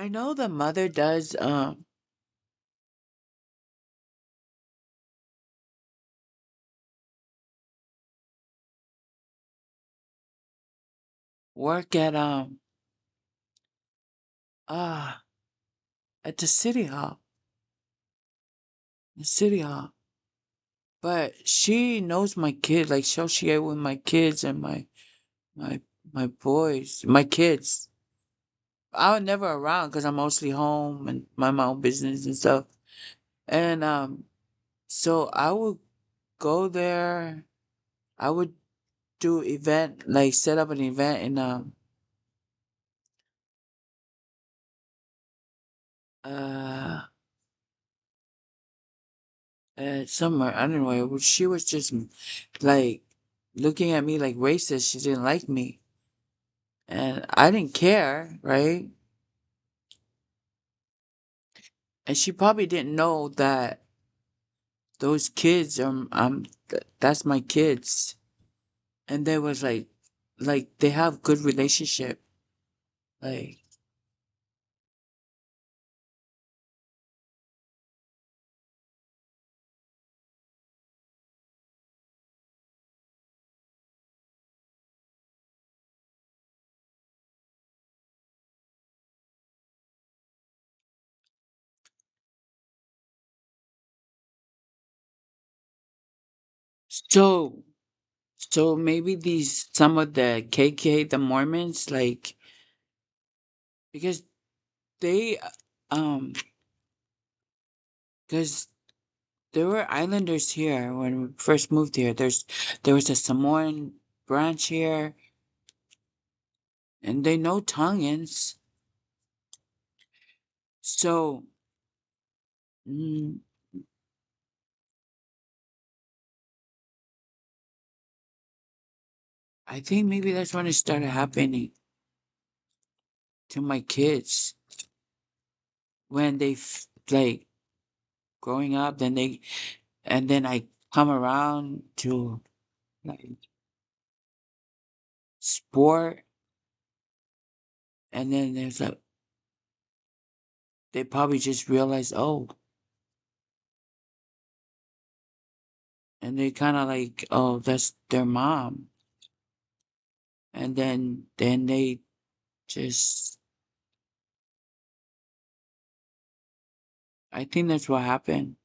I know the mother does work at ah at the city hall. But she knows my kid, like associate with my kids and my my boys, my kids. I was never around because I'm mostly home and mind my own business and stuff. And so I would go there. I would do event, like set up an event in uh somewhere. I don't know. She was just like looking at me like racist. She didn't like me, and I didn't care, right? And she probably didn't know that those kids that's my kids. And they was like they have good relationship. Like so so maybe these some of the KK, the Mormons, like because they um because there were islanders here when we first moved here. There was a Samoan branch here, and they know Tongans. So mm, I think maybe that's when it started happening to my kids when like growing up. And then I come around to like sport, and then there's a they probably just realize, oh, and they kind of like, oh, that's their mom, and then they just, I think that's what happened.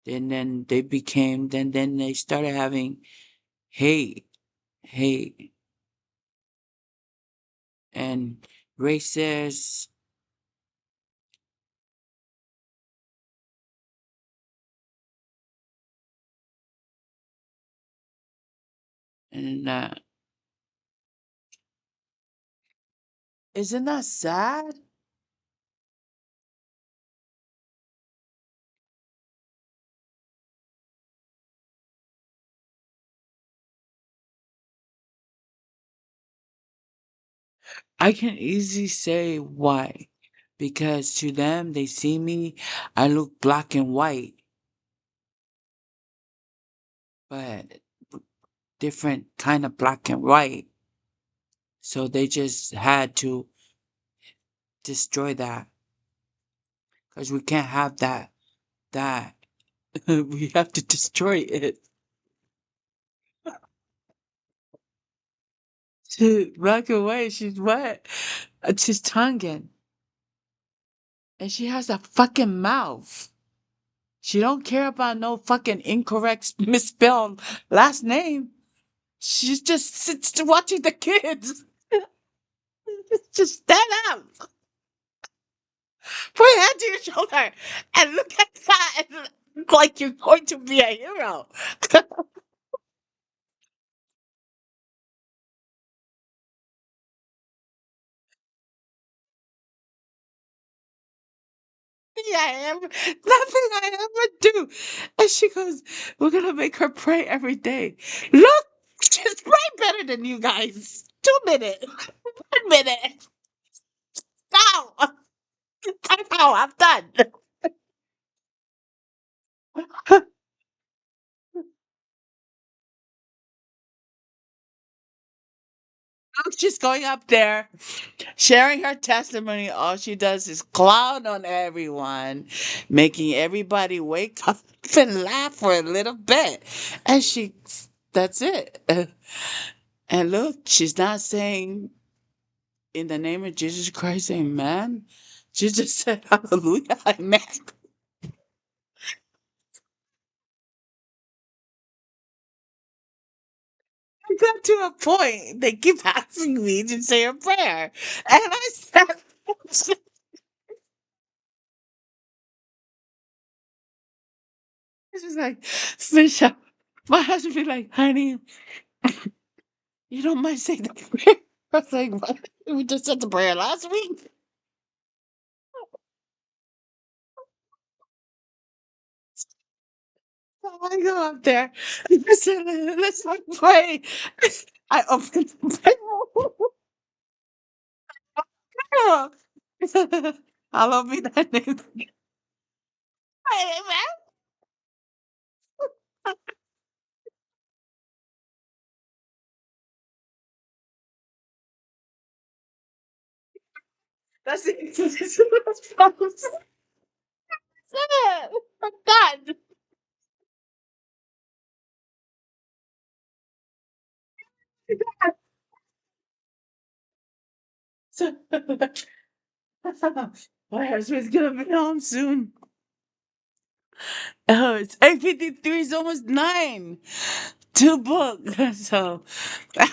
And then they became, then they started having hate, hate, and racist, and isn't that sad? I can easily say why. Because to them, they see me, I look black and white, but different kind of black and white. So they just had to destroy that because we can't have that. We have to destroy it. Black and white, she's what? She's Tongan. And she has a fucking mouth. She don't care about no fucking incorrect misspelled last name. She just sits watching the kids. Just stand up, put your hand to your shoulder, and look at that and look like you're going to be a hero. Yeah, I am. Nothing I ever do. And she goes, we're gonna make her pray every day. Look, she's pray better than you guys. 2 minutes. 1 minute. Now. Time out. I'm done. She's going up there, sharing her testimony. All she does is clown on everyone, making everybody wake up and laugh for a little bit. And that's it. And look, she's not saying, in the name of Jesus Christ, amen. She just said, hallelujah, amen. I got to a point, they keep asking me to say a prayer. And I said, it's just like, Bishop, my husband be like, honey, you don't mind saying the prayer? I was like, what? We just said the prayer last week. So I go up there. I said, let's not pray. I opened the Bible. Hallowed be thy name. Amen. That's it. That's it. I'm done. So, my husband's gonna be home soon. Oh, it's 8:53. It's almost 9 to book. So, I'm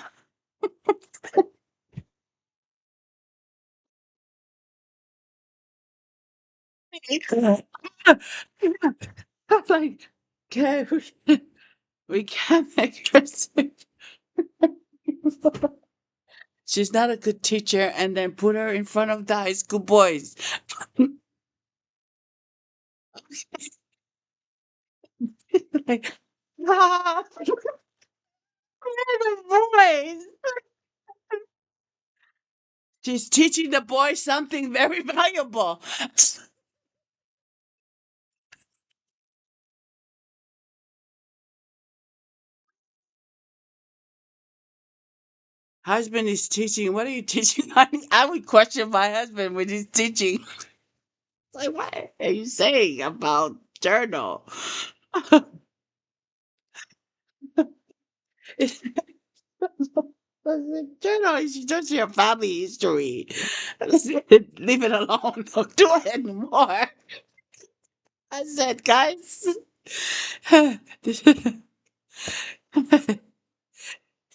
like, okay, we can't make her sick. She's not a good teacher, and then put her in front of the high school boys. Like, ah, the boys. She's teaching the boys something very valuable. Husband is teaching. What are you teaching, honey? I would question my husband when he's teaching. Like, what are you saying about journal? I said, journal is just your family history. I said, leave it alone. Don't do it anymore. I said, guys,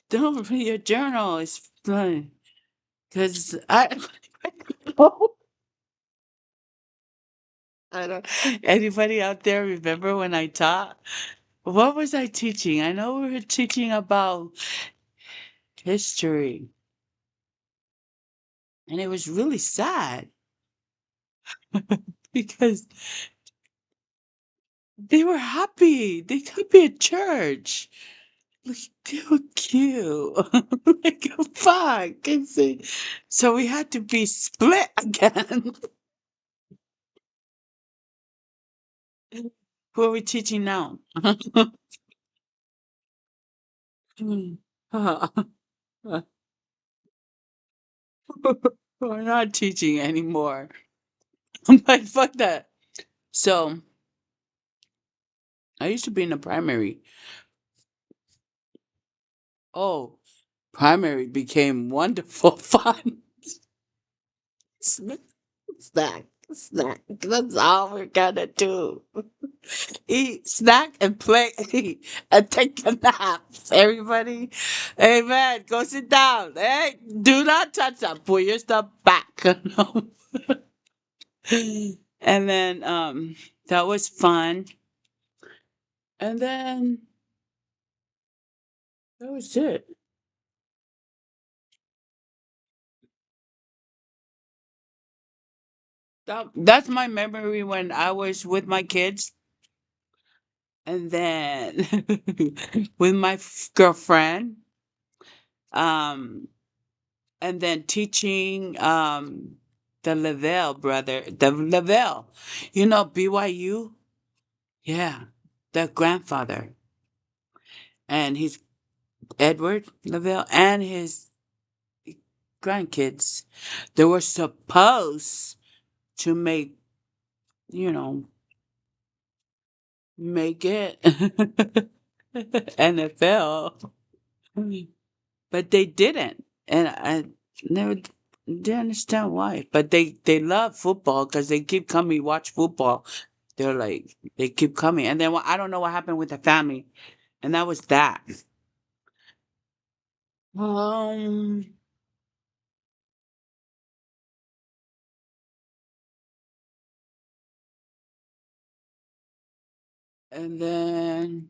don't read your journal. It's fun. Because I don't, anybody out there remember when I taught? What was I teaching? I know we were teaching about history, and it was really sad because they were happy. They could be at church. Like, they were cute. Like, fuck. So we had to be split again. Who are we teaching now? We're not teaching anymore. I'm like, fuck that. So I used to be in the primary. Oh, primary became wonderful fun. Snack, snack. That's all we're gonna do. Eat, snack, and play, and take a nap. Everybody, amen. Go sit down. Hey, do not touch that. Put your stuff back. No. And then that was fun. And then that was it. That's my memory when I was with my kids, and then with my girlfriend, um, and then teaching the Lavelle, BYU, yeah, the grandfather, and he's Edward Lavelle, and his grandkids. They were supposed to make, you know, make it NFL, but they didn't, and I never didn't understand why. But they love football because they keep coming watch football. They're like they keep coming, and then I don't know what happened with the family, and that was that. Um, and then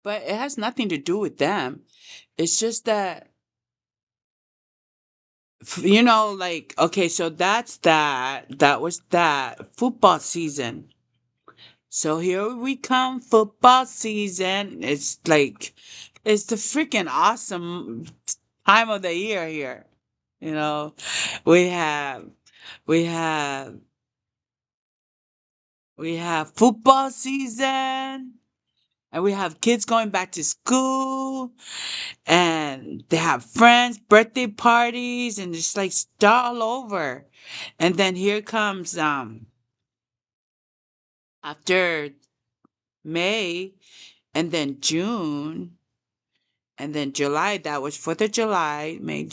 but it has nothing to do with them. It's just that like okay, so that's that. That was that football season. So here we come, football season. It's like, it's the freaking awesome time of the year here. You know, we have, we have, we have football season, and we have kids going back to school, and they have friends, birthday parties, and it's like start all over. And then here comes, after May, and then June, and then July, that was 4th of July, May,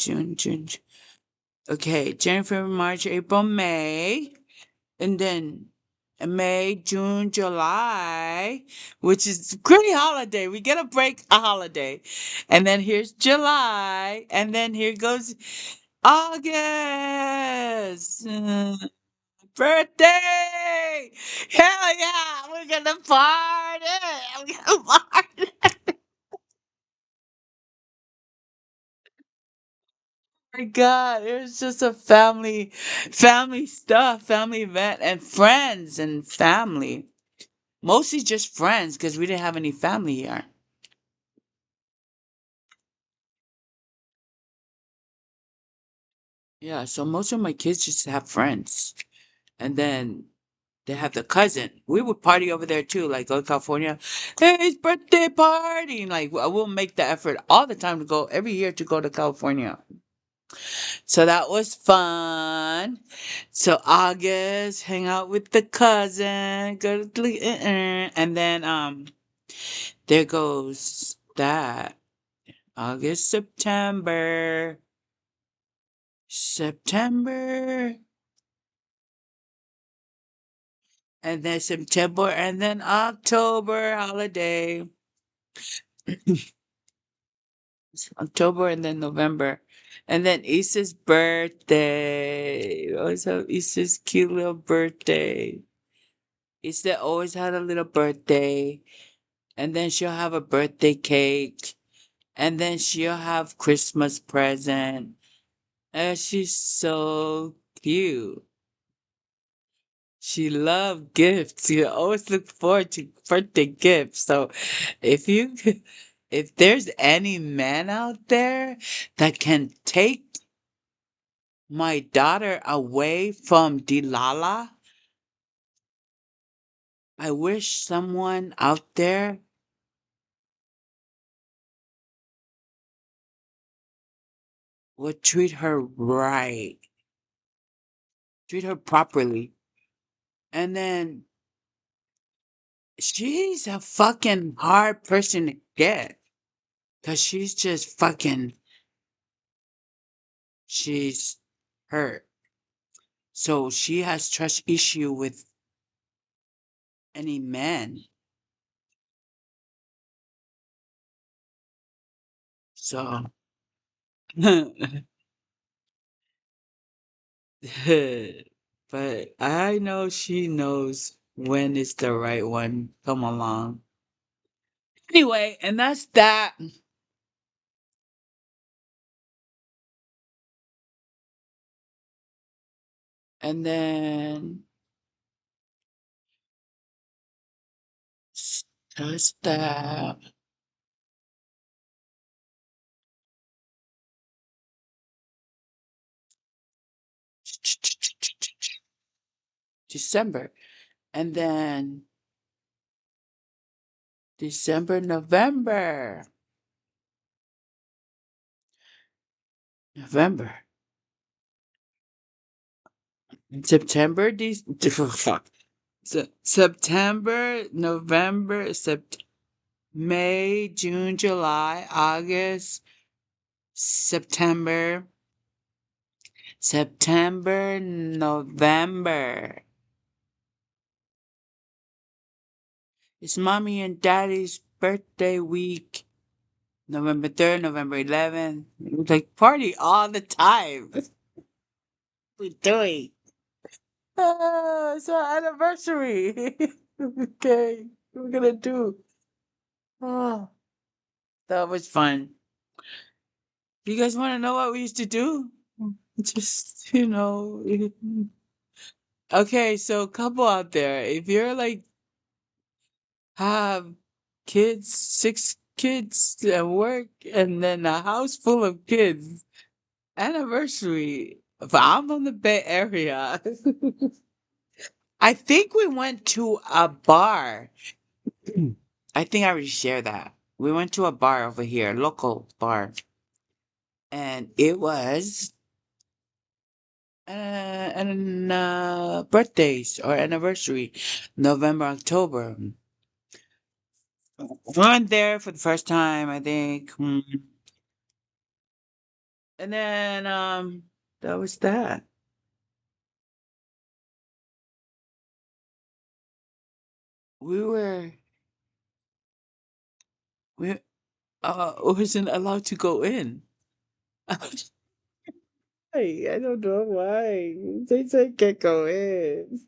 okay, January, February, March, April, May. And then May, June, July, which is pretty holiday. We get a break, a holiday. And then here's July. And then here goes August. Birthday! Hell yeah! We're gonna party! We're gonna party! My God, it was just a family stuff, family event, and friends and family. Mostly just friends because we didn't have any family here. Yeah, so most of my kids just have friends. And then they have the cousin. We would party over there too, like go to California. Hey, it's birthday party. And like I will make the effort all the time to go every year to go to California. So that was fun. So August, hang out with the cousin, go to and then there goes that. August, September, and then September, and then October holiday. October and then November. And then Issa's birthday. We always have Issa's cute little birthday. Issa always had a little birthday. And then she'll have a birthday cake. And then she'll have Christmas present. And she's so cute. She loved gifts. You always look forward to birthday gifts. So if you if there's any man out there that can take my daughter away from Delilah, I wish someone out there would treat her right, treat her properly. And then she's a fucking hard person to get because she's just fucking, she's hurt. So she has trust issue with any man. So, but I know she knows when is the right one come along. Anyway, and that's that. And then that's that. December. And then December, November. November. September, September, November, May, June, July, August, September, September, November. It's mommy and daddy's birthday week. November 3rd, November 11th. Like party all the time. What we doing? It's our anniversary. Okay, what we're gonna do. Oh, that was fun. You guys want to know what we used to do? Just, okay, so couple out there, if you're like have kids, 6 kids at work, and then a house full of kids, anniversary. If I'm from the Bay Area, I think we went to a bar. I think I already shared that. We went to a bar over here, local bar, and it was birthdays or anniversary, November, October. Went there for the first time, I think. And then that was that. We were we wasn't allowed to go in. Hey, I don't know why. They said can't go in.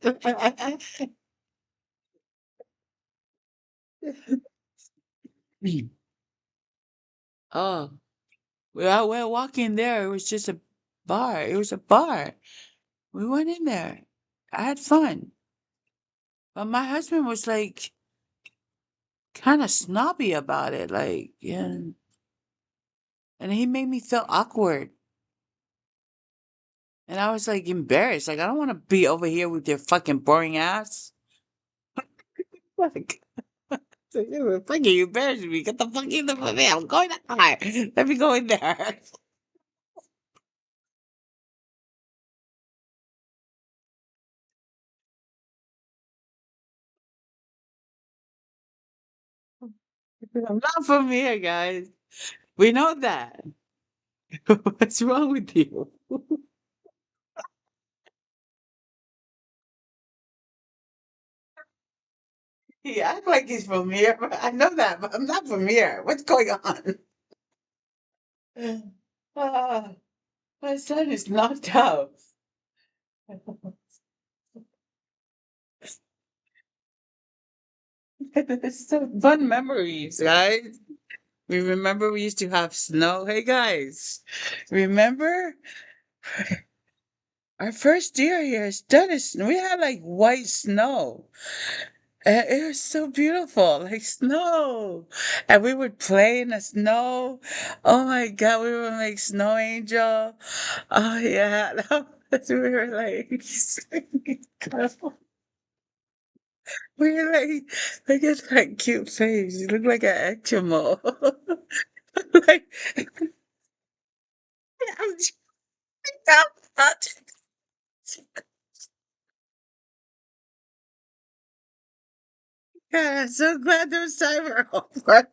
Oh, we're walking there. It was just a bar. It was a bar. We went in there. I had fun. But my husband was like kind of snobby about it. Like, yeah. And he made me feel awkward. And I was like embarrassed. Like, I don't want to be over here with your fucking boring ass. Like, you're fucking embarrassing me. Get the fuck in there with me. I'm going to die. Let me go in there. I'm not from here, guys. We know that. What's wrong with you? He acts like he's from here. I know that, but I'm not from here. What's going on? Ah, my son is knocked out. It's so fun memories, guys. We remember we used to have snow. Hey, guys, remember our first year here is done. We had like white snow. And it was so beautiful, like snow. And we would play in the snow. Oh my God, we would make snow angel. Oh yeah, we were like, we were like, look at that cute face. You look like an Eskimo. Like, I'm God, I'm so glad those time are over.